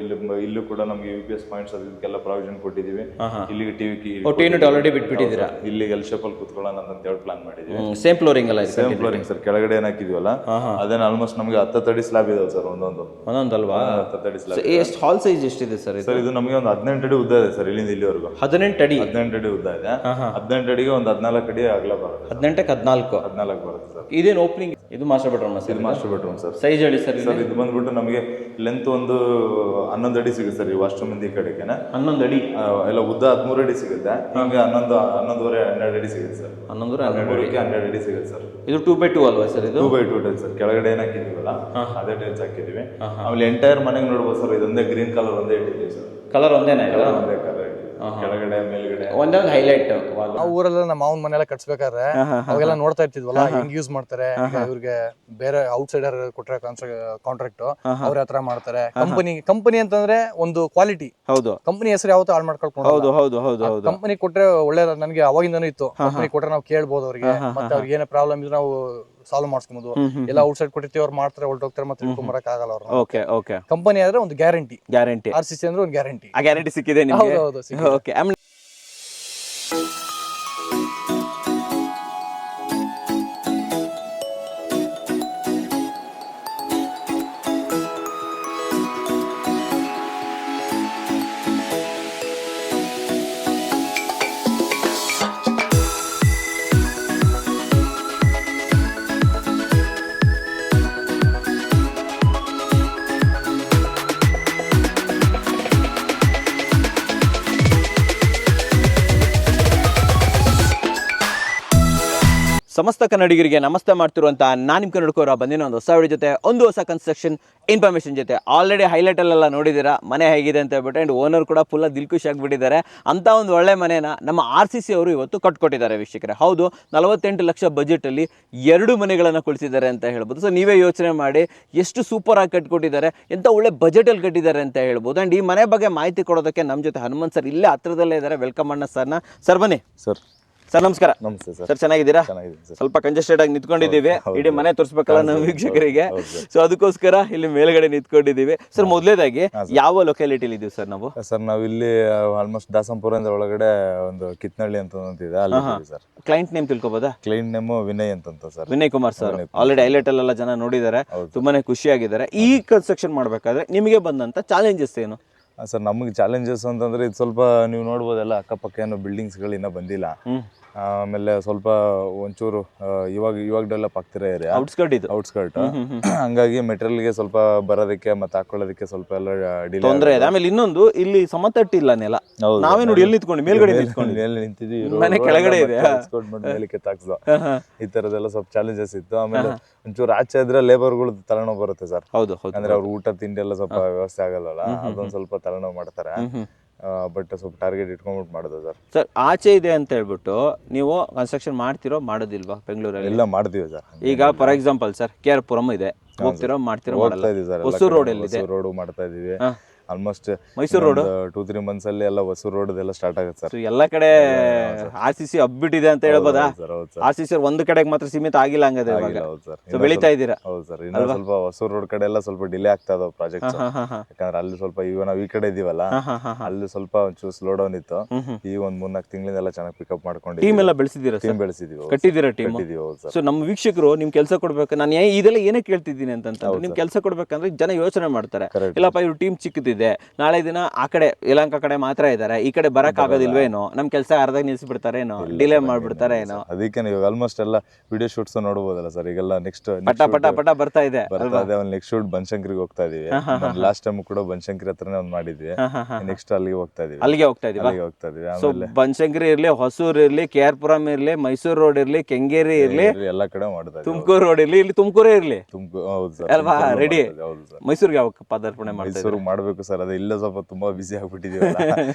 ಇಲ್ಲೂ ಕೂಡ ನಮಗೆ UPS ಪಾಯಿಂಟ್ಸ್ ಅದಕ್ಕೆಲ್ಲ ಪ್ರಾವಿಷನ್ ಕೊಟ್ಟಿದ್ದೀವಿ. ಇಲ್ಲಿಗೆ ಟಿವಿ ಯೂನಿಟ್ ಆಲ್ರೆಡಿ ಬಿಟ್ಬಿಟ್ಟಿದ್ದೀರಾ. ಇಲ್ಲಿಗೆ ಎಲ್ ಶೇಪಲ್ಲಿ ಕುತ್ಕೊಳ್ಳೋಣ ಅಂತ ಹೇಳಿ ಪ್ಲಾನ್ ಮಾಡಿದ್ದೀವಿ. ಸೇಮ್ ಫ್ಲೋರಿಂಗ್ ಅಲ್ಲ? Same flooring sir. ಕೆಳಗಡೆ ಏನ್ ಹಾಕಿದೀವಲ್ಲ ಅದೇನು ಆಲ್ಮೋಸ್ಟ್ ನಮಗೆ 10 ಅಡಿ ಸ್ಲಾಬ್ ಇದಾವೆ ಸರ್. ಒಂದೊಂದಲ್ವಾ? 10 ಅಡಿ ಸ್ಲಾಬ್. ಎಷ್ಟು ಹಾಲ್ ಸೈಜ್ ಎಷ್ಟಿದೆ ಸರ್? ಸರ್ ಇದು ನಮಗೆ ಒಂದು 18 ಅಡಿ ಉದ್ದ ಇದೆ ಸರ್. ಇಲ್ಲಿಂದ ಇಲ್ಲಿವರೆಗೂ 18 ಅಡಿ. 18 ಅಡಿ ಉದ್ದ ಇದೆ. 18 ಅಡಿಗೆ ಒಂದು 14 ಅಡಿ ಅಗಲ ಬರುತ್ತೆ. 18ಕ್ಕೆ 14 ಬರುತ್ತೆ ಸರ್. ಇದೇನು ಓಪನಿಂಗ್? ಇದು ಮಾಸ್ಟರ್ ಬೆಡ್ರೂಮ್ ಸರ್? ಇದು ಮಾಸ್ಟರ್ ಬೆಡ್ರೂಮ್ ಸರ್. ಸೈಜ್ ಹೇಳಿ ಸರ್. ಸರ್ ಇದು ಬಂದ್ಬಿಟ್ಟು ನಮಗೆ ಲೆಂತ್ ಒಂದು 11 ಅಡಿ ಸಿಗುತ್ತೆ ಸರ್. ಈ ವಾಶ್ರೂಮ್ ಇಂದ ಈ ಕಡೆಗೆ 11 ಅಡಿ ಎಲ್ಲ ಉದ್ದ 13 ಅಡಿ ಸಿಗುತ್ತೆ. ಹಿಂಗೆ 11 12 ಅಡಿ ಸಿಗುತ್ತೆ ಸರ್. 12 ಅಡಿ ಸಿಗುತ್ತೆ ಸರ್. ಇದು 2x2 ಅಲ್ವಾ ಸರ್? ಇದು 2x2 ಟೈಲ್ಸ್ ಸರ್. ಕೆಳಗಡೆ ಏನ್ ಹಾಕಿದೀವಲ್ಲ ಅದೇ ಟೈಲ್ಸ್ ಹಾಕಿದೀವಿ. ಆಮೇಲೆ ಎಂಟೈರ್ ಮನೆಗೆ ನೋಡ್ಬೋದು ಸರ್. ಇದೊಂದೇ ಗ್ರೀನ್ ಕಲರ್ ಒಂದೇ ಇಟ್ಟಿದ್ದೀವಿ ಸರ್. ಕಲರ್ ಒಂದೇನಾ? ಒಂದೇ ಕಲರ್ ಕೆಳಗಡೆ ಮೇಲ್ಗಡೆ ಒಂದೇ ಒಂದು ಹೈಲೈಟ್. ನಾವು ಊರೆಲ್ಲ ನಮ್ಮ ಮಾವನ ಮನೆಲ್ಲ ಕಟ್ಸ್ಬೇಕಾದ್ರೆ ಅವಾಗೆಲ್ಲ ನೋಡ್ತಾ ಇರ್ತಿದ್ವಲ್ಲ ಹೆಂಗ್ ಯೂಸ್ ಮಾಡ್ತಾರೆ. ಇವ್ರಿಗೆ ಬೇರೆ ಔಟ್ಸೈಡರ್ ಕೊಟ್ರೆ ಕಾಂಟ್ರಾಕ್ಟ್ ಅವ್ರ ಹತ್ರ ಮಾಡ್ತಾರೆ. ಕಂಪನಿ ಅಂತಂದ್ರೆ ಒಂದು ಕ್ವಾಲಿಟಿ. ಹೌದು. ಕಂಪನಿ ಹೆಸರು ಯಾವತ್ತೂ ಹಾಳು ಮಾಡ್ಕೊಳ್ಕೊಂಡು. ಹೌದು. ಕಂಪನಿ ಕೊಟ್ರೆ ಒಳ್ಳೆ. ನನಗೆ ಅವಾಗಿಂದನೂ ಇತ್ತು. ಕಂಪನಿ ಕೊಟ್ರೆ ನಾವು ಕೇಳ್ಬೋದು ಅವ್ರಿಗೆ. ಮತ್ತೆ ಅವ್ರಿಗೆ ಏನೇ ಪ್ರಾಬ್ಲಮ್ ಇದ್ರೆ ನಾವು ಸಾಲ್ವ್ ಮಾಡಿಸ್ಕೊಬಹುದು. ಎಲ್ಲ ಔಟ್ಸೈಡ್ ಕೊಟ್ಟಿರ್ತೀವಿ, ಅವ್ರು ಮಾಡ್ತಾರೆ, ಹೊರಟೋಗ್ತಾರೆ, ಮತ್ತೆ ತಿಳ್ಕೊಂಬರಕ್ ಆಗಲ್ಲ ಅವ್ರು. ಓಕೆ. ಕಂಪನಿ ಆದ್ರೆ ಒಂದು ಗ್ಯಾರಂಟಿ. RCC ಅಂದ್ರೆ ಒಂದು ಗ್ಯಾರಂಟಿ. ಆ ಗ್ಯಾರಂಟಿ ಸಿಕ್ಕಿದೆ ನಿಮಗೆ? ಹೌದು. ಓಕೆ. ಸಮಸ್ತ ಕನ್ನಡಿಗರಿಗೆ ನಮಸ್ತೆ ಮಾಡ್ತಿರುವಂಥ ನಾನು ನಿಮ್ಮ ಕನ್ನಡಕೋರ ಬಂದಿನ ಒಂದು ಹೊಸ ವಿಡಿಯೋ ಜೊತೆ, ಒಂದು ಹೊಸ ಕನ್ಸ್ಟ್ರಕ್ಷನ್ ಇನ್ಫಾರ್ಮೇಷನ್ ಜೊತೆ. ಆಲ್ರೆಡಿ ಹೈಲೈಟಲ್ಲೆಲ್ಲ ನೋಡಿದ್ದೀರಾ ಮನೆ ಹೇಗಿದೆ ಅಂತ ಹೇಳ್ಬಿಟ್ಟು. ಆ್ಯಂಡ್ ಓನರ್ ಕೂಡ ಫುಲ್ಲ ದಿಲ್ಖುಷ್ ಆಗಿಬಿಟ್ಟಿದ್ದಾರೆ. ಅಂಥ ಒಂದು ಒಳ್ಳೆ ಮನೆನ ನಮ್ಮ RCC ಅವರು ಇವತ್ತು ಕಟ್ಕೊಟ್ಟಿದ್ದಾರೆ ವೀಕ್ಷಕರೇ. ಹೌದು, 48 ಲಕ್ಷ ಬಜೆಟಲ್ಲಿ 2 ಮನೆಗಳನ್ನು ಕೊಳಿಸಿದ್ದಾರೆ ಅಂತ ಹೇಳ್ಬೋದು. ಸೊ ನೀವೇ ಯೋಚನೆ ಮಾಡಿ ಎಷ್ಟು ಸೂಪರಾಗಿ ಕಟ್ಕೊಟ್ಟಿದ್ದಾರೆ, ಎಂಥ ಒಳ್ಳೆ ಬಜೆಟಲ್ಲಿ ಕಟ್ಟಿದ್ದಾರೆ ಅಂತ ಹೇಳ್ಬೋದು. ಆ್ಯಂಡ್ ಈ ಮನೆ ಬಗ್ಗೆ ಮಾಹಿತಿ ಕೊಡೋದಕ್ಕೆ ನಮ್ಮ ಜೊತೆ ಹನುಮಂತ್ ಸರ್ ಇಲ್ಲೇ ಹತ್ರದಲ್ಲೇ ಇದ್ದಾರೆ. ವೆಲ್ಕಮ್ ಅಣ್ಣ ಸರ್ನ. ಸರ್ ಬನ್ನಿ. ಸರ್ ನಮಸ್ಕಾರ. ನಮಸ್ತೆ ಸರ್. ಸರ್ ಚೆನ್ನಾಗಿದ್ದೀರಾ? ಚೆನ್ನಾಗಿದ್ದೀನಿ. ಸ್ವಲ್ಪ ಕಂಜೆಸ್ಟೆಡ್ ಆಗಿ ನಿಂತ್ಕೊಂಡಿದ್ದೀವಿ, ಇಡೀ ಮನೆ ತೋರಿಸ್ಬೇಕಲ್ಲ ನಮ್ಮ ವೀಕ್ಷಕರಿಗೆ. ಸೊ ಅದಕ್ಕೋಸ್ಕರ ಇಲ್ಲಿ ಮೇಲ್ಗಡೆ ನಿಂತ್ಕೊಂಡಿದ್ದೀವಿ. ಸರ್ ಮೊದಲೇದಾಗಿ ಯಾವ ಲೊಕ್ಯಾಲಿಟಿಲಿ ಇದೀವಿ ಸರ್ ನಾವು? ಸರ್ ನಾವು ಇಲ್ಲಿ ಆಲ್ಮೋಸ್ಟ್ ದಾಸಂಪುರ ಒಳಗಡೆ ಒಂದು ಕಿತ್ನಳ್ಳಿ ಅಂತ ಇದೆ, ಅಲ್ಲಿ ಸರ್. ಕ್ಲೈಂಟ್ ನೇಮ್ ತಿಳ್ಕೊಬೋದಾ? ಕ್ಲೈಂಟ್ ನೇಮ್ ವಿನಯ್ ಅಂತ sir. Vinay Kumar sir. Already highlight ಅಲ್ಲೆಲ್ಲ ಜನ ನೋಡಿದ್ದಾರೆ, ತುಂಬಾನೇ ಖುಷಿಯಾಗಿದ್ದಾರೆ. ಈ ಕನ್ಸ್ಟ್ರಕ್ಷನ್ ಮಾಡ್ಬೇಕಾದ್ರೆ ನಿಮಗೆ ಬಂದಂತ ಚಾಲೆಂಜಸ್ ಏನು? ಸರ್ ನಮಗೆ ಚಾಲೆಂಜಸ್ ಅಂತಂದ್ರೆ ಇದು ಸ್ವಲ್ಪ ನೀವು ನೋಡ್ಬೋದಲ್ಲ, ಅಕ್ಕಪಕ್ಕ ಏನೋ ಬಿಲ್ಡಿಂಗ್ಸ್ಗಳು ಇನ್ನೂ ಬಂದಿಲ್ಲ. ಆಮೇಲೆ ಸ್ವಲ್ಪ ಒಂಚೂರು ಇವಾಗ ಡೆವಲಪ್ ಆಗ್ತಿರೋ ಏರಿಯಾ, ಔಟ್ಸ್ಕರ್ಟ್. ಹಂಗಾಗಿ ಮೆಟೀರಿಯಲ್ಗೆ ಸ್ವಲ್ಪ ಬರೋದಕ್ಕೆ ಮತ್ತೆ ಹಾಕೊಳ್ಳೋದಕ್ಕೆ ಸ್ವಲ್ಪ ಎಲ್ಲ ಡಿಲೇ ತೊಂದರೆ ಇದೆ. ಆಮೇಲೆ ಇನ್ನೊಂದು, ಇಲ್ಲಿ ಸಮತಟ್ಟಿಲ್ಲ ನೆಲ. ನಾವೇ ನೋಡಿ ಎಲ್ಲಿ ನಿಂತ್ಕೊಂಡು ಮೇಲ್ಗಡೆ ನಿಂತಿದ್ವಿ, ಮನೆ ಕೆಳಗಡೆ ಇದೆ, ಮೇಲಕ್ಕೆ ತಾಕ್ಸೋ, ಈ ತರದೆಲ್ಲ ಸ್ವಲ್ಪ ಚಾಲೆಂಜಸ್ ಇತ್ತು. ಆಮೇಲೆ ಒಂಚೂರು ಆಚೆ ಇದ್ರೆ ಲೇಬರ್ಗಳು ತಲೆನೋವು ಬರುತ್ತೆ ಸರ್. ಹೌದು. ಅಂದ್ರೆ ಅವ್ರ ಊಟ ತಿಂಡಿ ಎಲ್ಲ ಸ್ವಲ್ಪ ವ್ಯವಸ್ಥೆ ಆಗಲ್ಲ, ಅದೊಂದು ಸ್ವಲ್ಪ ತಲೆನೋವು ಮಾಡ್ತಾರೆ. ಬಟ್ ಸ್ವಲ್ಪ ಟಾರ್ಗೆಟ್ ಇಟ್ಕೊಂಡ್ಬಿಟ್ಟು ಮಾಡೋದು ಸರ್. ಸರ್ ಆಚೆ ಇದೆ ಅಂತ ಹೇಳ್ಬಿಟ್ಟು ನೀವು ಕನ್ಸ್ಟ್ರಕ್ಷನ್ ಮಾಡ್ತಿರೋ ಮಾಡೋದಿಲ್ವಾ ಬೆಂಗಳೂರಲ್ಲಿ? ಎಲ್ಲ ಮಾಡ್ತೀವಿ ಸರ್. ಈಗ for example sir, KR Puram ಇದೆ, ಹೋಗ್ತಿರೋ ಮಾಡ್ತಿರೋ? ಹೊಸೂರು ರೋಡ್ ಎಲ್ಲಿದೆ? ರೋಡ್ ಮಾಡ್ತಾ ಇದೀವಿ. ಆಲ್ಮೋಸ್ಟ್ ಮೈಸೂರು ರೋಡ್ 2-3 ಮಂತ್ಸ್ ಅಲ್ಲಿ ಎಲ್ಲ ಹೊಸೂರು ರೋಡ್ ಎಲ್ಲ ಸ್ಟಾರ್ಟ್ ಆಗುತ್ತೆ ಸರ್. ಎಲ್ಲ ಕಡೆ RCC ಹಬ್ಬಿಟ್ಟಿದೆ ಅಂತ ಹೇಳ್ಬೋದಾ? RCC ಒಂದು ಕಡೆಗೆ ಮಾತ್ರ ಸೀಮಿತ ಆಗಿಲ್ಲ ಹಂಗದೆ, ಬೆಳೀತಾ ಇದ್ದೀರಾ? ಹೌದು ಸರ್. ಇನ್ನು ಸ್ವಲ್ಪ ಹೊಸೂರು ರೋಡ್ ಕಡೆ ಎಲ್ಲ ಸ್ವಲ್ಪ ಡಿಲೇ ಆಗ್ತಾ ಇದಾವೆ ಪ್ರಾಜೆಕ್ಟ್. ಯಾಕಂದ್ರೆ ಅಲ್ಲಿ ಸ್ವಲ್ಪ ಈಗ ನಾವು ಈ ಕಡೆ ಇದೀವಲ್ಲ, ಅಲ್ಲಿ ಸ್ವಲ್ಪ ಒಂಚೂರು ಸ್ಲೋ ಡೌನ್ ಇತ್ತು. ಈ ಒಂದ್ 3-4 ತಿಂಗಳಿಂದ ಎಲ್ಲ ಚೆನ್ನಾಗಿ ಪಿಕಪ್ ಮಾಡ್ಕೊಂಡು ಟೀಮ್ ಎಲ್ಲ ಬೆಳೆಸಿದ್ದೀರಾ? ಟೀಮ್ ಬೆಳೆಸಿದೀವಿ, ಕಟ್ಟಿದ್ದೀರಾ ಟೀಮ್? ಸೊ ನಮ್ಮ ವೀಕ್ಷಕರು ನಿಮ್ ಕೆಲಸ ಕೊಡ್ಬೇಕು, ನಾನು ಇದೆಲ್ಲ ಏನೇ ಕೇಳ್ತಿದ್ದೀನಿ ಅಂತ, ನಿಮ್ ಕೆಲಸ ಕೊಡ್ಬೇಕಂದ್ರೆ ಜನ ಯೋಚನೆ ಮಾಡ್ತಾರೆ, ಇಲ್ಲಪ್ಪ ಇವ್ರು ಟೀಮ್ ಚಿಕ್ಕದಿದೆ, ನಾಳೆ ದಿನ ಆ ಕಡೆ ಯಲಹಂಕ ಕಡೆ ಮಾತ್ರ ಇದಾರೆ, ಈ ಕಡೆ ಬರಕ್ ಆಗೋದಿಲ್ವೇನೋ, ನಮ್ ಕೆಲಸ ಅರ್ಧ ನಿಲ್ಸಿಬಿಡ್ತಾರೇನೋ, ಡಿಲೇ ಮಾಡ್ಬಿಡ್ತಾರೆ ಏನೋ. ಅದಕ್ಕೆ ನೀವು ಆಲ್ಮೋಸ್ಟ್ ಎಲ್ಲ ವಿಡಿಯೋ ಶೂಟ್ಸ್ ನೋಡಬಹುದಲ್ಲ ಸರ್. ಈಗೆಲ್ಲ ನೆಕ್ಸ್ಟ್ ಪಟ ಬರ್ತಾ ಇದೆ. ನೆಕ್ಸ್ಟ್ ಶೂಟ್ ಬನಶಂಕರಿಗೆ ಹೋಗ್ತಾ ಇದೀವಿ. ಲಾಸ್ಟ್ ಟೈಮ್ ಕೂಡ ಬನಶಂಕರಿ ಹತ್ರನೇ ಒಂದ್ ಮಾಡಿದ್ವಿ. ನೆಕ್ಸ್ಟ್ ಅಲ್ಲಿಗೆ ಹೋಗ್ತಾ ಇದೀವಿ. ಅಲ್ಲಿಗೆ ಹೋಗ್ತಾ ಇದೀವಿ. ಆಮೇಲೆ ಬನಶಂಕರಿ ಇರ್ಲಿ, ಹೊಸೂರು ಇರ್ಲಿ, KR ಪುರಂ ಇರ್ಲಿ, ಮೈಸೂರು ರೋಡ್ ಇರ್ಲಿ, ಕೆಂಗೇರಿ ಇರ್ಲಿ, ಎಲ್ಲಾ ಕಡೆ ಮಾಡಿದ್ವಿ. ತುಮಕೂರು ರೋಡ್ ಇರ್ಲಿ, ಇಲ್ಲಿ ತುಮಕೂರೇ ಇರ್ಲಿ, ಅಲ್ವಾ? ರೆಡಿ. ಮೈಸೂರಿಗೆ ಯಾವಾಗ ಪದಾರ್ಪಣೆ ಮಾಡ್ತೀವಿ? ಮಾಡ್ಬೇಕು ಸರ್. ಅದೇ ಇಲ್ಲ ಸ್ವಲ್ಪ ತುಂಬಾ ಬಿಸಿ ಆಗ್ಬಿಟ್ಟಿದೀವಲ್ಲ,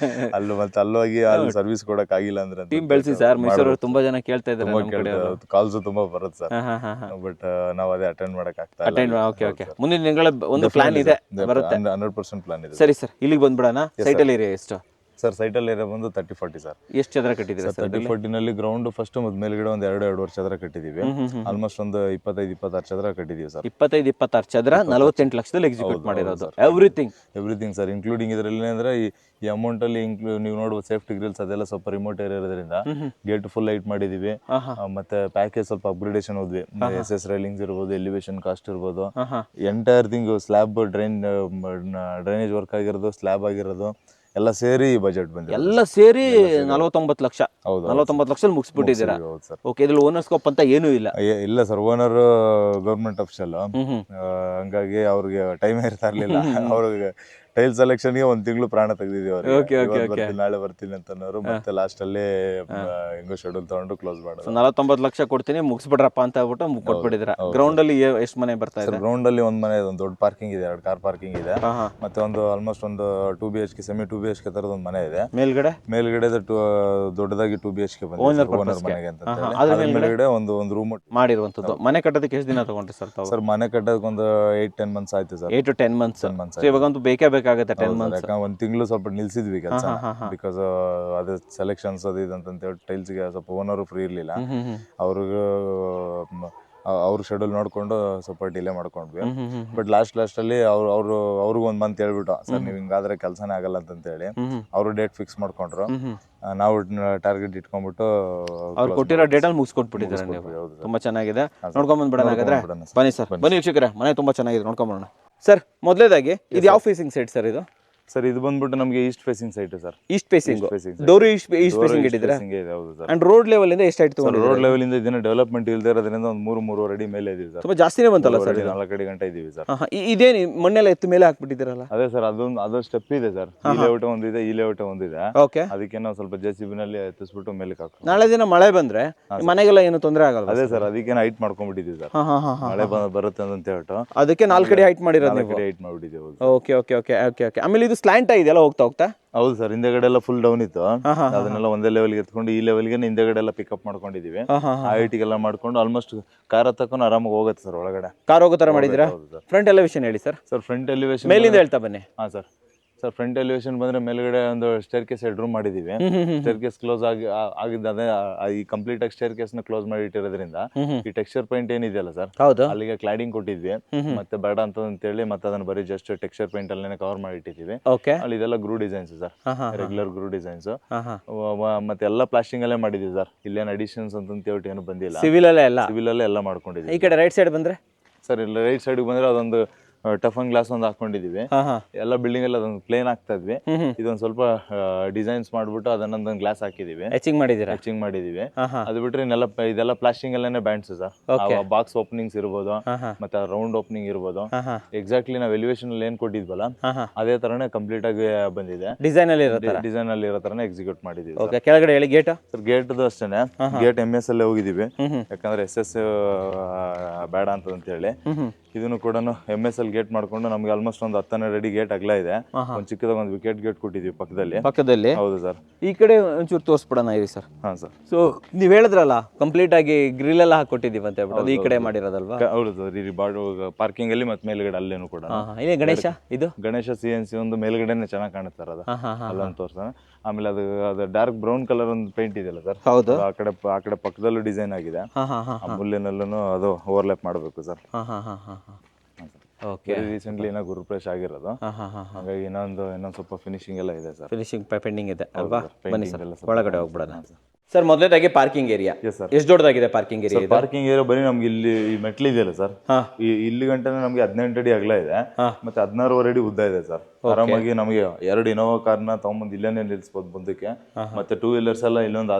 ಅಲ್ಲೂ ಮತ್ತೆ ಅಲ್ಲೋಗಿ ಅಲ್ಲಿ ಸರ್ವಿಸ್ ಕೊಡಕ್ ಆಗಿಲ್ಲ ಅಂದ್ರೆ ಟೀಮ್ ಬೆಳೆಸಿ ಸರ್. ಮೈಸೂರು ತುಂಬಾ ಜನ ಕೇಳ್ತಾ ಇದ್ದಾರೆ, ಕಾಲ್ಸ್ ತುಂಬಾ ಬರುತ್ತೆ ಸರ್. ಬಟ್ ನಾವ್ ಅದೇ ಅಟೆಂಡ್ ಮಾಡಕ್ ಆಗ್ತಾ ಇಲ್ಲ. ಓಕೆ. ಮುಂದಿನ ತಿಂಗಳ ಒಂದು ಪ್ಲಾನ್ ಇದೆ, ಬರುತ್ತೆ 100% ಪ್ಲಾನ್ ಇದೆ. ಸರಿ ಸರ್, ಇಲ್ಲಿಗೆ ಬಂದ್ಬಿಡೋಣ. ಸೈಟ್ ಅಲ್ಲಿ ಎಷ್ಟು? ಸರ್ ಸೈಟಲ್ಲಿ ಏರಿಯಾ ಬಂದು 30-40 ಸರ್. ಎಷ್ಟು ಚದರ ಕಟ್ಟಿದ್ದೀರಾ ಸರ್? 30-40ನಲ್ಲಿ ಗ್ರೌಂಡ್ ಫಸ್ಟ್ ಮತ್ತು ಮೇಲ್ಗಡೆ ಒಂದು 2-2.5 ಚದರ ಕಟ್ಟಿದ್ದೀವಿ. ಆಲ್ಮೋಸ್ಟ್ ಒಂದು 25-26 ಚದರ ಕಟ್ಟಿದ್ದೀವಿ ಸರ್. 25-26 ಚದರ 48 ಲಕ್ಷದಲ್ಲಿ ಎಕ್ಸಿಕ್ಯೂಟ್ ಮಾಡಿರೋದು. ಎವ್ರಿಥಿಂಗ್ ಸರ್, ಇನ್ಕ್ಲೂಡಿಂಗ್ ಇದರಲ್ಲಿ ಅಂದ್ರೆ ಈ ಅಮೌಂಟ್ ಅಲ್ಲಿ ನೀವು ನೋಡ್ಬೋದು ಸೇಫ್ಟಿ ಗ್ರಿಲ್ಸ್ ಅದೆಲ್ಲ ಸ್ವಲ್ಪ ರಿಮೋಟ್ ಏರಿಯಾ ಇರೋದ್ರಿಂದ ಗೇಟ್ ಫುಲ್ ಲೈಟ್ ಮಾಡಿದೀವಿ. ಮತ್ತೆ ಪ್ಯಾಕೇಜ್ ಸ್ವಲ್ಪ ಅಪ್ಗ್ರೇಡೇಷನ್ ಹೋದ್ವಿ. SS ರೈಲಿಂಗ್ಸ್ ಇರ್ಬೋದು, ಎಲಿವೇಶನ್ ಕಾಸ್ಟ್ ಇರ್ಬೋದು, entire thing slab drainage work ಆಗಿರೋದು, ಸ್ಲ್ಯಾಬ್ ಆಗಿರೋದು ಎಲ್ಲ ಸೇರಿ ಬಜೆಟ್ ಬಂದಿದೆ. ಎಲ್ಲ ಸೇರಿ 49 ಲಕ್ಷ. 49 ಲಕ್ಷದಲ್ಲಿ ಮುಗಿಸ್ಬಿಟ್ಟಿದ್ದೀರಾ? ಹೌದು ಸರ್. ಓಕೆ, ಇದ್ರಲ್ಲಿ ಓನರ್ ಸ್ಕೋಪ್ ಅಂತ ಏನೂ ಇಲ್ಲ? ಇಲ್ಲ ಸರ್, ಓನರ್ ಗೌರ್ಮೆಂಟ್ ಅಫಿಷಿಯಲ್, ಹಂಗಾಗಿ ಅವ್ರಿಗೆ ಟೈಮ್ ಇರ್ತಾ ಇರ್ಲಿಲ್ಲ. ಅವ್ರಿಗೆ ಟೈಲ್ ಸೆಲೆಕ್ಷನ್ಗೆ 1 ತಿಂಗಳು ಪ್ರಾಣ ತೆಗೆದಿದ್ದೀವಿ ಅವ್ರಿಗೆ. ನಾಳೆ ಬರ್ತೀನಿ ಅಂತನವರು ಮತ್ತೆ ಲಾಸ್ಟ್ ಅಲ್ಲಿ ಹೆಂಗೋ ಶೆಡ್ಯೂಲ್ ತಗೊಂಡು ಕ್ಲೋಸ್ ಮಾಡೋದು. 49 ಲಕ್ಷ ಕೊಡ್ತೀನಿ ಮುಗಿಸ್ಬಿಡ್ರಪ್ಪ ಅಂತ ಹೇಳ್ಬಿಟ್ಟು ಕೊಟ್ಬಿಟ್ಟಿದ್ರ. ಗ್ರೌಂಡ್ ಅಲ್ಲಿ ಎಷ್ಟು ಮನೆ ಬರ್ತಾ ಇದೆ? ಗ್ರೌಂಡ್ ಅಲ್ಲಿ ಒಂದು ಮನೆ, ಒಂದು ದೊಡ್ಡ ಪಾರ್ಕಿಂಗ್ ಇದೆ, 2 ಕಾರ್ ಪಾರ್ಕಿಂಗ್ ಇದೆ, ಮತ್ತೆ ಒಂದು ಆಲ್ಮೋಸ್ಟ್ ಒಂದು 2 BHK ಸೆಮಿ 2 BHK ತರದ ಒಂದು ಮನೆ ಇದೆ. ಮೇಲ್ಗಡೆ ದೊಡ್ಡದಾಗಿ 2 BHK ಬಂದಿದೆ ಓನರ್ ಮನೆಗೆ ಅಂತ. ಅದ್ರ ಮೇಲ್ಗಡೆ ಒಂದು ರೂಮ್ ಮಾಡಿರುವಂತದ್ದು. ಮನೆ ಕಟ್ಟೋದಕ್ಕೆ ಎಷ್ಟು ದಿನ ತಗೊಂಡ್ರಿ ಸರ್ ತಾವು? ಸರ್ ಮನೆ ಕಟ್ಟೋದಕ್ಕೆ ಒಂದು 8-10 ಮಂತ್ಸ್ ಆಯ್ತು ಸರ್. 8 to 10 months. ಇವಾಗ ಒಂದು ಬೇಕಾಗುತ್ತೆ 10 months. 1 ತಿಂಗಳು ಸ್ವಲ್ಪ ನಿಲ್ಸಿದ್ವಿ ಕೆಲಸ, ಬಿಕಾಸ್ ಅದು ಸೆಲೆಕ್ಷನ್ಸ್ ಅದು ಇದಂತ ಹೇಳಿ ಟೈಲ್ಸ್ಗೆ ಸ್ವಲ್ಪ ಓನರು ಫ್ರೀ ಇರ್ಲಿಲ್ಲ. ಅವ್ರ ಶೆಡ್ಯೂಲ್ ನೋಡ್ಕೊಂಡು ಸ್ವಲ್ಪ ಡಿಲೇ ಮಾಡ್ಕೊಂಡ್ವಿ. ಬಟ್ ಲಾಸ್ಟ್ ಅಲ್ಲಿ ಅವ್ರಿಗೂ 1 ಮಂತ್ ಹೇಳ್ಬಿಟ್ಟು, ಸರ್ ನೀವು ಹಿಂಗಾದ್ರೆ ಕೆಲಸನೇ ಆಗಲ್ಲ ಅಂತ ಹೇಳಿ ಅವರು ಡೇಟ್ ಫಿಕ್ಸ್ ಮಾಡ್ಕೊಂಡ್ರು. ನಾವು ಟಾರ್ಗೆಟ್ ಇಟ್ಕೊಂಡ್ಬಿಟ್ಟು ಅವ್ರು ಕೊಟ್ಟಿರೋ ಡೇಟ್ ಅಲ್ಲಿ ಮುಗಿಸ್ಕೊಟ್ಬಿಟ್ಟಿದ್ದಾರೆ ನೀವು. ತುಂಬಾ ಚೆನ್ನಾಗಿದೆ, ನೋಡ್ಕೊಂಡ್ ಬಂದ್ಬಿಡೋಣ ಹಾಗಾದ್ರೆ. ಬನ್ನಿ ಸರ್, ಬನ್ನಿ ವೀಕ್ಷಕರೇ, ಮನೆ ತುಂಬಾ ಚೆನ್ನಾಗಿದೆ, ನೋಡ್ಕೊಂಡ್ ಬರೋಣ. ಸರ್ ಮೊದಲೇದಾಗಿ ಇದು ಯಾವ ಫೇಸಿಂಗ್ ಸೈಟ್ ಸರ್ ಇದು? ಸರ್ ಇದು ಬಂದ್ಬಿಟ್ಟು ನಮಗೆ east facing site sir. East facing door east facing ಇಟ್ಟಿದ್ದೀರಾ? ಹೌದು ಸರ್. ಅಂಡ್ ರೋಡ್ ಲೆವೆಲ್ ಇಂದ ಎಷ್ಟು ಹೈಟ್ ತಗೊಂಡಿದ್ದೀರಾ? ರೋಡ್ ಲೆವೆಲ್ ಇಂದ ಇದನ್ನ ಡೆವಲಪ್ಮೆಂಟ್ ಇಲ್ಲದೆ ಇರೋದ್ರಿಂದ ಒಂದು 3-3.5 ಅಡಿ ಮೇಲೆ ಇದೀವಿ ಸರ್. ತುಂಬಾ ಜಾಸ್ತಿನೇ ಬಂತಲ್ಲ ಸರ್? 4 ಅಡಿ ಗಂಟೆ ಇದೀವಿ ಸರ್. ಇದೇನು ಮಣ್ಣೆಲ್ಲ ಎತ್ತು ಮೇಲೆ ಹಾಕ್ಬಿಟ್ಟಿದ್ದೀರಲ್ಲ? ಅದೇ ಸರ್, ಅದೊಂದು ಸ್ಟೆಪ್ ಇದೆ ಸರ್. ಈ ಲೇಔಟ್ ಒಂದಿದೆ, ಈ ಲೇಔಟ್ ಒಂದಿದೆ. ಓಕೆ, ಅದಕ್ಕೆ ನಾವು ಸ್ವಲ್ಪ JCB ನಲ್ಲಿ ಎತ್ತಿಸ್ಬಿಟ್ಟು ಮೇಲೆ ಹಾಕ್ತೀವಿ. ನಾಳೆ ದಿನ ಮಳೆ ಬಂದ್ರೆ ಮನೆಗೆಲ್ಲ ಏನು ತೊಂದರೆ ಆಗಲ್ಲ? ಅದೇ ಸರ್, ಅದಕ್ಕೆ ಹೈಟ್ ಮಾಡ್ಕೊಂಡ್ಬಿಟ್ಟಿದ್ದೀವಿ ಸರ್. ಮಳೆ ಬರುತ್ತೆ ಅಂತ ಹೇಳ್ಬಿಟ್ಟು ಅದಕ್ಕೆ 4 ಅಡಿ ಹೈಟ್ ಮಾಡಿರೋದು ನೀವು? ಹೈಟ್ ಮಾಡ್ಬಿಟ್ಟಿದ್ದೀವಿ. Okay okay okay okay okay. ಆಮೇಲೆ ಇದು ಸ್ಲ್ಯಾಂಟ್ ಇದೆಯಲ್ಲ ಹೋಗ್ತಾ? ಹೌದು ಸರ್, ಹಿಂದೆಗಡೆ ಎಲ್ಲ ಫುಲ್ ಡೌನ್ ಇತ್ತು, ಅದನ್ನೆಲ್ಲ ಒಂದೇ ಲೆವೆಲ್ಗೆ ಎತ್ಕೊಂಡು ಈ ಲೆವೆಲ್ಗೆ ಹಿಂದೆಗಡೆ ಎಲ್ಲ ಪಿಕಪ್ ಮಾಡ್ಕೊಂಡಿದೀವಿ. ಹೈಟಿಗೆಲ್ಲ ಮಾಡ್ಕೊಂಡು ಆಲ್ಮೋಸ್ಟ್ ಕಾರ್ ಹತ್ತಕೊಂಡು ಆರಾಮಾಗಿ ಹೋಗುತ್ತೆ ಸರ್. ಒಳಗಡೆ ಕಾರ್ ಹೋಗೋ ತರ ಮಾಡಿದ್ದೀರಾ? ಫ್ರಂಟ್ ಎಲಿವೇಶನ್ ಹೇಳಿ ಸರ್. ಸರ್ ಫ್ರಂಟ್ ಎಲಿವೇಶನ್ ಮೇಲಿಂದ ಹೇಳ್ತಾ ಬನ್ನಿ. ಹಾ ಸರ್. ಸರ್ ಫ್ರಂಟ್ ಎಲಿವೇಶನ್ ಬಂದ್ರೆ ಮೇಲ್ಗಡೆ ಒಂದು ಸ್ಟೇರ್ಕೇಸ್ ಹೆಡ್ ರೂಮ್ ಮಾಡಿದೀವಿ. ಸ್ಟೇರ್ಕೇಸ್ ಕ್ಲೋಸ್ ಆಗಿದ್ದ ಈ ಕಂಪ್ಲೀಟ್ ಆಗಿ ಸ್ಟೇರ್ಕೇಸ್ ನ ಕ್ಲೋಸ್ ಮಾಡಿ ಇಟ್ಟಿರೋದ್ರಿಂದ ಈ ಟೆಕ್ಸ್ಚರ್ ಪೇಂಟ್ ಏನಿದೆಯಲ್ಲ ಸರ್, ಅಲ್ಲಿಗೆ ಕ್ಲಾಡಿಂಗ್ ಕೊಟ್ಟಿದ್ವಿ. ಮತ್ತೆ ಬೇಡ ಅಂತ ಹೇಳಿ ಮತ್ತೆ ಅದನ್ನ ಬರೀ ಜಸ್ಟ್ ಟೆಕ್ಸ್ಚರ್ ಪೇಂಟ್ ಅಲ್ಲೇ ಕವರ್ ಮಾಡಿ ಇಟ್ಟಿದ್ದೀವಿ. ಅಲ್ಲಿ ಇದೆಲ್ಲ ಗ್ರೂ ಡಿಸೈನ್ಸ್ ಸರ್, ರೆಗ್ಯುಲರ್ ಗ್ರೂ ಡಿಸೈನ್ಸ್. ಮತ್ತೆ ಎಲ್ಲ ಪ್ಲಾಸ್ಟಿಂಗ್ ಅಲ್ಲೇ ಮಾಡಿದೀವಿ ಸರ್. ಇಲ್ಲೇನು ಅಡಿಷನ್ಸ್ ಅಂತ ಹೇಳ್ಬಿಟ್ಟು ಏನು ಬಂದಿಲ್ಲ. ಸಿವಿಲ್ ಅಲ್ಲೇ ಎಲ್ಲ ಮಾಡ್ಕೊಂಡಿದ್ದೀವಿ. ಈ ಕಡೆ ರೈಟ್ ಸೈಡ್ ಬಂದ್ರೆ ಸರ್, ಇಲ್ಲ ರೈಟ್ ಸೈಡ್ ಬಂದ್ರೆ ಅದೊಂದು ಟಫನ್ ಗ್ಲಾಸ್ ಒಂದು ಹಾಕೊಂಡಿದೀವಿ. ಎಲ್ಲ ಬಿಲ್ಡಿಂಗ್ ಎಲ್ಲ ಅದೊಂದು ಪ್ಲೇನ್ ಆಗ್ತಾ ಇದ್ವಿ. ಇದೊಂದು ಸ್ವಲ್ಪ ಡಿಸೈನ್ಸ್ ಮಾಡ್ಬಿಟ್ಟು ಅದನ್ನೊಂದು ಗ್ಲಾಸ್ ಹಾಕಿದೀವಿ, ಎಚಿಂಗ್ ಮಾಡಿದೀವಿ. ಅದು ಬಿಟ್ರೆ ಇದೆಲ್ಲ ಪ್ಲಾಸ್ಟಿಂಗ್ ಅಲ್ಲೇನೆ ಬ್ಯಾಂಡ್ಸ್ ಸರ್. ಬಾಕ್ಸ್ ಓಪನಿಂಗ್ಸ್ ಇರ್ಬೋದು, ಮತ್ತೆ ರೌಂಡ್ ಓಪನಿಂಗ್ ಇರ್ಬೋದು. ಎಕ್ಸಾಕ್ಟ್ಲಿ ನಾವು ಎಲಿವೇಶನ್ ಅಲ್ಲಿ ಏನ್ ಕೊಟ್ಟಿದ್ವಲ್ಲ ಅದೇ ತರನೇ ಕಂಪ್ಲೀಟ್ ಆಗಿ ಬಂದಿದೆ. ಡಿಸೈನ್ ಅಲ್ಲಿ ಇರೋ ತರನೇ ಎಕ್ಸಿಕ್ಯೂಟ್ ಮಾಡಿದೀವಿ. ಕೆಳಗಡೆ ಹೇಳಿ ಗೇಟ್ ಸರ್. ಗೇಟ್ ಅಷ್ಟೇನೆ, ಗೇಟ್ MS ಅಲ್ಲೇ ಹೋಗಿದೀವಿ, ಯಾಕಂದ್ರೆ SS ಬೇಡ ಅಂತ ಹೇಳಿ. ಇದನ್ನು ಕೂಡ MS ಅಲ್ಲಿ ಗೇಟ್ ಮಾಡ್ಕೊಂಡು ನಮ್ಗೆ ಆಲ್ಮೋಸ್ಟ್ ಒಂದು 10-12 ಅಡಿ ಗೇಟ್ ಅಗಲ ಇದೆ. ಒಂದು ಚಿಕ್ಕದಾಗ ಒಂದು ವಿಕೆಟ್ ಗೇಟ್ ಕೊಟ್ಟಿದೀವಿ ಪಕ್ಕದಲ್ಲಿ. ಹೌದು ಸರ್. ಈ ಕಡೆ ಒಂಚೂರು ತೋರಿಸ್ಬಿಡೋಣ ಇರಿ ಸರ್. ಹಾ ಸರ್. ಸೊ ನೀವ್ ಹೇಳಿದ್ರಲ್ಲ ಕಂಪ್ಲೀಟ್ ಆಗಿ ಗ್ರಿಲ್ ಎಲ್ಲ ಹಾಕೊಟ್ಟಿದೀವಿ ಅಂತ ಹೇಳ್ಬಿಟ್ಟು, ಅದು ಈ ಕಡೆ ಮಾಡಿರೋದಲ್ವಾ? ಹೌದು ಸರ್. ಇಲ್ಲಿ ಪಾರ್ಕಿಂಗ್ ಅಲ್ಲಿ ಮತ್ತೆ ಮೇಲ್ಗಡೆ ಅಲ್ಲೇನು ಕೂಡ ಇದೆ ಗಣೇಶ. ಇದು ಗಣೇಶ CNC ಒಂದು ಮೇಲ್ಗಡೆನೆ ಚೆನ್ನಾಗಿ ಕಾಣುತ್ತೆ ಸರ್. ಅದು ಅಲ್ಲೊಂದು ತೋರ್ಸೋಣ. ಆಮೇಲೆ ಅದು ಡಾರ್ಕ್ ಬ್ರೌನ್ ಕಲರ್ ಒಂದು ಪೇಂಟ್ ಇದೆಯಲ್ಲ ಸರ್, ಹೌದು. ಆ ಕಡೆ ಪಕ್ಕದಲ್ಲೂ ಡಿಸೈನ್ ಆಗಿದೆ. ಮುಲ್ಲಿನಲ್ಲೂ ಅದು ಓವರ್ಲ್ಯಾಪ್ ಮಾಡಬೇಕು ಸರ್. ಓಕೆ. ರೀಸೆಂಟ್ಲಿ ಏನೋ ಗುರುಪ್ರವೇಶ ಆಗಿರೋದು, ಹಾಗಾಗಿ ಇನ್ನೊಂದು ಸ್ವಲ್ಪ ಫಿನಿಶಿಂಗ್ ಎಲ್ಲ ಇದೆ ಸರ್. ಫಿನಿಶಿಂಗ್ ಪೆಂಡಿಂಗ್ ಇದೆ ಅಲ್ವಾ? ಬನ್ನಿ ಸರ್, ಒಳಗಡೆ ಹೋಗ್ಬಿಡೋಣ. ಸರ್ ಮೊದಲೇದಾಗಿ ಪಾರ್ಕಿಂಗ್ ಏರಿಯಾ ಎಷ್ಟು ದೊಡ್ಡದಾಗಿದೆ? ಪಾರ್ಕಿಂಗ್ ಏರಿಯಾ ಬರೀ ನಮ್ಗೆ ಇಲ್ಲಿ ಈ ಮೆಟ್ಲು ಇದೆಯಲ್ಲ ಸರ್, ಇಲ್ಲಿ ಗಂಟೆ ನಮ್ಗೆ 18 ಅಡಿ ಅಗಲ ಇದೆ, ಮತ್ತೆ 16.5 ಅಡಿ ಉದ್ದ ಇದೆ ಸರ್. ಆರಾಮಾಗಿ ನಮಗೆ 2 ಇನೋವಾ ಕಾರ್ನ ತಗೊಂಬಂದು ಇಲ್ಲೇನೆ ನಿಲ್ಸ್ಬೋದು ಮುಂದಕ್ಕೆ. ಮತ್ತೆ 2 ವೀಲರ್ಸ್ ಎಲ್ಲ ಇಲ್ಲೊಂದು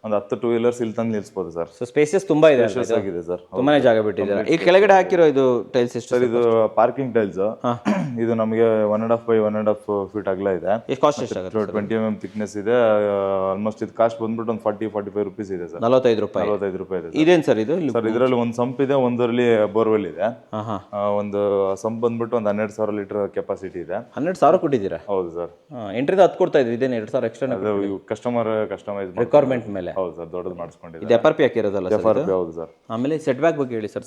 10 2 ವೀಲರ್ಸ್ ಇಲ್ಲಿ ತಂದು ನಿಲ್ಸ್ಬೋದು ಸರ್. ಸೊ ಸ್ಪೇಸಿಯಸ್ ತುಂಬಾ ಇದೆ ಸರ್. ತುಂಬಾನೇ ಜಾಗ ಬಿಟ್ಟಿದ್ದಾರೆ. ಈ ಕೆಳಗಡೆ ಹಾಕಿರೋ ಇದು ಟೈಲ್ಸ್ ಎಷ್ಟು ಸರ್? ಇದು ಪಾರ್ಕಿಂಗ್ ಟೈಲ್ಸ್. ಇದು ನಮಗೆ 1.5 by 1.5 ಫೀಟ್ ಅಗಲ ಇದೆ. 20 mm ಥಿಕ್ನೆಸ್ ಇದೆ. ಆಲ್ಮೋಸ್ಟ್ ಇದು ಕಾಸ್ಟ್ ಬಂದ್ಬಿಟ್ಟು ಒಂದು 40-45 rupees ಇದೆ ಸರ್. 45 ರೂಪಾಯಿ ಇದೆ. ಇದೇನು ಸರ್ ಇದು? ಸರ್ ಇದರಲ್ಲಿ ಒಂದು ಸಂಪ್ ಇದೆ, ಒಂದರಲ್ಲಿ ಬೋರ್ವೆಲ್ ಇದೆ. ಒಂದು ಸಂಪ್ ಬಂದ್ಬಿಟ್ಟು ಒಂದು 12,000 ಲೀಟರ್ ಕೆಪಾಸಿಟಿ ಇದೆ. 2,000 ಕೊಟ್ಟಿದ್ದೀರಾ? ಹೌದು ಸರ್. ಎಂಟ್ರಿಂದ 10 ಕೊಡ್ತಾ ಇದ್ವಿ, ಇದೇನು 2,000 ಎಕ್ಸ್ಟ್ರಾ ಕಸ್ಟಮರ್ ಕಸ್ಟಮೈಸ್ ರಿಕ್ವೈರ್ಮೆಂಟ್ ಮೇಲೆ? ಹೌದು ಸರ್, ದೊಡ್ಡದು ಮಾಡಿಸ್ಕೊಂಡಿದ್ದೀವಿ. ಇದು FRP ಹಾಕಿರೋದಲ್ಲ ಸರ್? FRP ಹೌದು ಸರ್. ಆಮೇಲೆ ಸೆಟ್ ಬ್ಯಾಕ್ ಬಗ್ಗೆ ಹೇಳಿ ಸರ್.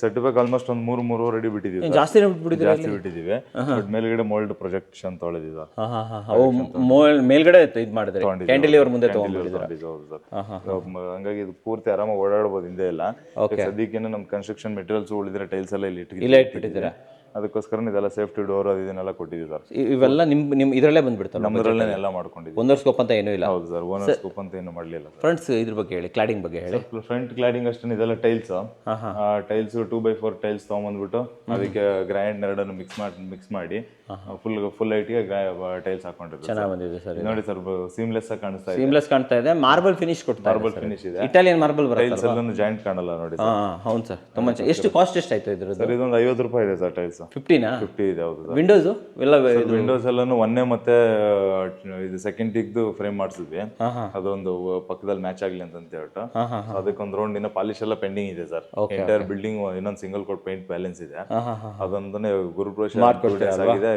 ಸೆಟ್ ಬ್ಯಾಕ್ ಆಲ್ಮೋಸ್ಟ್ ಒಂದು 3-3.5 ಅಡಿ ಬಿಟ್ಟಿದ್ದೀವಿ. ಜಾಸ್ತಿ ಬಿಟ್ಟಿದ್ದೀವಿ. ಬಟ್ ಮೇಲ್ಗಡೆ ಮೋಲ್ಡ್ ಪ್ರೊಜೆಕ್ಷನ್ ತೊಳೆದಿದ್ದ. ಮೇಲ್ಗಡೆ ಇದು ಮಾಡಿದ್ರೆ ಕ್ಯಾಂಟಿಲಿವರ್ ಮುಂದೆ ತಗೊಂಡಿದ್ದೀರಾ? ಹಂಗಾಗಿ ಇದು ಪೂರ್ತಿ ಆರಾಮಾಗಿ ಓಡಾಡಬಹುದು ಹಿಂದೆ ಎಲ್ಲ. ಸದ್ಯಕ್ಕೇನು ನಮ್ಮ ಕನ್ಸ್ಟ್ರಕ್ಷನ್ ಮೆಟೀರಿಯಲ್ಸ್ ಉಳಿದಿರೋ ಟೈಲ್ಸ್ ಎಲ್ಲ ಇಲ್ಲಿ ಇಟ್ಬಿಟ್ಟಿದ್ದೀರಾ. ಅದಕ್ಕೋಸ್ಕರ ಇದೆಲ್ಲ ಸೇಫ್ಟಿ ಡೋರ್ ಅದು ಇದನ್ನೆಲ್ಲ ಕೊಟ್ಟಿದ್ದೀವಿ ಸರ್. ಇವೆಲ್ಲ ನಿಮ್ ಇದರಲ್ಲೇ ಬಂದ್ಬಿಡ್ತಾರೆ? ನಮ್ಮದ್ರಲ್ಲೇ ಎಲ್ಲ ಮಾಡ್ಕೊಂಡಿದ್ದೀವಿ. ಓನರ್ ಸ್ಕೋಪ್ ಅಂತ ಏನೂ ಇಲ್ಲ? ಹೌದು ಸರ್, ಓನರ್ ಸ್ಕೋಪ್ ಅಂತ ಏನು ಮಾಡಲಿಲ್ಲ. ಫ್ರಂಟ್ಸ್ ಇದ್ರ ಬಗ್ಗೆ ಹೇಳಿ, ಕ್ಲಾಡಿಂಗ್ ಬಗ್ಗೆ ಹೇಳಿ. ಫ್ರಂಟ್ ಕ್ಲಾಡಿಂಗ್ ಅಷ್ಟೇ, ಇದೆಲ್ಲ ಟೈಲ್ಸ್ 2x4 ಟೈಲ್ಸ್ ತಗೊಂಡ್ಬಂದ್ಬಿಟ್ಟು ಅದಕ್ಕೆ ಗ್ರಾನೈಟ್ ಎರಡನ್ನು ಮಿಕ್ಸ್ ಮಾಡಿ ಫುಲ್ ಹೈಟ್ಗೆ ಟೈಲ್ಸ್ ಹಾಕೊಂಡಿರ್ತೀವಿ. ಚೆನ್ನಾಗಿ ಬಂದಿದೆ ಸರ್. ನೋಡಿ ಸರ್, ಸೀಮ್ಲೆಸ್ ಆಗಿ ಕಾಣಿಸ್ತಾ ಇದೆ. ಸೀಮ್ಲೆಸ್ ಕಾಣ್ತಾ ಇದೆ. ಮಾರ್ಬಲ್ ಫಿನಿಶ್ ಕೊಡ್ತಾರೆ. ಮಾರ್ಬಲ್ ಫಿನಿಶ್ ಇದೆ. ಇಟಾಲಿಯನ್ ಮಾರ್ಬಲ್ ಬರುತ್ತೆ. ಟೈಲ್ಸ್ ಎಲ್ಲ ಜಾಯಿಂಟ್ ಕಾಣಲ್ಲ ನೋಡಿ. ಹೌದು ಸರ್, ತುಂಬಾ ಚೆನ್ನಾಗಿ. ಎಷ್ಟು ಕಾಸ್ಟ್ ಎಷ್ಟಾಯ್ತು ಇದ್ರದ್ದು? ಸರ್ ಇದೊಂದು 50 ರೂಪಾಯಿ ಇದೆ ಸರ್ ಟೈಲ್ಸ್. 50 ಇದೆ. ಹೌದು ಸರ್. ವಿಂಡೋಸ್ ಎಲ್ಲ ವಿಂಡೋಸ್ ಎಲ್ಲಾನು ಒಂದೇ ಮತ್ತೆ ಇದು ಸೆಕೆಂಡ್ ಟಿಕ್ದು ಫ್ರೇಮ್ ಮಾಡಿಸಿದ್ವಿ. ಅದೊಂದು ಪಕ್ಕದಲ್ಲಿ ಮ್ಯಾಚ್ ಆಗ್ಲಿ ಅಂತ ಹೇಳ್ಬಿಟ್ಟು ಅದಕ್ಕೊಂದು ರೌಂಡ್ ಇನ್ನ ಪಾಲಿಶ್ ಎಲ್ಲ ಪೆಂಡಿಂಗ್ ಇದೆ ಸರ್. ಎಂಟೈರ್ ಬಿಲ್ಡಿಂಗ್ ಇನ್ನೊಂದು ಸಿಂಗಲ್ ಕೋಟ್ ಪೇಂಟ್ ಬ್ಯಾಲೆನ್ಸ್ ಇದೆ. ಅದೊಂದನೇ ಗುರುಪ್ರವೇಶ ಆಗಿದೆ,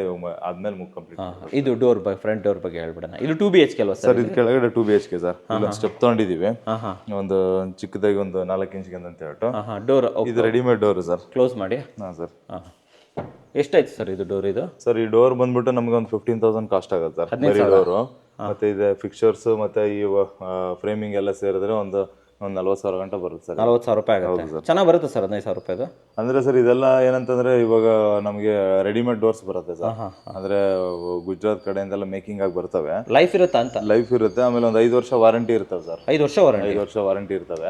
ಆದ್ಮೇಲೆ ಕಂಪ್ಲೀಟ್. ಇದು ಡೋರ್ ಫ್ರಂಟ್ ಡೋರ್ ಬಗ್ಗೆ ಹೇಳ್ಬಿಡೋಣ. ಇದು 2 BHK ಅಲ್ವಾ ಸರ್? ಇದು ಕೆಳಗಡೆ 2 BHK ಸರ್. ಇಲ್ಲೊಂದು ಸ್ಟೆಪ್ ತಗೊಂಡಿದೀವಿ, ಒಂದು ಚಿಕ್ಕದಾಗಿ ಒಂದು 4 ಇಂಚ್ಗೆ ಅಂತ ಹೇಳ್ಬಿಟ್ಟು. ಡೋರ್ ಇದು ರೆಡಿಮೇಡ್ ಡೋರ್ ಸರ್. ಕ್ಲೋಸ್ ಮಾಡಿ. ಹಾಂ ಸರ್. ಎಷ್ಟಾಯ್ತು ಸರ್ ಇದು ಡೋರ್? ಇದು ಸರ್ ಈ ಡೋರ್ ಬಂದ್ಬಿಟ್ಟು ನಮ್ಗೆ ಒಂದು 15,000 ಕಾಸ್ಟ್ ಆಗುತ್ತೆ ಸರ್. ಬರೀ ಡೋರು ಮತ್ತೆ ಇದೆ ಫಿಕ್ಚರ್ಸ್ ಮತ್ತೆ ಈ ಫ್ರೇಮಿಂಗ್ ಎಲ್ಲ ಸೇರಿದ್ರೆ ಒಂದು 40,000 ಗಂಟೆ ಬರುತ್ತೆ ಸರ್. 40,000 ರೂಪಾಯಿ ಆಗುತ್ತೆ. ಚೆನ್ನಾಗಿ ಬರುತ್ತೆ ಸರ್. 15,000 ರೂಪಾಯಿದು ಅಂದ್ರೆ ಸರ್ ಇದೆಲ್ಲ ಏನಂತಂದ್ರೆ ಇವಾಗ ನಮಗೆ ರೆಡಿಮೇಡ್ ಡೋರ್ಸ್ ಬರುತ್ತೆ ಸರ್. ಅಂದ್ರೆ ಗುಜರಾತ್ ಕಡೆಯಿಂದೆಲ್ಲ ಮೇಕಿಂಗ್ ಆಗಿ ಬರ್ತವೆ. ಲೈಫ್ ಇರುತ್ತೆ ಅಂತ? ಲೈಫ್ ಇರುತ್ತೆ. ಆಮೇಲೆ ಒಂದು 5 ವರ್ಷ ವಾರಂಟಿ ಇರ್ತವೆ ಸರ್. 5 ವರ್ಷ ವಾರಂಟಿ? 5 ವರ್ಷ ವಾರಂಟಿ ಇರ್ತವೆ.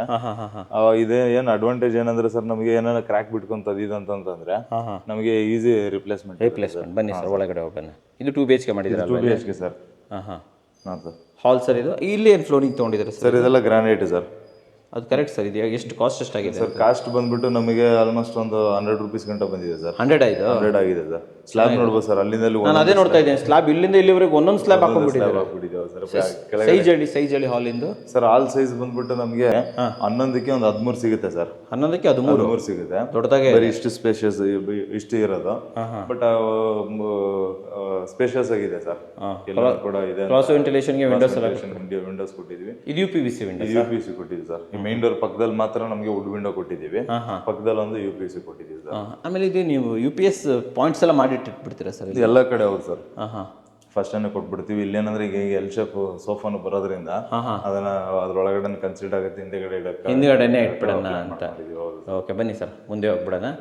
ಇದೇ ಏನು ಅಡ್ವಾಂಟೇಜ್ ಏನಂದ್ರೆ ಸರ್, ನಮಗೆ ಏನಾರ ಕ್ರ್ಯಾಕ್ ಬಿಟ್ಕೊಂತದ್ದು ಇದು ಅಂತಂದ್ರೆ ನಮಗೆ ಈಸಿ ರಿಪ್ಲೇಸ್ಮೆಂಟ್. ಬನ್ನಿ ಸರ್, ಒಳಗಡೆ ಹೋಗೋಣ. ಇದು 2 BHK ಮಾಡಿದ್ದೀರಾ? 2 BHK ಸರ್. ಹಾಂ ಸರ್. ಹಾಲ್ ಸರ್ ಇದು? ಇಲ್ಲಿ ಏನು ಫ್ಲೋರಿಂಗ್ ತೊಗೊಂಡಿದ್ದಾರೆ ಸರ್? ಇದೆಲ್ಲ ಗ್ರಾನೈಟ್ ಸರ್. ಅದು ಕರೆಕ್ಟ್ ಸರ್. ಇದು ಎಷ್ಟು ಕಾಸ್ಟ್ ಎಷ್ಟಾಗಿದೆ ಸರ್? ಕಾಸ್ಟ್ ಬಂದ್ಬಿಟ್ಟು ನಮಗೆ ಆಲ್ಮೋಸ್ಟ್ ಒಂದು 100 ರೂಪೀಸ್ ಗಂಟ ಬಂದಿದೆ ಸರ್. 100 ಆಗಿದೆ? 100 ಆಗಿದೆ ಸರ್. ಸ್ಲಾಬ್ ನೋಡ್ಬೋದು ಸರ್, ಅಲ್ಲಿಂದ ನಾನು ಅದೇ ನೋಡ್ತಾ ಇದ್ದೇನೆ. ಸ್ಲಾಬ್ ಇಲ್ಲಿಂದ ಇಲ್ಲಿವರೆಗೆ ಒಂದೊಂದು ಸ್ಲಾಬ್ ಹಾಕೊಂಡ್ಬಿಟ್ಟಿದ್ದೀವಿ ಸರ್. ಸೈಜ್ ಹೇಳಿ ಹಾಲಿಂದು ಸರ್. ಹಾಲ್ ಸೈಜ್ ಬಂದ್ಬಿಟ್ಟು ನಮಗೆ 11ಕ್ಕೆ ಒಂದು 13 ಸಿಗುತ್ತೆ ಸರ್. 11ಕ್ಕೆ 13 ಸಿಗುತ್ತೆ. ದೊಡ್ಡದಾಗೆ ಬರೀ ಇಷ್ಟು ಸ್ಪೇಷಿಯಸ್ ಇಷ್ಟು ಇರೋದು. ಬಟ್ ಸ್ಪೇಷಿಯಸ್ ಆಗಿದೆ ಸರ್. ಎಲ್ಲ ಕೂಡ ಇದೆ. ಕ್ರಾಸ್ ವೆಂಟಿಲೇಷನ್ಗೆ ವಿಂಡೋಸ್ ಕೊಟ್ಟಿದ್ವಿ. ಇದು UPVC ವಿಂಡೋಸ್. UPVC ಕೊಟ್ಟಿದ್ವಿ ಸರ್. ಮೇನ್ ಡೋರ್ ಪಕ್ಕದಲ್ಲಿ ಮಾತ್ರ ನಮಗೆ ವುಡ್ ವಿಂಡೋ ಕೊಟ್ಟಿದ್ದೀವಿ. ಪಕ್ಕದಲ್ಲಿ ಒಂದು UPVC ಕೊಟ್ಟಿದ್ದೀವಿ ಸರ್. ಆಮೇಲೆ ಇದು ನೀವು UPS ಪಾಯಿಂಟ್ಸ್ ಎಲ್ಲ ಮಾಡಿಟ್ಬಿಡ್ತೀರಾ ಸರ್? ಇದು ಎಲ್ಲ ಕಡೆ ಹೌದು ಸರ್. ಫಸ್ಟ್ ಅನ್ನು ಕೊಟ್ಬಿಡ್ತೀವಿ. ಇಲ್ಲೇನಂದ್ರೆ ಈಗ ಎಲ್ ಶೇಪ್ ಸೋಫಾನು ಬರೋದ್ರಿಂದ ಅದನ್ನ ಅದ್ರೊಳಗಡೆ ಕನ್ಸಿಡರ್ ಆಗುತ್ತೆ. ಹಿಂದ್ಗಡೆನೆ ಇಟ್ಬಿಡೋಣ ಅಂತ. ಓಕೆ, ಬನ್ನಿ ಸರ್, ಮುಂದೆ ಹೋಗ್ಬಿಡೋಣ.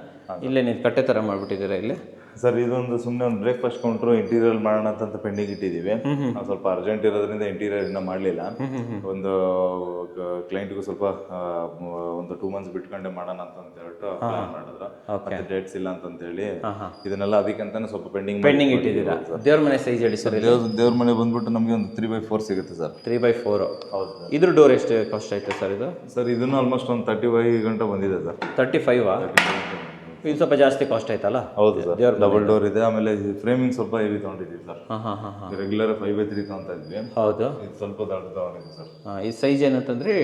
ಇಲ್ಲೇ ನೀವು ಕಟ್ಟೆ ಥರ ಮಾಡಿಬಿಟ್ಟಿದ್ದೀರಾ ಇಲ್ಲಿ ಸರ್? ಇದೊಂದು ಸುಮ್ಮನೆ ಒಂದು ಬ್ರೇಕ್ಫಾಸ್ಟ್ ಕೌಂಟ್ರು ಇಂಟೀರಿಯರ್ ಮಾಡೋಣ ಅಂತ ಪೆಂಡಿಂಗ್ ಇಟ್ಟಿದ್ದೀವಿ. ನಾವು ಸ್ವಲ್ಪ ಅರ್ಜೆಂಟ್ ಇರೋದ್ರಿಂದ ಇಂಟೀರಿಯರ್ ಇನ್ನೂ ಮಾಡಲಿಲ್ಲ. ಒಂದು ಕ್ಲೈಂಟ್ಗೂ ಸ್ವಲ್ಪ ಒಂದು 2 ಮಂತ್ಸ್ ಬಿಟ್ಕೊಂಡೆ ಮಾಡೋಣ ಅಂತ ಹೇಳ್ಬಿಟ್ಟು ಪ್ಲಾನ್ ಮಾಡಿದ್ರು. ಮತ್ತೆ ಡೇಟ್ಸ್ ಇಲ್ಲ ಅಂತಂತೇಳಿ ಇದನ್ನೆಲ್ಲ ಅದಕ್ಕಂತಾನೆ ಸ್ವಲ್ಪ ಪೆಂಡಿಂಗ್ ಇಟ್ಟಿದ್ದೀರಾ. ದೇವ್ರ ಮನೆ ಸೈಜ್ ಹೇಳಿ ಸರ್? ದೇವ್ರ ಮನೆ ಬಂದ್ಬಿಟ್ಟು ನಮಗೆ ಒಂದು 3x4 ಸಿಗುತ್ತೆ ಸರ್. 3x4? ಹೌದು. ಇದ್ರ ಡೋರ್ ಎಷ್ಟು ಕಾಸ್ಟ್ ಆಯ್ತು ಸರ್ ಇದು? ಸರ್ ಇದನ್ನು ಆಲ್ಮೋಸ್ಟ್ ಒಂದು 35 ಗಂಟೆ ಬಂದಿದೆ ಸರ್. 35? ಇದು ಸ್ವಲ್ಪ ಜಾಸ್ತಿ ಕಾಸ್ಟ್ ಆಯ್ತಲ್ಲ? ಹೌದು ಸರ್. ಡಬಲ್ ಡೋರ್ ಇದೆ. ಆಮೇಲೆ ಫ್ರೇಮಿಂಗ್ ಸ್ವಲ್ಪ ಹೆವಿ ತಗೊಂಡಿದ್ದೀವಿ ಸರ್. ರೆಗ್ಯುಲರ್ 5x3 ತಗೊಂತಾ ಇದ್ವಿ. ಹೌದು. ಇದು ಸ್ವಲ್ಪ ದೊಡ್ಡ ತಗೊಂಡಿದ್ದೀವಿ ಸರ್. ಈ ಸೈಜ್ ಏನಂತಂದ್ರೆ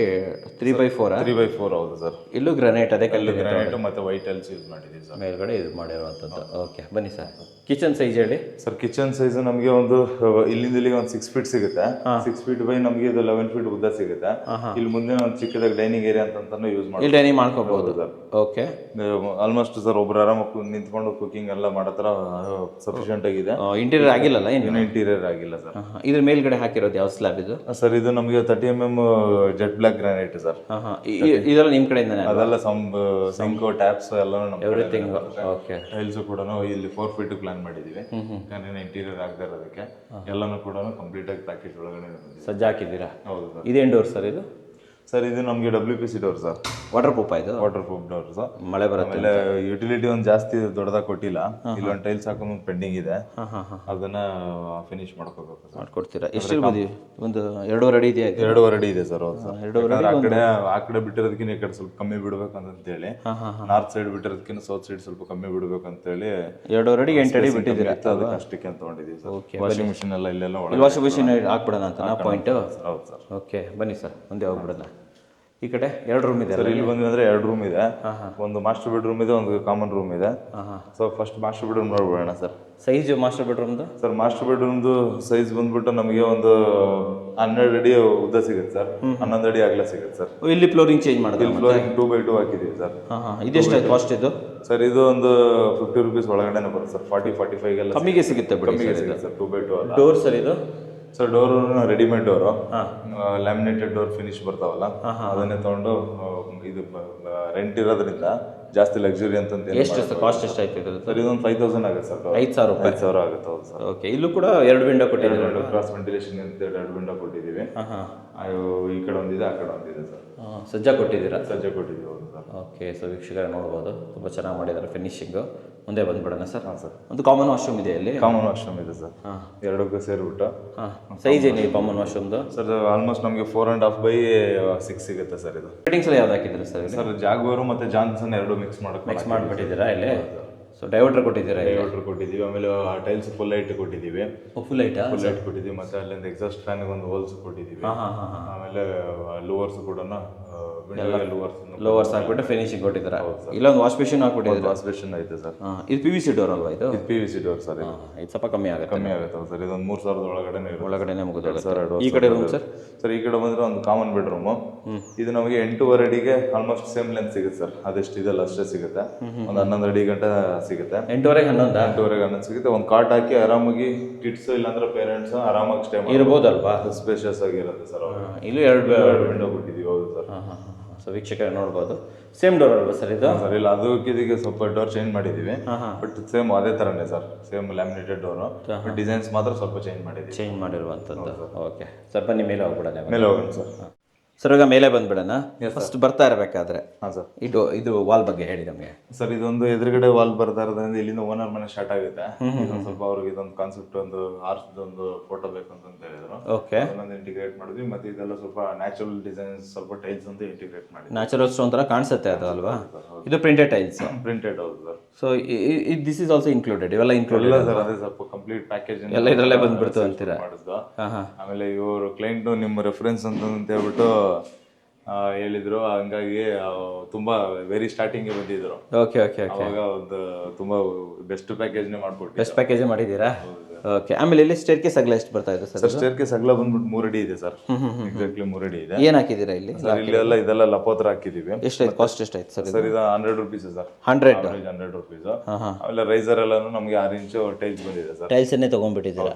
3x4? 3x4 ಹೌದು ಸರ್. ಇಲ್ಲೂ ಗ್ರಾನೈಟ್, ಅದೇ ಕಲ್ಲು ಗ್ರಾನೈಟ್ ಮತ್ತೆ ವೈಟ್ ಟೈಲ್ಸ್ ಯೂಸ್ ಮಾಡಿದ್ದೀವಿ ಸರ್. ಮೇಲ್ಗಡೆ ಇದು ಮಾಡಿರುವಂಥದ್ದು. ಓಕೆ, ಬನ್ನಿ ಸರ್. ಕಿಚನ್ ಸೈಜ್ ಹೇಳಿ ಸರ್. ಕಿಚನ್ ಸೈಜ್ ನಮಗೆ ಒಂದು ಇಲ್ಲಿಂದ ಇಲ್ಲಿಗೆ ಒಂದು 6 ಫೀಟ್ ಸಿಗುತ್ತೆ. 6 ಫೀಟ್ ಬೈ ನಮಗೆ ಇದು 11 ಫೀಟ್ ಉದ್ದ ಸಿಗುತ್ತೆ. ಇಲ್ಲಿ ಮುಂದೆ ಒಂದು ಚಿಕ್ಕದಾಗಿ ಡೈನಿಂಗ್ ಏರಿಯಾ ಅಂತಾನು ಯೂಸ್ ಮಾಡಿ ಇಲ್ಲಿ ಡೈನಿಂಗ್ ಮಾಡ್ಕೋಬಹುದು ಸರ್. ಓಕೆ, ಆಲ್ಮೋಸ್ಟ್ ಸರ್ ಒಬ್ರು ಆರಾಮಾಗಿ ನಿಂತ್ಕೊಂಡು ಕುಕಿಂಗ್ ಎಲ್ಲ ಮಾಡತ್ರ ಸಫಿಷಿಯಂಟ್ ಆಗಿದೆ. ಇಂಟೀರಿಯರ್ ಆಗಿಲ್ಲಲ್ಲ? ಏನು ಇಂಟೀರಿಯರ್ ಆಗಿಲ್ಲ ಸರ್. ಇದ್ರ ಮೇಲ್ಗಡೆ ಹಾಕಿರೋದು ಯಾವ ಸ್ಲ್ಯಾಬ್ ಇದು ಸರ್? ಇದು ನಮಗೆ 30 mm jet black granite sir. ಇದೆಲ್ಲ ನಿಮ್ಮ ಕಡೆಯಿಂದಾನೆ? ಅದೆಲ್ಲ ಸಿಂಕ್ ಟ್ಯಾಪ್ಸ್ ಎಲ್ಲ ಎವ್ರಿಥಿಂಗ್. ಓಕೆ. ಟೈಲ್ಸ್ ಕೂಡ ಇಲ್ಲಿ 4 ಫೀಟ್ ಪ್ಲಾನ್ ಮಾಡಿದೀವಿ. ಯಾಕಂದ್ರೆ ಇಂಟೀರಿಯರ್ ಆಗದೆ ಇರೋದಕ್ಕೆ ಎಲ್ಲಾನು ಕೂಡ ಕಂಪ್ಲೀಟ್ ಆಗಿ ಪ್ಯಾಕೇಜ್ ಒಳಗಡೆ ಸಜ್ಜಾ ಹಾಕಿದ್ದೀರಾ? ಹೌದು ಸರ್. ಇದೇನು ಡೋರ್ ಸರ್ ಇದು? ಸರ್ ಇದು ನಮಗೆ WPC door sir. Waterproof ಆಯ್ತು? Waterproof door sir. ಮಳೆ ಬರುತ್ತೆ. ಆಮೇಲೆ ಯುಟಿಲಿಟಿ ಒಂದು ಜಾಸ್ತಿ ದೊಡ್ಡದಾಗಿ ಕೊಟ್ಟಿಲ್ಲ. ಇಲ್ಲೊಂದು ಟೈಲ್ಸ್ ಹಾಕೊಂಡು ಪೆಂಡಿಂಗ್ ಇದೆ. ಅದನ್ನ ಫಿನಿಶ್ ಮಾಡ್ಕೋಬೇಕು ಸರ್. ಮಾಡ್ಕೊಡ್ತೀರಾ? ಎಷ್ಟು ಬದಿ? ಒಂದು 2.5 ಅಡಿ ಇದೆಯಾ? 2.5 ಅಡಿ ಇದೆ ಸರ್. ಹೌದು ಸರ್. ಆ ಕಡೆ ಬಿಟ್ಟಿರೋದಕ್ಕಿಂತ ಈ ಕಡೆ ಸ್ವಲ್ಪ ಕಮ್ಮಿ ಬಿಡ್ಬೇಕು ಅಂತ ಹೇಳಿ, ನಾರ್ತ್ ಸೈಡ್ ಬಿಟ್ಟಿರೋದಕ್ಕಿಂತ ಸೌತ್ ಸೈಡ್ ಸ್ವಲ್ಪ ಕಮ್ಮಿ ಬಿಡ್ಬೇಕು ಅಂತ ಹೇಳಿ 2.5 ಅಡಿ 8 ಅಡಿ ಬಿಟ್ಟಿದ್ದೀರಾ? ಅದಕ್ಕೆ ಅಷ್ಟಕ್ಕೆ ಅಂತ ತಗೊಂಡಿದ್ದೀವಿ ಸರ್. ವಾಷಿಂಗ್ ಮಿಷಿನ್ ಎಲ್ಲ ಇಲ್ಲೆಲ್ಲ ವಾಷಿಂಗ್ ಮಿಷಿನ್ ಹಾಕ್ಬಿಡೋಣ ಅಂತ ಪಾಯಿಂಟ್? ಹೌದು ಸರ್. ಓಕೆ, ಬನ್ನಿ ಸರ್, ಮುಂದೆ ಹೋಗ್ಬಿಡೋಣ. ಈ ಕಡೆ 2 ರೂಮ್ ಇದೆ ಸರ್. ಇಲ್ಲಿ ಬಂದ್ರೆ 2 ರೂಮ್ ಇದೆ. ಒಂದು ಮಾಸ್ಟರ್ ಬೆಡ್ರೂಮ್ ಇದೆ, ಒಂದು ಕಾಮನ್ ರೂಮ್ ಇದೆ. ಸೊ ಫಸ್ಟ್ ಮಾಸ್ಟರ್ ಬೆಡ್ರೂಮ್ ನೋಡ್ಬಿಡೋಣ ಸರ್. ಸೈಜ್ ಮಾಸ್ಟರ್ ಬೆಡ್ರೂಮ್ದು ಸರ್ ಮಾಸ್ಟರ್ ಬೆಡ್ರೂಮ್ದು ಸೈಜ್ ಬಂದ್ಬಿಟ್ಟು ನಮಗೆ ಒಂದು 12 ಅಡಿ ಉದ್ದ ಸಿಗುತ್ತೆ ಸರ್, 11 ಅಡಿ ಅಗಲ ಸಿಗುತ್ತೆ ಸರ್. ಇಲ್ಲಿ ಫ್ಲೋರಿಂಗ್ ಚೇಂಜ್ ಮಾಡಿದ್ರೆ ಫ್ಲೋರಿಂಗ್ 2x2 ಹಾಕಿದೀವಿ ಸರ್. ಇದೆಷ್ಟು ಕಾಸ್ಟ್ ಇದು ಸರ್? ಇದು ಒಂದು 50 rupees ಒಳಗಡೆನೆ ಬರುತ್ತೆ ಸರ್. 40-45 ಕಮ್ಮಿಗೆ ಸಿಗುತ್ತೆ ಬಿಡಿ ಸರ್. 2x2 ಅಲ್ಲ. ಡೋರ್ ಸರ್ ಇದು sir door readymade door, laminated door finish ಬರ್ತಾವಲ್ಲ ಅದನ್ನೇ ತಗೊಂಡು ಇದು ರೆಂಟ್ ಇರೋದ್ರಿಂದ ಜಾಸ್ತಿ ಲಕ್ಸುರಿ ಅಂತ ಎಷ್ಟು ಸರ್ ಕಾಸ್ಟ್ ಎಷ್ಟು ಆಯ್ತು ಸರ್? ಇದೊಂದು 5000 ಆಗುತ್ತೆ ಸರ್. 5000 ಆಗುತ್ತೆ. ಹೌದು ಸರ್. ಓಕೆ. ಇಲ್ಲೂ ಕೂಡ 2 ವಿಂಡೋ ಕೊಟ್ಟಿದ್ದೀವಿ, ಕ್ರಾಸ್ ವೆಂಟಿಲೇಷನ್ ಅಂತ 2 ವಿಂಡೋ ಕೊಟ್ಟಿದ್ದೀವಿ. ಈ ಕಡೆ ಒಂದಿದೆ, ಆ ಕಡೆ ಒಂದಿದೆ ಸರ್. ಸಜ್ಜಾ ಕೊಟ್ಟಿದ್ದೀರಾ? ಸಜ್ಜೆ ಕೊಟ್ಟಿದ್ದೀವಿ. ಹೌದು ಸರ್. ಓಕೆ. ಸೊ ವೀಕ್ಷಕರೇ ನೋಡ್ಬೋದು, ತುಂಬ ಚೆನ್ನಾಗಿ ಮಾಡಿದ್ದಾರೆ ಫಿನಿಶಿಂಗು. ಮುಂದೆ ಬಂದ್ಬಿಡೋಣ ಸರ್. ಹಾಂ ಸರ್. ಒಂದು ಕಾಮನ್ ವಾಶ್ರೂಮ್ ಇದೆ ಇಲ್ಲಿ. ಕಾಮನ್ ವಾಶ್ರೂಮ್ ಇದೆ ಸರ್. ಎರಡಕ್ಕೂ ಸೇರಿಬಿಟ್ಟು. ಸೈಜ್ ಏನಿದೆ ಕಾಮನ್ ವಾಶ್ರೂಮ್ದು? ಸರ್ ಆಲ್ಮೋಸ್ಟ್ ನಮಗೆ 4.5x6 ಸಿಗುತ್ತೆ ಸರ್. ಇದು ಫಿಟ್ಟಿಂಗ್ಸ್ ಎಲ್ಲ ಯಾವ್ದು ಹಾಕಿದ್ದೀರಾ ಸರ್? ಸರ್ ಜಾಗ್ವಾರು ಮತ್ತು ಜಾನ್ಸನ್ ಎರಡು ಮಿಕ್ಸ್ ಮಾಡಿಬಿಟ್ಟಿದ್ದೀರಾ ಇಲ್ಲಿ? ಸೊ ಡೈವರ್ಟರ್ ಕೊಟ್ಟಿದ್ದೀರಾ? ಡೈವರ್ಟರ್ ಕೊಟ್ಟಿದ್ದೀವಿ. ಆಮೇಲೆ ಟೈಲ್ಸ್ ಫುಲ್ ಲೈಟ್ ಕೊಟ್ಟಿದ್ದೀವಿ. ಫುಲ್ ಲೈಟ್ ಕೊಟ್ಟಿದ್ದೀವಿ. ಮತ್ತೆ ಅಲ್ಲಿಂದ ಎಕ್ಸಾಸ್ಟ್ ಫ್ಯಾನ್ ಒಂದು ಹೋಲ್ಸ್ ಕೊಟ್ಟಿದ್ದೀವಿ. ಆಮೇಲೆ ಲೋವರ್ಸ್ ಕೂಡ ಲೋವರ್ಸ್ ಹಾಕ್ಬಿಟ್ಟು ಫಿನಿಶಿಂಗ್ ಕೊಟ್ಟಿದ್ದೀರಾ. ಇಲ್ಲೊಂದು ವಾಶ್ ಬೇಸಿನ್ ಹಾಕ್ಬಿಟ್ಟಿದ್ದೀರಾ? ವಾಶ್ ಬೇಸಿನ್ ಐತೆ ಸರ್. ಇದು PVC ಡೋರ್ ಅಲ್ವಾ? ಇದು PVC ಡೋರ್ ಸರ್. ಇದು ಸ್ವಲ್ಪ ಕಮ್ಮಿ ಆಗುತ್ತೆ ಸರ್. ಇದೊಂದು 3000 ಒಳಗಡೆ ಮುಗಿದೋಗುತ್ತೆ ಸರ್. ಈ ಕಡೆ ರೂಮ್ ಸರ್? ಸರ್ ಈ ಕಡೆ ಬಂದ್ರೆ ಒಂದು ಕಾಮನ್ ಬೆಡ್ರೂಮು. ಇದು ನಮಗೆ 8.5 ಅಡಿಗೆ ಆಲ್ಮೋಸ್ಟ್ ಸೇಮ್ ಲೆಂತ್ ಸಿಗುತ್ತೆ ಸರ್. ಅದೆಷ್ಟು ಇದೆಲ್ಲ ಅಷ್ಟೇ ಸಿಗುತ್ತೆ. ಒಂದು 11 ಅಡಿ ಗಂಟೆ ಸಿಗುತ್ತೆ. 8.5 11 ಸಿಗುತ್ತೆ. ಒಂದು ಕಾಟ್ ಹಾಕಿ ಆರಾಮಾಗಿ ಕಿಡ್ಸ್ ಇಲ್ಲಾಂದ್ರೆ ಪೇರೆಂಟ್ಸ್ ಆರಾಮಾಗಿ ಸ್ಟೇ ಇರ್ಬೋದಲ್ವಾ? ಸ್ಪೇಷಿಯಸ್ ಆಗಿರುತ್ತೆ ಸರ್. ಇಲ್ಲೂ 2 ವಿಂಡೋ ಕೊಟ್ಟಿದ್ದೀವಿ. ಹೌದು ಸರ್. ಸೊ ವೀಕ್ಷಕರು ನೋಡ್ಬೋದು, ಸೇಮ್ ಡೋರ್ ಅಲ್ವಾ ಸರ್ ಇದು? ಸರ್ ಇಲ್ಲ, ಅದಕ್ಕೆ ಸ್ವಲ್ಪ ಡೋರ್ ಚೇಂಜ್ ಮಾಡಿದ್ದೀವಿ. ಬಟ್ ಸೇಮ್ ಅದೇ ಥರನೇ sir. Same laminated door. Designs ಮಾತ್ರ ಸ್ವಲ್ಪ ಚೇಂಜ್ ಮಾಡಿರುವಂಥದ್ದು. ಓಕೆ ಸರ್, ಬನ್ನಿ ಮೇಲೆ ಹೋಗ್ಬಿಡೋಣ. ಮೇಲೆ ಹೋಗೋಣ ಸರ್. ಸರ್ ಈಗ ಮೇಲೆ ಬಂದ್ಬಿಡೋಣ. ಫಸ್ಟ್ ಬರ್ತಾ ಇರಬೇಕಾದ್ರೆ ಹಾಂ ಸರ್, ಇದು ವಾಲ್ ಬಗ್ಗೆ ಹೇಳಿ ನಮಗೆ. ಸರ್ ಇದೊಂದು ಎದುರುಗಡೆ ವಾಲ್ ಬರ್ತಾ ಇರೋದ್ರಿಂದ ಇಲ್ಲಿಂದ ಓನರ್ ಮನೆ ಸ್ಟಾರ್ಟ್ ಆಗುತ್ತೆ. ಇದೊಂದು ಸ್ವಲ್ಪ ಅವ್ರಿಗೆ ಇದೊಂದು ಕಾನ್ಸೆಪ್ಟ್, ಒಂದು ಆರ್ಚ್ದೊಂದು ಫೋಟೋ ಬೇಕು ಅಂತ ಹೇಳಿದ್ರು. ಓಕೆ. ಅದನ್ನೊಂದು ಇಂಟಿಗ್ರೇಟ್ ಮಾಡಿದ್ವಿ. ಮತ್ತೆ ಇದೆಲ್ಲ ಸ್ವಲ್ಪ ನ್ಯಾಚುರಲ್ ಡಿಸೈನ್ಸ್, ಸ್ವಲ್ಪ ಟೈಲ್ಸ್ ಅಂತ ಇಂಟಿಗ್ರೇಟ್ ಮಾಡಿ. ನ್ಯಾಚುರಲ್ ಸ್ಟೋನ್ ಥರ ಕಾಣಿಸುತ್ತೆ ಅದು ಅಲ್ವಾ? ಇದು ಪ್ರಿಂಟೆಡ್ ಟೈಲ್ಸ್. ಪ್ರಿಂಟೆಡ್. ಹೌದು sir. So this is also included? ಇವೆಲ್ಲ ಇನ್ಕ್ಲೂಡೆಡ್ ಸರ್. ಅದೇ ಸ್ವಲ್ಪ ಕಂಪ್ಲೀಟ್ ಪ್ಯಾಕೇಜ್ ಎಲ್ಲ ಇದರಲ್ಲೇ ಬಂದ್ಬಿಡ್ತು ಅಂತೀರಾ? ಮಾಡಿದ್ವು. ಆಮೇಲೆ ಇವರು ಕ್ಲೈಂಟ್ ನಿಮ್ಮ ರೆಫರೆನ್ಸ್ ಅಂತ ಹೇಳ್ಬಿಟ್ಟು ಹೇಳಿದ್ರು. ಹಂಗಾಗಿ ತುಂಬಾ ವೆರಿ ಸ್ಟಾರ್ಟಿಂಗ್ ಬಂದಿದ್ರು. Okay okay okay. ಅವಾಗ ಒಂದು ತುಂಬಾ ಬೆಸ್ಟ್ ಪ್ಯಾಕೇಜ್ನೇ ಮಾಡ್ಕೊಟ್ಟು. ಬೆಸ್ಟ್ ಪ್ಯಾಕೇಜ್ ಮಾಡಿದ್ದೀರಾ? ಓಕೆ. ಆಮೇಲೆ ಇಲ್ಲಿ ಸ್ಟೇರ್ ಕೇಸ್ ಅಗಲ ಎಷ್ಟು ಬರ್ತಾ ಇದೆ ಸರ್? ಸ್ಟೇರ್ ಕೇಸ್ ಅಗಲ ಬಂದ್ಬಿಟ್ಟು 3 ಅಡಿ ಇದೆ ಸರ್. ಎಕ್ಸಾಕ್ಟ್ಲಿ 3 ಅಡಿ ಇದೆ. ಏನು ಹಾಕಿದ್ದೀರಾ ಇಲ್ಲಿ? ಇಲ್ಲೆಲ್ಲ ಇದೆಲ್ಲ ಲಪೋತ್ರ ಹಾಕಿದ್ದೀವಿ. ಎಷ್ಟಾಯ್ತು? ಕಾಸ್ಟ್ ಎಷ್ಟಾಯ್ತು ಸರ್? ಸರ್ ಇದು 100 rupees ಸರ್. 100 rupees. ಆಮೇಲೆ ರೈಸರ್ ಎಲ್ಲಾನು ನಮಗೆ 6 ಇಂಚ್ ಟೈಲ್ಸ್ ಬಂದಿದೆ ಸರ್. ಟೈಲ್ಸ್ ಅನ್ನೇ ತಗೊಂಡ್ಬಿಟ್ಟಿದ್ದೀರಾ?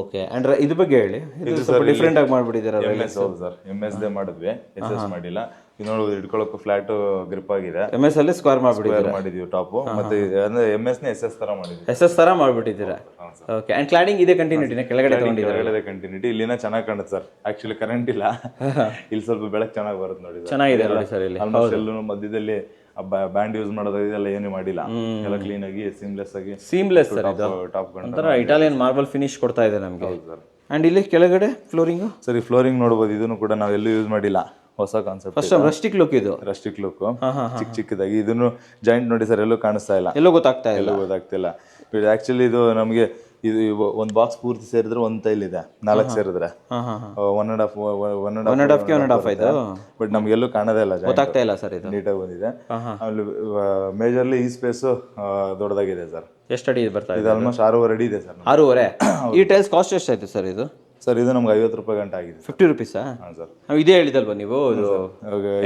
ಓಕೆ. ಅಂಡ್ ಇದು ಬಗ್ಗೆ ಹೇಳಿ. ಇದು ಸ್ವಲ್ಪ ಡಿಫ್ರೆಂಟ್ ಆಗಿ ಮಾಡ್ಬಿಟ್ಟಿದ್ದೀರಾ? MS. ಹೌದು ಸರ್. MS ದೇ ಮಾಡಿದ್ವಿ, SS ಮಾಡಿಲ್ಲ. ಇದು ನೋಡಿ, ಹಿಡ್ಕೊಳ್ಳೋಕೆ ಫ್ಲಾಟ್ ಗ್ರಿಪ್ ಆಗಿದೆ. MS ಅಲ್ಲಿ ಸ್ಕ್ವೇರ್ ಮಾಡಿದೀವಿ ಟಾಪ್. ಮತ್ತೆ ಅಂದ್ರೆ MS ನೇ SS ತರ ಮಾಡಿದ್ವಿ. SS ತರ ಮಾಡ್ಬಿಟ್ಟಿದ್ದೀರಾ? ಓಕೆ. ಅಂಡ್ ಕ್ಲಾಡಿಂಗ್ ಇದೆ ಕಂಟಿನ್ಯೂಟಿನ ಕೆಳಗಡೆ ತಗೊಂಡಿದ್ದೀರಾ? ಕೆಳಗಡೆ ಕಂಟಿನ್ಯೂಟಿ. ಇಲ್ಲಿನ ಚೆನ್ನಾಗಿ ಕಾಣುತ್ತೆ ಸರ್. ಆಕ್ಚುಲಿ ಕರೆಂಟ್ ಇಲ್ಲ, ಇಲ್ಲಿ ಸ್ವಲ್ಪ ಬೆಳಕು ಚೆನ್ನಾಗಿ ಬರುತ್ತೆ ನೋಡಿ. ಚೆನ್ನಾಗಿದೆ ನೋಡಿ ಸರ್. ಇಲ್ಲಿ ಆಲ್ಮೋಸ್ಟ್ ಎಲ್ಲೂ ಮಧ್ಯದಲ್ಲಿ ಬ್ಯಾಂಡ್ ಯೂಸ್ ಮಾಡೋದು ಇದೆಲ್ಲ ಏನು ಮಾಡಿಲ್ಲ. ಎಲ್ಲ ಕ್ಲೀನ್ ಆಗಿ ಸೀಮ್ಲೆಸ್ ಸರ್. ಟಾಪ್ ಒಂಥರ ಇಟಾಲಿಯನ್ ಮಾರ್ಬಲ್ ಫಿನಿಶ್ ಕೊಡ್ತಾ ಇದೆ ನಮಗೆ. ಅಂಡ್ ಇಲ್ಲಿ ಕೆಳಗಡೆ ಫ್ಲೋರಿಂಗ್ ಸರಿ, ಫ್ಲೋರಿಂಗ್ ನೋಡಬಹುದು. ಇದನ್ನು ಕೂಡ ನಾವು ಎಲ್ಲೂ ಯೂಸ್ ಮಾಡಿಲ್ಲ. ಹೊಸ ಕಾನ್ಸೆಪ್ಟ್. ಫಸ್ಟ್ ರಸ್ಟಿಕ್ ಲುಕ್ ಇದು. ರಸ್ಟಿಕ್ ಲುಕ್ ಚಿಕ್ಕದಾಗಿ. ಇದನ್ನು ಜಾಯಿಂಟ್ ನೋಡಿ ಸರ್, ಎಲ್ಲೂ ಕಾಣಿಸ್ತಾ ಇಲ್ಲ. ಎಲ್ಲೂ ಗೊತ್ತಾಗ್ತಿಲ್ಲ. ಆಕ್ಚುಲಿ ಇದು ನಮಗೆ ಇದು ಒಂದು ಬಾಕ್ಸ್ ಪೂರ್ತಿ ಸೇರಿದ್ರೆ ಒಂದು ಟೈಲ್ ಇದೆ. 4 ಸೇರಿದ್ರೆ 1.5 ಇದು. ಬಟ್ ನಮ್ಗೆಲ್ಲೂ ಕಾಣೋದೇ ಇಲ್ಲ, ಗೊತ್ತಾಗ್ತಾ ಇಲ್ಲ ಸರ್. ಇದು ನೀಟಾಗಿ ಬಂದಿದೆ. ಆಮೇಲೆ ಮೇಜರ್ಲಿ ಈ ಸ್ಪೇಸ್ ದೊಡ್ಡದಾಗಿದೆ ಸರ್. ಎಷ್ಟು ಅಡಿ ಬರ್ತಾ ಇದೆ? ಇದು ಆಲ್ಮೋಸ್ಟ್ 6.5 ಅಡಿ ಇದೆ ಸರ್. 6.5. ಈ ಟೈಲ್ಸ್ ಕಾಸ್ಟ್ ಎಷ್ಟಾಯ್ತು ಸರ್ ಇದು? ಸರ್ ಇದು ನಮ್ಗೆ 50 ರೂಪಾಯಿ ಗಂಟೆ ಆಗಿದೆ. 50 ರೂಪೀಸಾ? ಹಾಂ ಸರ್. ಇದೇ ಹೇಳಿದಲ್ವಾ ನೀವು,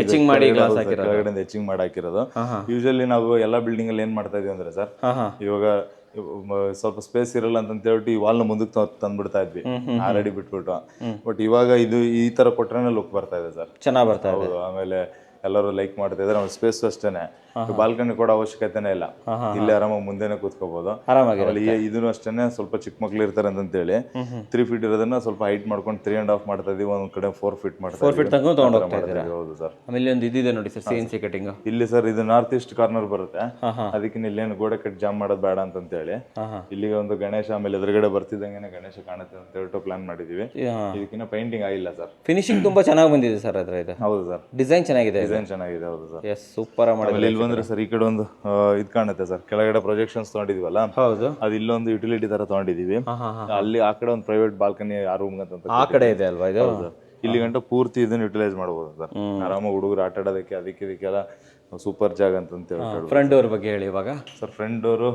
ಎಚಿಂಗ್ ಮಾಡಿ ಗ್ಲಾಸ್ ಹಾಕಿರೋದು? ಕೆಳಗಡೆ ಎಚಿಂಗ್ ಮಾಡಿ ಹಾಕಿರೋದು. ಯೂಶಲಿ ನಾವು ಎಲ್ಲ ಬಿಲ್ಡಿಂಗ್ ಅಲ್ಲಿ ಏನ್ ಮಾಡ್ತಾ ಇದೀವಿ ಅಂದ್ರೆ ಸರ್, ಇವಾಗ ಸ್ವಲ್ಪ ಸ್ಪೇಸ್ ಇರಲ್ಲ ಅಂತ ಹೇಳ್ಬಿಟ್ಟು ಈ ವಾಲ್ ನ ಮುಂದಕ್ಕೆ ತಂದ್ಬಿಡ್ತಾ ಇದ್ವಿ, 6 ಅಡಿ ಬಿಟ್ಬಿಟ್ಟು. ಬಟ್ ಇವಾಗ ಇದು ಈ ತರ ಕೊಟ್ರೆ ಲುಕ್ ಬರ್ತಾ ಇದೆ ಸರ್, ಚೆನ್ನಾಗಿ ಬರ್ತಾ ಇದೆ. ಆಮೇಲೆ ಎಲ್ಲರೂ ಲೈಕ್ ಮಾಡ್ತಾ ಇದ್ದಾರೆ. ನಮ್ಮ ಸ್ಪೇಸ್ ಅಷ್ಟೇನೆ, ಬಾಲ್ಕನಿ ಕೊಡೋ ಅವಶ್ಯಕತೆನೇ ಇಲ್ಲ. ಇಲ್ಲಿ ಆರಾಮಾಗಿ ಮುಂದೆನೆ ಕೂತ್ಕೋಬಹುದು. ಇದನ್ನು ಅಷ್ಟೇನೆ ಸ್ವಲ್ಪ ಚಿಕ್ಕ ಮಕ್ಳು ಇರ್ತಾರೆ ಅಂತೇಳಿ 3 ಫೀಟ್ ಇರೋದನ್ನ ಸ್ವಲ್ಪ ಹೈಟ್ ಮಾಡ್ಕೊಂಡು 3.5 ಮಾಡ್ತಾ ಇದೀವಿ. ಒಂದ್ ಕಡೆ 4 ಫೀಟ್ ಮಾಡ್ತಾ 4 ಫೀಟ್ ತನಕ ತಗೊಂಡು ಹೋಗ್ತಾ ಇದ್ದೀರಾ? ಹೌದು ಸರ್. ಆಮೇಲೆ ಒಂದು ಇದಿದೆ ನೋಡಿ ಸರ್, CNC ಕಟಿಂಗ್. ಇಲ್ಲಿ ಸರ್ ಇದು ನಾರ್ತ್ ಈಸ್ಟ್ ಕಾರ್ನರ್ ಬರುತ್ತೆ. ಅದಕ್ಕೆ ಇಲ್ಲೇನು ಗೋಡೆ ಕಟ್ ಜಾಮ್ ಮಾಡೋದು ಬೇಡ ಅಂತ ಹೇಳಿ ಇಲ್ಲಿಗೆ ಒಂದು ಗಣೇಶ, ಆಮೇಲೆ ಎದುರುಗಡೆ ಬರ್ತಿದ್ದಂಗೆ ಗಣೇಶ ಕಾಣುತ್ತೆ ಅಂತ ಹೇಳ್ಬಿಟ್ಟು ಪ್ಲಾನ್ ಮಾಡಿದೀವಿ. ಇದಕ್ಕಿನ್ನ ಪೇಂಟಿಂಗ್ ಆಗಿಲ್ಲ ಸರ್. ಫಿನಿಶಿಂಗ್ ತುಂಬಾ ಚೆನ್ನಾಗಿ ಬಂದಿದೆ ಸರ್ ಅದ್ರ. ಇದು ಹೌದು ಸರ್. ಡಿಸೈನ್ ಚೆನ್ನಾಗಿದೆ. ಚೆನ್ನಾಗಿದೆ. ಹೌದು ಸರ್. ಎಸ್, ಸೂಪರ್ ಆಗಿ ಮಾಡಿದ್ರೆ. ಇಲ್ಲಿ ಬಂದ್ರೆ ಸರ್ ಈ ಕಡೆ ಒಂದು ಇದು ಕಾಣುತ್ತೆ ಸರ್, ಕೆಳಗಡೆ ಪ್ರೊಜೆಕ್ಷನ್ಸ್ ತಗೊಂಡಿದೀವಲ್ಲ. ಹೌದು. ಅದು ಇಲ್ಲೊಂದು ಯುಟಿಲಿಟಿ ತರ ತಗೊಂಡಿದೀವಿ. ಅಲ್ಲಿ ಆ ಕಡೆ ಒಂದು ಪ್ರೈವೇಟ್ ಬಾಲ್ಕನಿ ಆ ರೂಮ್ ಅಂತ ಆ ಕಡೆ ಇದೆ ಅಲ್ವಾ ಇದು? ಇಲ್ಲಿ ಗಂಟ ಪೂರ್ತಿ ಇದನ್ನ ಯುಟಿಲೈಸ್ ಮಾಡಬಹುದು ಸರ್. ಆರಾಮಾಗಿ ಹುಡುಗರು ಆಟ ಆಡೋದಕ್ಕೆ ಅದಕ್ಕೆಲ್ಲ ಸೂಪರ್ ಜಾಗ ಅಂತ ಹೇಳ್ತಾರೆ. ಫ್ರಂಟ್ ಡೋರ್ ಬಗ್ಗೆ ಹೇಳಿ ಇವಾಗ ಸರ್. ಫ್ರಂಟ್ ಡೋರು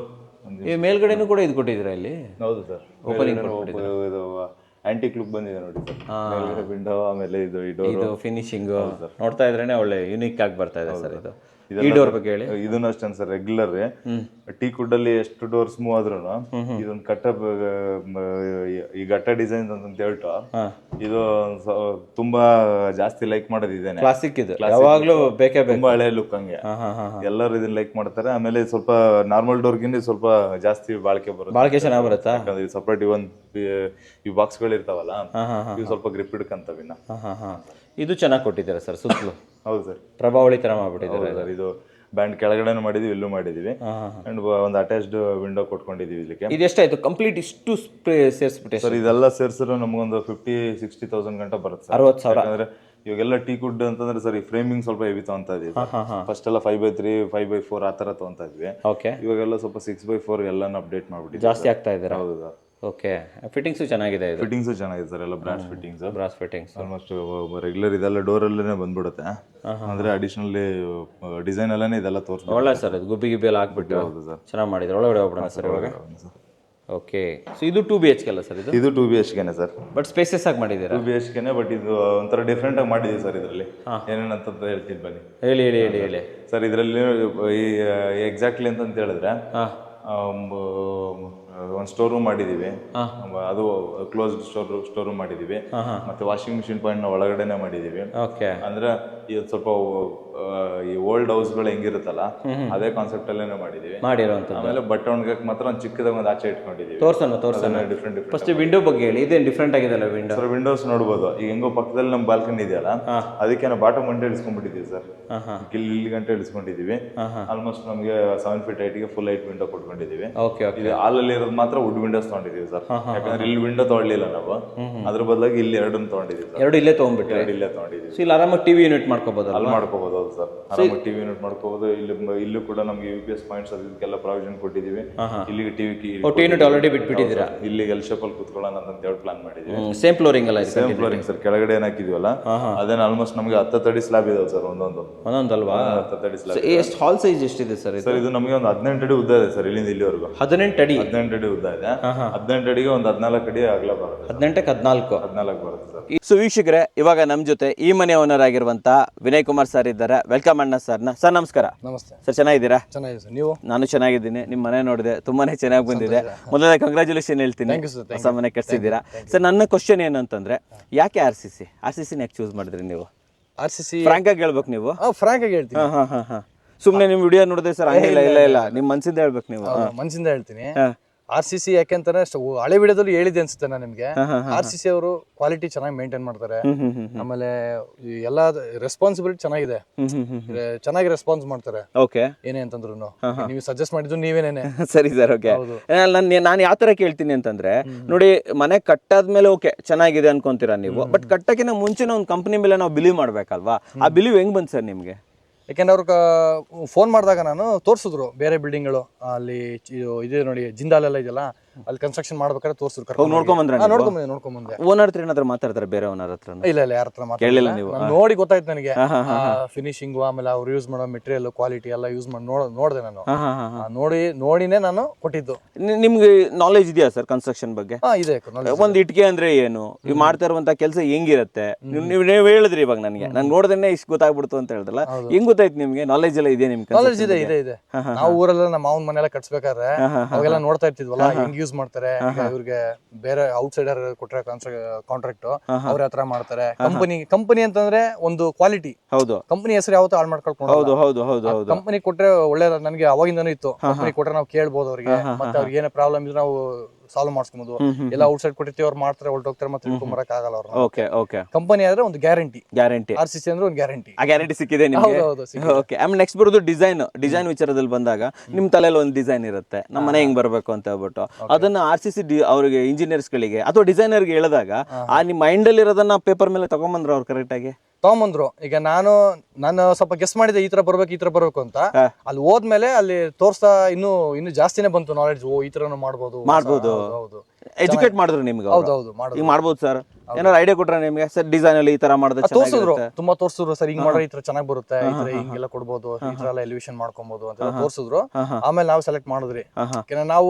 ಈ ಮೇಲ್ಗಡೆನೂ ಕೂಡ ಇದು ಕೊಟ್ಟಿದ್ದೀರಾ ಇಲ್ಲಿ? ಹೌದು ಸರ್, ಇದು ಆಂಟಿಕ್ ಲುಕ್ ಬಂದಿದೆ ನೋಡಿ ಸರ್. ವಿಂಡೋ ಆಮೇಲೆ ಇದು ಫಿನಿಶಿಂಗ್ ನೋಡ್ತಾ ಇದ್ರೇನೆ ಒಳ್ಳೆ ಯೂನಿಕ್ ಆಗಿ ಬರ್ತಾ ಇದೆ ಸರ್. ಇದು ಈ ಡೋರ್ ಬಗ್ಗೆ ಹೇಳಿ. ಇದನ್ನು ಅಷ್ಟೇ ಸರ್, ರೆಗ್ಯುಲರ್ ಟೀ ಕುಡ್ ಅಲ್ಲಿ ಎಷ್ಟು ಡೋರ್ ಮೂವ್ ಆದ್ರೂ ಇದೊಂದು ಈ ಗಟ್ಟ ಡಿಸೈನ್ ಅಂತ ಹೇಳ್ತು, ಇದು ತುಂಬಾ ಜಾಸ್ತಿ ಲೈಕ್ ಮಾಡೋದು ಇದೇನೆ. ಕ್ಲಾಸಿಕ್ ಇದು ಯಾವಾಗ್ಲೂ ಬೇಕೇ ಬೇಕು, ತುಂಬಾ ಹಳೆ ಲುಕ್ ಹಂಗೆ ಎಲ್ಲರೂ ಇದನ್ನ ಲೈಕ್ ಮಾಡ್ತಾರೆ. ಆಮೇಲೆ ಸ್ವಲ್ಪ ನಾರ್ಮಲ್ ಡೋರ್ಗಿಂತ ಸ್ವಲ್ಪ ಜಾಸ್ತಿ ಬಾಳಿಕೆ ಬರುತ್ತೆ, ಬಾಳಿಕೆ ಚೆನ್ನಾಗಿ ಬರುತ್ತಾ? ಯಾಕಂದ್ರೆ ಸಪರೇಟ್ ಈ ಬಾಕ್ಸ್ ಗಳು ಇರ್ತಾವಲ್ಲ, ಇವು ಸ್ವಲ್ಪ ಗ್ರಿಪ್ ಹಿಡ್ಕಂತವಿನ. ಇದು ಚೆನ್ನಾಗಿ ಕೊಟ್ಟಿದ್ದೀರಾ ಸರ್ ಸುತ್ತಲೂ? ಹೌದು ಸರ್, ಪ್ರಭಾವಳಿ ತರ ಮಾಡ್ಬಿಟ್ಟಿದ್ದಾರೆ ಸರ್. ಇದು ಬ್ಯಾಂಡ್ ಕೆಳಗಡೆನೂ ಮಾಡಿದೀವಿ, ಇಲ್ಲೂ ಮಾಡಿದೀವಿ. ಅಂಡ್ ಒಂದು ಅಟ್ಯಾಚ್ಡ್ ವಿಂಡೋ ಕೊಟ್ಕೊಂಡಿದೀವಿ ಇದಕ್ಕೆ. ಇದು ಎಷ್ಟಾಯ್ತು ಕಂಪ್ಲೀಟ್ ಇಷ್ಟು ಸೇರಿಸ್ಬಿಟ್ಟೆ ಸರ್? ಇದೆಲ್ಲ ಸೇರ್ಸಿದ್ರೆ ನಮಗೊಂದು 50-60,000 ಗಂಟ ಬರುತ್ತೆ ಸರ್. 60,000. ಯಾಕಂದ್ರೆ ಇವಾಗೆಲ್ಲ ಟೀ ಕುಡ್ ಅಂತಂದ್ರೆ ಸರ್, ಈ ಫ್ರೇಮಿಂಗ್ ಸ್ವಲ್ಪ ಹೆವಿ ತಗೊಂತ ಇದೀವಿ. ಫಸ್ಟ್ ಎಲ್ಲ 5x3 5x4 ಆ ತರ ತಗೊಂತ ಇದ್ವಿ. ಇವಾಗೆಲ್ಲ ಸ್ವಲ್ಪ 6x4 ಎಲ್ಲಾನು ಅಪ್ಡೇಟ್ ಮಾಡ್ಬಿಟ್ಟು ಜಾಸ್ತಿ ಆಗ್ತಾ ಇದ್ದಾರೆ. ಹೌದು ಸರ್. ಓಕೆ, ಫಿಟ್ಟಿಂಗ್ಸು ಚೆನ್ನಾಗಿದೆ. ಇದು ಫಿಟ್ಟಿಂಗ್ಸು ಚೆನ್ನಾಗಿದೆ ಸರ್, ಎಲ್ಲ ಬ್ರಾಸ್ ಫಿಟ್ಟಿಂಗ್ಸ್. ಆಲ್ಮೋಸ್ಟ್ ರೆಗ್ಯುಲರ್ ಇದೆಲ್ಲ ಡೋರ್ ಅಲ್ಲೇ ಬಂದ್ಬಿಡುತ್ತೆ. ಅಂದ್ರೆ ಅಡಿಷನಲ್ ಡಿಸೈನ್ ಎಲ್ಲಾನೇ ಇದೆಲ್ಲ ತೋರಿಸ್ಬೋದು. ಒಳ್ಳೆ ಸರ್, ಇದು ಗುಬ್ಬಿ ಗಿಬ್ಬಿ ಎಲ್ಲ ಹಾಕ್ಬಿಟ್ಟು. ಹೌದು ಸರ್, ಚೆನ್ನಾಗಿ ಮಾಡಿದ್ರು. ಒಳಗಡೆ ಹೋಗ್ಬಿಡೋಣ ಸರ್ ಇವಾಗ. ಓಕೆ, ಸೊ ಇದು 2 BHK ಅಲ್ಲ ಸರ್? ಇದು 2 BHKನೇ ಸರ್, ಬಟ್ ಸ್ಪೇಸಸ್ ಆಗಿ ಮಾಡಿದ್ದೀರಾ? 2 BHKನೇ, ಬಟ್ ಇದು ಒಂಥರ ಡಿಫ್ರೆಂಟ್ ಆಗಿ ಮಾಡಿದೀವಿ ಸರ್. ಇದರಲ್ಲಿ ಏನೇನಂತ ಹೇಳ್ತೀನಿ ಬನ್ನಿ. ಹೇಳಿ ಸರ್. ಇದರಲ್ಲಿ ಎಕ್ಸಾಕ್ಟ್ಲಿ ಅಂತ ಹೇಳಿದ್ರೆ ಒಂದು ಸ್ಟೋರ್ ರೂಮ್ ಮಾಡಿದೀವಿ, ಅದು ಕ್ಲೋಸ್ಡ್ ಸ್ಟೋರ್ ರೂಮ್ ಮಾಡಿದೀವಿ. ಮತ್ತೆ ವಾಷಿಂಗ್ ಮಿಷಿನ್ ಪಾಯಿಂಟ್ ನ ಒಳಗಡೆನೆ ಮಾಡಿದೀವಿ. ಅಂದ್ರೆ ಇದು ಸ್ವಲ್ಪ ಈ ಓಲ್ಡ್ ಹೌಸ್ ಗಳು ಹೆಂಗಿರುತ್ತಲ್ಲ ಅದೇ ಕಾನ್ಸೆಪ್ಟ್ ಅಲ್ಲೇನೆ ಮಾಡಿದೀವಿ. ಆಮೇಲೆ ಬಟ್ಟೆ ಒಣಗಕ್ಕೆ ಮಾತ್ರ ಒಂದು ಚಿಕ್ಕದಾಗ ಒಂದು ಆಚೆ ಇಟ್ಕೊಂಡಿದೀವಿ. ತೋರ್ಸೋಣ ಡಿಫ್ರೆಂಟ್. ಫಸ್ಟ್ ವಿಂಡೋ ಬಗ್ಗೆ ಹೇಳಿ, ಇದೇನು ಡಿಫ್ರೆಂಟ್ ಆಗಿದೆಲ್ಲ ವಿಂಡೋ? ಸರ್, ವಿಂಡೋಸ್ ನೋಡ್ಬೋದು. ಈಗ ಹೆಂಗೋ ಪಕ್ಕದಲ್ಲಿ ನಮ್ಮ ಬಾಲ್ಕನಿ ಇದೆಯಲ್ಲ, ಅದಕ್ಕೆ ನಾವು ಬಾಟಮ್ ಗಂಟೆ ಇಳಿಸ್ಕೊಂಡ್ಬಿಟ್ಟಿದ್ದೀವಿ ಸರ್. ಇಲ್ಲಿ ಗಂಟೆ ಇಳಿಸ್ಕೊಂಡಿದೀವಿ. ಆಲ್ಮೋಸ್ಟ್ ನಮಗೆ 7 feet ಹೈಟ್ಗೆ ಫುಲ್ ಹೈಟ್ ವಿಂಡೋ ಕೊಟ್ಕೊಂಡಿದೀವಿ. ಇದು ಹಾಲಲ್ಲಿ ಇರೋದು ಮಾತ್ರ ವುಡ್ ವಿಂಡೋಸ್ ತಗೊಂಡಿದೀವಿ ಸರ್. ಯಾಕಂದ್ರೆ ಇಲ್ಲಿ ವಿಂಡೋ ತಗೊಳ್ಳಿಲ್ಲ ನಾವು, ಅದ್ರ ಬದಲಾಗಿ ಇಲ್ಲಿ ಎರಡನ್ನು ತಗೊಂಡಿದ್ದೀವಿ. ಎರಡು ಇಲ್ಲೇ ತಗೊಂಡ್ಬಿಟ್ಟು ಇಲ್ಲೇ ತಗೊಂಡಿದ್ದೀವಿ. ಇಲ್ಲಿ ಆರಾಮಾಗಿ ಟಿವಿ ಯೂನಿಟ್ ಮಾಡ್ಕೋಬಹುದು. ಅಲ್ಲಿ ಮಾಡ್ಕೋಬಹುದು ಸರ್, ಆರಾಮಾಗಿ ಟಿವಿ ಯೂನಿಟ್ ಮಾಡ್ಕೋಬಹುದು. ಇಲ್ಲೂ ಕೂಡ ನಮಗೆ UPS ಪಾಯಿಂಟ್ಸ್ ಅದಕ್ಕೆಲ್ಲ ಪ್ರಾವಿಷನ್ ಕೊಟ್ಟಿದ್ದೀವಿ. ಇಲ್ಲಿಗೆ ಟಿವಿ ಯೂನಿಟ್ ಆಲ್ರೆಡಿ ಬಿಟ್ಬಿಟ್ಟಿದ್ದೀರಾ. ಇಲ್ಲಿ ಎಲ್ ಶೇಪ್ ಅಲ್ಲಿ ಕುತ್ಕೊಳ್ಳೋಣ ಅಂತ ಹೇಳಿ ಪ್ಲಾನ್ ಮಾಡಿದೀವಿ. ಸೇಮ್ ಫ್ಲೋರಿಂಗ್ ಅಲ್ಲ? Same flooring sir. ಕೆಳಗಡೆ ಏನ್ ಹಾಕಿದ್ವಲ್ಲ ಅದೇನು ಆಲ್ಮೋಸ್ಟ್ ನಮಗೆ 10 ಅಡಿ ಸ್ಲಾಬ್ ಇದಾವೆ ಸರ್. ಒಂದೊಂದಲ್ವಾ? 10 ಅಡಿ ಸ್ಲಾಬ್. ಎಷ್ಟು ಹಾಲ್ ಸೈಜ್ ಎಷ್ಟಿದೆ ಸರ್? ಸರ್, ಇದು ನಮಗೆ ಒಂದು 18 ಅಡಿ ಉದ್ದ ಇದೆ ಸರ್. ಇಲ್ಲಿಂದ ಇಲ್ಲಿವರೆಗೂ 18 ಅಡಿ ಉದ್ದ ಇದೆ. 18 ಅಡಿಗೆ ಒಂದು 14 ಅಡಿ ಅಗಲ ಬರುತ್ತೆ. 18ಕ್ಕೆ 14 ಬರುತ್ತೆ ಸರ್. ಸೊ ವೀಕ್ಷಕರೇ, ಇವಾಗ ನಮ್ಮ ಜೊತೆ ಈ ಮನೆ ಓನರ್ ಆಗಿರುವಂತ ವಿನಯ್ ಕುಮಾರ್ ಸರ್ ಇದ್ದಾರೆ. ವೆಲ್ಕಮ್ ಅಣ್ಣ ಸರ್ನ. ಸರ್ ನಮಸ್ಕಾರ. ನಮಸ್ತೆ ಸರ್, ಚೆನ್ನಾಗಿದ್ದೀರಾ? ಚೆನ್ನಾಗಿದೆ ಸರ್. ನೀವು? ನಾನು ಚೆನ್ನಾಗಿದ್ದೀನಿ. ನಿಮ್ಮ ಮನೆ ನೋಡಿದೆ, ತುಂಬಾನೇ ಚೆನ್ನಾಗಿ ಬಂದಿದೆ. ಮೊದಲನೇ ಕಂಗ್ರಾಚುಲೇಷನ್ ಹೇಳ್ತೀನಿ, ಹೊಸ ಮನೆ ಕಟ್ಸಿದ್ದೀರಾ. ಸರ್, ನನ್ನ ಕ್ವಶನ್ ಏನಂತಂದ್ರೆ, ಯಾಕೆ RCC ಯಾಕೆ ಚೂಸ್ ಮಾಡಿದ್ರಿ ನೀವು? RCC ಫ್ರಾಂಕ್ ಆಗಿ ಹೇಳ್ಬೇಕು ನೀವು. ಫ್ರಾಂಕ್ ಆಗಿ ಹೇಳ್ತೀನಿ. ಸುಮ್ನೆ ನಿಮ್ ವಿಡಿಯೋ ನೋಡಿದ್ರೆ ಸರ್ ಹಂಗಿಲ್ಲ, ಇಲ್ಲ ನಿಮ್ ಮನ್ಸಿಂದ ಹೇಳ್ಬೇಕು ನೀವು. ಮನ್ಸಿಂದ ಹೇಳ್ತೀನಿ. RCC ಯಾಕೆಂತಾರೆ ಹಳೆ ವಿಡಿಯೋದಲ್ಲಿ ಹೇಳಿದೆ ಅನ್ಸುತ್ತೆ ನಾನು ನಿಮ್ಗೆ. RCC ಅವರು ಕ್ವಾಲಿಟಿ ಚೆನ್ನಾಗಿ ಮೇಂಟೈನ್ ಮಾಡ್ತಾರೆ. ಆಮೇಲೆ ಎಲ್ಲ ರೆಸ್ಪಾನ್ಸಿಬಿಲಿಟಿ ಚೆನ್ನಾಗಿದೆ, ಚೆನ್ನಾಗಿ ರೆಸ್ಪಾನ್ಸ್ ಮಾಡ್ತಾರೆ. ಏನೇ ಅಂತಂದ್ರು ನೀವು ಸಜೆಸ್ಟ್ ಮಾಡಿದ್ರು ನೀವೇನೇನೆ. ಸರಿ ಸರ್, ಓಕೆ. ನಾನು ಯಾವ ತರ ಕೇಳ್ತೀನಿ ಅಂತಂದ್ರೆ, ನೋಡಿ ಮನೆ ಕಟ್ಟಾದ್ಮೇಲೆ ಓಕೆ ಚೆನ್ನಾಗಿದೆ ಅನ್ಕೊಂತೀರಾ ನೀವು, ಬಟ್ ಕಟ್ಟಕ್ಕಿಂತ ಮುಂಚೆನೇ ಒಂದು ಕಂಪನಿ ಮೇಲೆ ನಾವು ಬಿಲೀವ್ ಮಾಡ್ಬೇಕಲ್ವಾ? ಆ ಬಿಲೀವ್ ಹೆಂಗ್ ಬಂತು ಸರ್ ನಿಮ್ಗೆ? ಯಾಕೆಂದ್ರೆ ಅವ್ರ ಫೋನ್ ಮಾಡಿದಾಗ ನಾನು ತೋರಿಸಿದ್ರು ಬೇರೆ ಬಿಲ್ಡಿಂಗ್ಗಳು ಅಲ್ಲಿ ಇದೆ ನೋಡಿ, ಜಿಂದಾಲೆಲ್ಲ ಇದೆಯಲ್ಲ, ಅಲ್ಲಿ ಕನ್ಸ್ಟ್ರಕ್ಷನ್ ಮಾಡ್ಬೇಕಾದ್ರೆ ತೋರಿಸಿದ್ರು. ನೋಡ್ಕೊಂಡ್ಬಂದೆ. ಓನರ್ ಹತ್ರ ಏನಾದ್ರು ಮಾತಾಡ್ತಾರೆ? ಬೇರೆ ಓನರ್ ಹತ್ರ? ಇಲ್ಲ, ಯಾರ ಹತ್ರ ಮಾತಾಡಲಿಲ್ಲ. ನೋಡಿ ಗೊತ್ತಾಯ್ತು ನನಗೆ ಫಿನಿಶಿಂಗ್, ಆಮೇಲೆ ಅವ್ರು ಯೂಸ್ ಮಾಡೋ ಮೆಟೀರಿಯಲ್ ಕ್ವಾಲಿಟಿ ಎಲ್ಲ ಯೂಸ್ ಮಾಡಿ ನೋಡಿದೆ ನಾನು. ನೋಡಿನೇ ನಾನು ಕೊಟ್ಟಿದ್ದು. ನಿಮ್ಗೆ ನಾಲೆಜ್ ಇದೆಯಾ ಸರ್ ಕನ್ಸ್ಟ್ರಕ್ಷನ್ ಬಗ್ಗೆ? ಇದೆ. ಒಂದ್ ಇಟ್ಕೆ ಅಂದ್ರೆ ಏನು, ನೀವು ಮಾಡ್ತಾ ಇರುವಂತ ಕೆಲಸ ಹೆಂಗಿರುತ್ತೆ? ನೀವು ಹೇಳಿದ್ರಿ ಇವಾಗ ನನಗೆ, ನಾನು ನೋಡ್ದೇನೆ ಇಷ್ಟು ಗೊತ್ತಾಗ್ಬಿಡ್ತು ಅಂತ ಹೇಳಿದ್ರಲ್ಲ, ಹೆಂಗ್ ಗೊತ್ತಾಯ್ತು ನಿಮ್ಗೆ? ನಾಲೆಜ್ ಎಲ್ಲ ಇದೆ ನಿಮ್ಗೆ? ನಾಲೆಜ್ ಇದೆ. ನಾವು ಊರೆಲ್ಲ ನಮ್ಮ ಮಾವನ ಮನೆಲ್ಲ ಕಟ್ಸ್ಬೇಕಾದ್ರೆ ಅವಾಗೆಲ್ಲ ನೋಡ್ತಾ ಇರ್ತಿದ್ವಲ್ಲ, ಹೆಂಗ್ ಯೂಸ್ ಮಾಡ್ತಾರೆ. ಇವ್ರಿಗೆ ಬೇರೆ ಔಟ್ಸೈಡರ್ ಕೊಟ್ರೆ ಕಾಂಟ್ರಾಕ್ಟ್ ಅವ್ರ ಹತ್ರ ಮಾಡ್ತಾರೆ. ಕಂಪನಿ ಅಂತಂದ್ರೆ ಒಂದು ಕ್ವಾಲಿಟಿ. ಹೌದು, ಕಂಪನಿ ಹೆಸರು ಯಾವತ್ತೂ ಹಾಳು ಮಾಡ್ಕೊಳ್ಕೊಂಡು. ಕಂಪನಿ ಕೊಟ್ರೆ ಒಳ್ಳೆ, ನನಗೆ ಅವಾಗಿಂದಾನು ಇತ್ತು. ಕಂಪನಿ ಕೊಟ್ರೆ ನಾವು ಕೇಳ್ಬೋದು ಅವ್ರಿಗೆ, ಮತ್ತೆ ಅವ್ರಿಗೆ ಏನೇ ಪ್ರಾಬ್ಲಮ್ ಇದ್ರೆ ನಾವು ಸಾಲ್ವ್ ಮಾಡಿಸ್ಕೊಬಹುದು. ಎಲ್ಲ ಔಟ್ಸೈಡ್ ಕೊಟ್ಟಿರ್ತೀವಿ, ಅವ್ರು ಮಾಡ್ತಾರೆ, ಹೊರಟೋಗ್ತಾರೆ, ಮತ್ತೆ ಇಟ್ಕೊಂಬರಕ್ ಆಗಲ್ಲ ಅವ್ರು. ಕಂಪನಿ ಆದ್ರೆ ಒಂದು ಗ್ಯಾರಂಟಿ. RCC ಅಂದ್ರೆ ಒಂದು ಗ್ಯಾರಂಟಿ. ಆ ಗ್ಯಾರಂಟಿ ಸಿಕ್ಕಿದೆ ನಿಮ್ಗೆ? ಓಕೆ. ಆಮೇಲೆ ನೆಕ್ಸ್ಟ್ ಬರೋದು ಡಿಸೈನ್ ವಿಚಾರದಲ್ಲಿ ಬಂದಾಗ ನಿಮ್ ತಲೆಯಲ್ಲಿ ಒಂದು ಡಿಸೈನ್ ಇರುತ್ತೆ, ನಮ್ಮ ಮನೆ ಹೆಂಗ್ ಬರ್ಬೇಕು ಅಂತ ಹೇಳ್ಬಿಟ್ಟು. ಅದನ್ನ RCC ಅವ್ರಿಗೆ ಇಂಜಿನಿಯರ್ಸ್ ಗಳಿಗೆ ಅಥವಾ ಡಿಸೈನರ್ಗೆ ಹೇಳಿದಾಗ ಆ ನಿಮ್ ಮೈಂಡ್ ಅಲ್ಲಿ ಇರೋದನ್ನ ಪೇಪರ್ ಮೇಲೆ ತಗೊಂಬಂದ್ರು ಅವ್ರು ಕರೆಕ್ಟ್ ಆಗಿ ತಗೊಂಬಂದ್ರು. ಈಗ ನಾನು ಸ್ವಲ್ಪ ಗೆಸ್ ಮಾಡಿದೆ ಈ ತರ ಬರ್ಬೇಕು ಅಂತ. ಅಲ್ಲಿ ಹೋದ್ಮೇಲೆ ಅಲ್ಲಿ ತೋರ್ಸ್ತಾ ಇನ್ನು ಜಾಸ್ತಿನೇ ಬಂತು ನಾಲೆಡ್ಜ್. ಈ ತರನು ಮಾಡ್ಬೋದು. ಎಜುಕೇಟ್ ಮಾಡಿದ್ರು ನಿಮ್ಗೆ? ಹೌದು ಈಗ ಮಾಡ್ಬೋದು ಸರ್. ಏನಾದ್ರು ಐಡಿಯಾ ಕೊಟ್ರೆ ನಿಮ್ಗೆ ಸರ್ ಡಿಸೈನ್ ಅಲ್ಲಿ ಈ ತರ ಮಾಡಿದ್ರೆ ತೋರ್ಸಿದ್ರು, ತುಂಬಾ ತೋರ್ಸಿದ್ರು ಸರ್, ಹಿಂಗ್ ಮಾಡ್ರೆ ಈ ತರ ಚೆನ್ನಾಗಿ ಬರುತ್ತೆ, ಈ ತರ ಹಿಂಗೆಲ್ಲ ಕೊಡ್ಬೋದು, ಈ ತರ ಎಲ್ಲ ಎಲಿವೇಶನ್ ಮಾಡ್ಕೊಬಹುದು ಅಂತ ತೋರ್ಸಿದ್ರು. ಆಮೇಲೆ ನಾವು ಸೆಲೆಕ್ಟ್ ಮಾಡಿದ್ರಿ. ನಾವು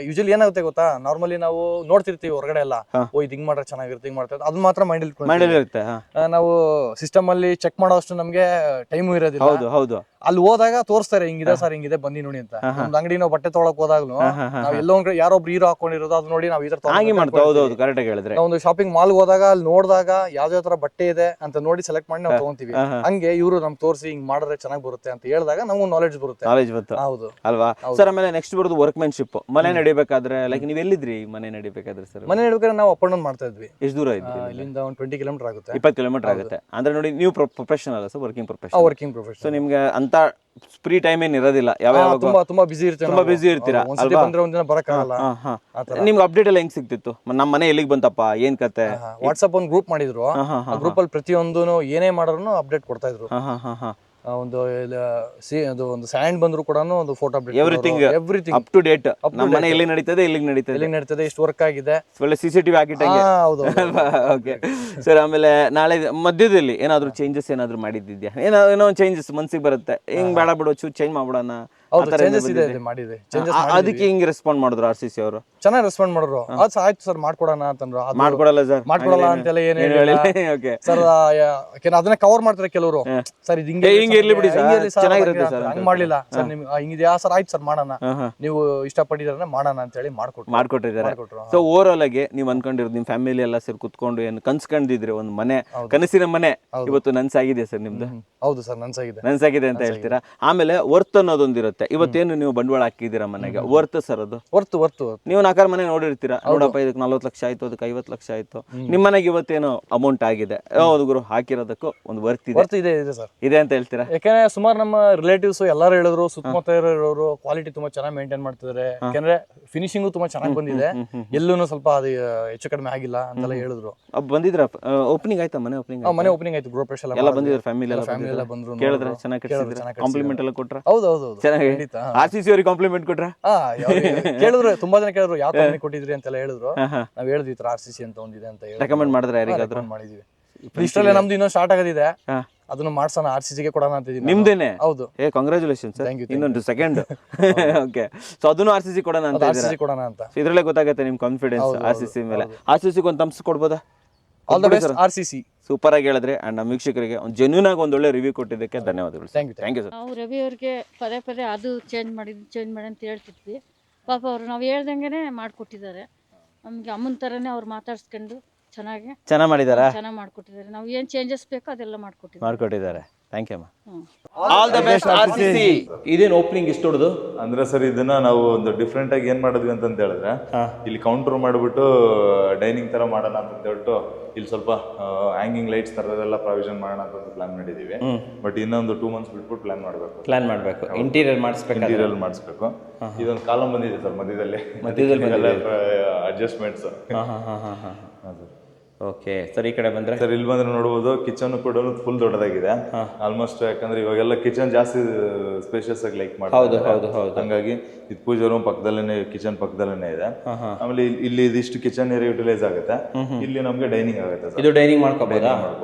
ಯೂಶಲಿ ಏನಾಗುತ್ತೆ ಗೊತ್ತಾ, ನಾರ್ಮಲಿ ನಾವು ನೋಡ್ತಿರ್ತೀವಿ ಹೊರಗಡೆ ಎಲ್ಲ, ಓ ಇದು ಹಿಂಗ್ ಮಾಡ್ರೆ ಚೆನ್ನಾಗಿರುತ್ತೆ, ಹಿಂಗ್ ಮಾಡ್ತಾರೆ, ಅದು ಮಾತ್ರ ಮೈಂಡ್ ಇರುತ್ತೆ. ನಾವು ಸಿಸ್ಟಮ್ ಅಲ್ಲಿ ಚೆಕ್ ಮಾಡೋ ಅಷ್ಟು ನಮ್ಗೆ ಟೈಮು ಇರೋದಿಲ್ಲ. ಹೌದು ಹೌದು. ಅಲ್ಲಿ ಹೋದಾಗ ತೋರಿಸ್ತಾರೆ, ಹಿಂಗಿದೆ ಸರ್, ಹಿಂಗಿದೆ ಬನ್ನಿ ನೋಡಿ ಅಂತ. ನಮ್ದು ಅಂಗಡಿ ನಾವು ಬಟ್ಟೆ ತೊಗೊಳಕ್ ಹೋದಾಗ್ಲು ನಾವ್ ಎಲ್ಲೋ ಒಂದ್ ಕಡೆ ಯಾರೊಬ್ರು ಹೀರೋ ಹಾಕೊಂಡಿರೋದು ಅದು ನೋಡಿ ನಾವು ಈ ತರ ಕರೆಕ್ಟ್ ಹೇಳಿದ್ರೆ, ಒಂದು ಶಾಪಿಂಗ್ ಮಾಲ್ ಹೋದಾಗ ಅಲ್ಲಿ ನೋಡಿದಾಗ ಯಾವ್ದೇ ತರ ಬಟ್ಟೆ ಇದೆ ಅಂತ ನೋಡಿ ಸೆಲೆಕ್ಟ್ ಮಾಡಿ ನಾವು ತಗೊಂತೀವಿ. ಹಂಗೆ ಇವರು ನಮ್ ತೋರಿಸಿ ಹಿಂಗ್ ಮಾಡಿದ್ರೆ ಚೆನ್ನಾಗಿ ಬರುತ್ತೆ ಅಂತ ಹೇಳಿದಾಗ ನಮಗೂ ನಾಲೆಜ್ ಬರುತ್ತೆ. ಹೌದು ಅಲ್ವಾ ಸರ್. ಆಮೇಲೆ ನೆಕ್ಸ್ಟ್ ಬರೋದು ವರ್ಕ್ಮೆನ್ಶಿಪ್. ಮನೆ ನಡಿಬೇಕಾದ್ರೆ ಲೈಕ್ ನೀವ್ ಎಲ್ಲಿದ್ರಿ ಮನೆ ನಡಿಬೇಕಾದ್ರೆ ಸರ್? ಮನೆ ನಡಿಬೇಕಾದ್ರೆ ನಾವು ಅಪ್ ಅಂಡ್ ಡೌನ್ ಮಾಡ್ತಾ ಇದ್ವಿ. ಎಷ್ಟು ದೂರ ಇದ್ರಿ? ಇಲ್ಲಿಂದ ಒಂದು 20 ಕಿಲೋಮೀಟರ್ ಆಗುತ್ತೆ. 20 ಕಿಲೋಮೀಟರ್ ಆಗುತ್ತೆ. ಅಂದ್ರೆ ನೋಡಿ ನೀವು ಪ್ರೊಫೆಷನಲ್ ಅಲ್ಲ sir, working professional. Working professional. So ನಿಮ್ಗೆ ಅಂತ ಫ್ರೀ ಟೈಮ್ ಏನ್ ಇರೋದಿಲ್ಲ, ಯಾವ ತುಂಬಾ ಬಿಸಿ ಇರ್ತೀವಿ, ತುಂಬಾ ಬಿಸಿ ಇರ್ತೀರಾ ಅಲ್ವಾ? ಬಂದ್ರೆ ಒಂದಿನ ಬರಕ್ಕಾಗಲ್ಲ. ನಿಮ್ಗೆ ಅಪ್ಡೇಟ್ ಎಲ್ಲ ಹೆಂಗ್ ಸಿಗ್ತಿತ್ತು? ನಮ್ಮ ಮನೆ ಎಲ್ಲಿಗೆ ಬಂತಪ್ಪ, ಏನ್ ಕತೆ? ವಾಟ್ಸ್ಆಪ್ ಒಂದು ಗ್ರೂಪ್ ಮಾಡಿದ್ರು, ಆ ಗ್ರೂಪ್ ಅಲ್ಲಿ ಪ್ರತಿಯೊಂದು ಏನೇ ಮಾಡಿದ್ರು ಅಪ್ಡೇಟ್ ಕೊಡ್ತಾ ಇದ್ರು. ಒಂದು ಒಂದು ಸ್ಯಾಂಡ್ ಬಂದ್ರು ಕೂಡ ಒಂದು photo update, everything everything up to date. ನಮ್ಮ ಮನೆ ಎಲ್ಲಿ ನಡೀತದೆ, ಎಲ್ಲಿಗೆ ನಡೀತದೆ, ಇಷ್ಟು ವರ್ಕ್ ಆಗಿದೆ, ಒಳ್ಳೆ CCTV ಹಾಕಿಟ್ಟಂಗೆ. ಹೌದು. Okay sir. ಆಮೇಲೆ ನಾಳೆ ಮಧ್ಯದಲ್ಲಿ ಏನಾದ್ರು ಚೇಂಜಸ್ ಏನಾದ್ರು ಮಾಡಿದ್ದಿದ್ಯಾ? ಏನೋ ಒಂದು ಚೇಂಜಸ್ ಮನ್ಸಿಗೆ ಬರುತ್ತೆ, ಹಿಂಗ್ ಬೇಡ ಬಿಡು ಚೂರು ಚೇಂಜ್ ಮಾಡ್ಬಿಡೋಣ, ಅದಕ್ಕೆ ಹಿಂಗ್ ರೆಸ್ಪಾಂಡ್ ಮಾಡಿದ್ರು RCC ಅವರು? ಚೆನ್ನಾಗಿ ರೆಸ್ಪಾಂಡ್ ಮಾಡಿದ್ರು. ಅದು ಆಯ್ತು ಸರ್ ಮಾಡ್ಕೊಡೋಣ ಅಂತಂದ್ರು. ಮಾಡ್ಕೊಡಲ್ಲ ಸರ್, ಮಾಡ್ಕೊಡಲ್ಲ ಅಂತೆಲ್ಲ ಏನು ಓಕೆ ಸರ್. ಅದನ್ನ ಕವರ್ ಮಾಡ್ತಾರೆ ಕೆಲವರು, ಸರ್ ಇದು ಹಿಂಗೆ ಇರ್ಲಿ ಬಿಡಿ ಸರ್, ಚೆನ್ನಾಗಿರುತ್ತೆ ಸರ್, ಹಂಗ್ ಮಾಡ್ಲಿಲ್ಲ ಸರ್, ನಿಮ್ಗೆ ಹಿಂಗಿದ್ಯಾ ಸರ್, ಆಯ್ತು ಸರ್ ಮಾಡೋಣ, ನೀವು ಇಷ್ಟಪಟ್ಟಿದ್ರೆ ಮಾಡೋಣ ಅಂತ ಹೇಳಿ ಮಾಡ್ಕೊಟ್ಟಿದ್ದಾರೆ. ಸೊ ಓವರ್ ಆಲ್ ಆಗಿ ನೀವು ಅನ್ಕೊಂಡಿರೋದು, ನಿಮ್ ಫ್ಯಾಮಿಲಿ ಎಲ್ಲ ಸೇರಿ ಕುತ್ಕೊಂಡು ಏನು ಕನ್ಸ್ಕೊಂಡಿದ್ರೆ ಒಂದು ಮನೆ, ಕನಸಿನ ಮನೆ ಇವತ್ತು ನನ್ಸಾಗಿದೆ ಸರ್ ನಿಮ್ದು? ಹೌದು ಸರ್, ನನ್ಸಾಗಿದೆ ಅಂತ ಹೇಳ್ತೀರಾ. ಆಮೇಲೆ ವರ್ತ್ ಅನ್ನೋದೊಂದಿರುತ್ತೆ. ಇವತ್ತೇನು ನೀವು ಬಂಡವಾಳ ಹಾಕಿದ್ದೀರಾ ಮನೆಗೆ, ವರ್ತ್ ಸರ್ ಅದು? ವರ್ತ್ ನೀವು 4 ಮನೆ ನೋಡಿರ್ತೀರಾ, ನೋಡಪ್ಪ ಇದಕ್ಕೆ 40 ಲಕ್ಷ ಆಯ್ತು, ಅದಕ್ಕೆ 50 ಲಕ್ಷ ಆಯ್ತು, ನಿಮ್ಮ ಮನೆಗೆ ಇವತ್ತೇನು ಅಮೌಂಟ್ ಆಗಿದೆ, ಹೌದು ಗುರು, ಹಾಕಿರೋದಕ್ಕೂ ಒಂದು ವರ್ತ್ ಇದೆ ಸರ್, ಇದೆ ಅಂತ ಹೇಳ್ತೀರಾ? ಯಾಕಂದ್ರೆ ಸುಮಾರು ನಮ್ಮ ರಿಲೇಟಿವ್ಸ್ ಎಲ್ಲಾರು ಹೇಳಿದ್ರು, ಸುತ್ತಮುತ್ತ ಇರೋರು ಕ್ವಾಲಿಟಿ ತುಂಬಾ ಚೆನ್ನಾಗಿ ಮೇಂಟೈನ್ ಮಾಡ್ತಿದ್ದಾರೆ, ಯಾಕಂದ್ರೆ ಫಿನಿಶಿಂಗು ತುಂಬಾ ಚೆನ್ನಾಗಿ ಬಂದಿದೆ, ಎಲ್ಲೂ ಸ್ವಲ್ಪ ಅದು ಹೆಚ್ಚು ಕಡಿಮೆ ಆಗಿಲ್ಲ ಅಂತೆಲ್ಲ ಹೇಳಿದ್ರು. ಬಂದಿದ್ರ ಓಪನಿಂಗ್ ಆಯ್ತಾ? ಮನೆ ಓಪನಿಂಗ್ ಆಯ್ತು, ಗೃಹಪ್ರವೇಶ ಎಲ್ಲ ಬಂದಿದ್ರು, ಫ್ಯಾಮಿಲಿ ಎಲ್ಲ ಬಂದ್ರು, ಕೇಳಿದ್ರೆ ಚೆನ್ನಾಗಿ ಕಾಂಪ್ಲಿಮೆಂಟ್ ಎಲ್ಲ ಕೊಟ್ರ? ಹೌದು ಚೆನ್ನಾಗಿ RCC ಅವ್ರಿಗೆ ಕಾಂಪ್ಲಿಮೆಂಟ್ ಕೊಟ್ರ? ಕೇಳಿದ್ರು, ತುಂಬಾ ಜನ ಕೇಳಿದ್ರು, ಯಾವ ಕಂಪನಿ ಕೊಟ್ಟಿದ್ರಿ ಅಂತೆಲ್ಲ ಹೇಳಿದ್ರು. ನಾವ್ ಹೇಳಿದ್ವಿ ಈ ತರ RCC ಅಂತ ಒಂದಿದೆ ಅಂತ ಹೇಳಿ ರೆಕಮೆಂಡ್ ಮಾಡಿದ್ರೆ ಯಾರಿಗಾದ್ರೂ ಮಾಡಿದ್ವಿ. ಇಷ್ಟರಲ್ಲೇ ನಮ್ದು ಇನ್ನೊಂದು ಸ್ಟಾರ್ಟ್ ಆಗೋದಿದೆ, ಅದನ್ನ ಮಾಡ್ಸೋಣ, RCC ಗೆ ಕೊಡೋಣ ಅಂತ ಇದೀನಿ. ನಿಮ್ದೇನೆ? ಹೌದು. ಕಂಗ್ರಾಚುಲೇಷನ್ ಸರ್, ಇನ್ನೊಂದು ಸೆಕೆಂಡ್. ಓಕೆ, ಸೊ ಅದನ್ನು RCC ಕೊಡೋಣ ಅಂತ ಕೊಡೋಣ ಅಂತ ಇದ್ರಲ್ಲೇ ಗೊತ್ತಾಗುತ್ತೆ ನಿಮ್ ಕಾನ್ಫಿಡೆನ್ಸ್ RCC ಮೇಲೆ. RCC ಒಂದು ತಮ್ಸ್ ಕೊಡ್ಬೋದಾ? All the best RCC. Super ಆಗಿ ಹೇಳಿದ್ರೆ. ಅಂಡ್ ನಮ್ಮ ವೀಕ್ಷಕರಿಗೆ ಒಂದು ಜೆನ್ಯೂನ್ ಆಗಿ ಒಂದು ಒಳ್ಳೆ ರಿವ್ಯೂ ಕೊಟ್ಟಿದ್ದಕ್ಕೆ ಧನ್ಯವಾದಗಳು. Thank you sir. ನಾವು ರವಿ ಅವ್ರಿಗೆ ಪದೇ ಅದು ಚೇಂಜ್ ಮಾಡಿ ಅಂತ ಹೇಳ್ತಿದ್ವಿ. ಪಾಪ ಅವರು ನಾವು ಹೇಳ್ದಂಗೆ ಮಾಡಿಕೊಟ್ಟಿದ್ದಾರೆ. ನಮಗೆ ಅಮ್ಮನ ಥರನೇ ಅವ್ರು ಮಾತಾಡ್ಸ್ಕೊಂಡು ಚೆನ್ನಾಗಿ ಮಾಡಿದ್ದಾರೆ, ಚೆನ್ನಾಗಿ ಮಾಡಿಕೊಟ್ಟಿದ್ದಾರೆ. ನಾವು ಏನು ಚೇಂಜಸ್ ಬೇಕೋ ಅದೆಲ್ಲ ಮಾಡಿಕೊಟ್ಟಿದ್ದಾರೆ. ಥ್ಯಾಂಕ್ ಯು ಅಮ್ಮ. All the best RCC. ಇದೇನು ಓಪನಿಂಗ್ ಇಷ್ಟು ದೊಡ್ಡದು ಅಂದ್ರೆ ಸರ್, ಇದನ್ನ ನಾವು ಒಂದು ಡಿಫ್ರೆಂಟ್ ಆಗಿ ಏನ್ ಮಾಡಿದ್ವಿ ಅಂತ ಹೇಳಿದ್ರೆ, ಇಲ್ಲಿ ಕೌಂಟರ್ ಮಾಡ್ಬಿಟ್ಟು ಡೈನಿಂಗ್ ತರ ಮಾಡೋಣ ಅಂತ ಹೇಳ್ಬಿಟ್ಟು ಇಲ್ಲಿ ಸ್ವಲ್ಪ ಹ್ಯಾಂಗಿಂಗ್ ಲೈಟ್ಸ್ ತರದೆಲ್ಲ ಪ್ರಾವಿಷನ್ ಮಾಡೋಣ ಅಂತ ಪ್ಲಾನ್ ಮಾಡಿದೀವಿ. ಬಟ್ ಇನ್ನೊಂದು 2 ಮಂತ್ಸ್ ಬಿಟ್ಬಿಟ್ಟು ಪ್ಲಾನ್ ಮಾಡಬೇಕು. ಇಂಟೀರಿಯರ್ ಮಾಡಿಸ್ಬೇಕು. ಇದೊಂದು ಕಾಲಮ್ ಬಂದಿದೆ ಸರ್ ಮಧ್ಯದಲ್ಲಿ ಅಡ್ಜಸ್ಟ್ಮೆಂಟ್ಸ್. ಓಕೆ ಸರ್, ಈ ಕಡೆ ಬಂದ್ರೆ ಸರ್, ಇಲ್ಲಿ ಬಂದ್ರೆ ನೋಡಬಹುದು ಕಿಚನ್ ಕೂಡ ಫುಲ್ ದೊಡ್ಡದಾಗಿದೆ ಆಲ್ಮೋಸ್ಟ್. ಯಾಕಂದ್ರೆ ಇವಾಗೆಲ್ಲ ಕಿಚನ್ ಜಾಸ್ತಿ ಸ್ಪೇಷಿಯಸ್ ಆಗಿ ಲೈಕ್ ಮಾಡ್ತಾರೆ, ಹಂಗಾಗಿ ಇದು ಪೂಜಾ ರೂಮ್ ಪಕ್ಕದಲ್ಲೇನೆ, ಕಿಚನ್ ಪಕ್ಕದಲ್ಲೇನೆ ಇದೆ. ಆಮೇಲೆ ಇಲ್ಲಿ ಇದಿಷ್ಟು ಕಿಚನ್ ಏರಿಯಾ ಯುಟಿಲೈಸ್ ಆಗುತ್ತೆ. ಇಲ್ಲಿ ನಮ್ಗೆ ಡೈನಿಂಗ್ ಆಗುತ್ತೆ ಸರ್. ಇದು ಡೈನಿಂಗ್ ಮಾಡ್ಕೋಬಹುದಾ?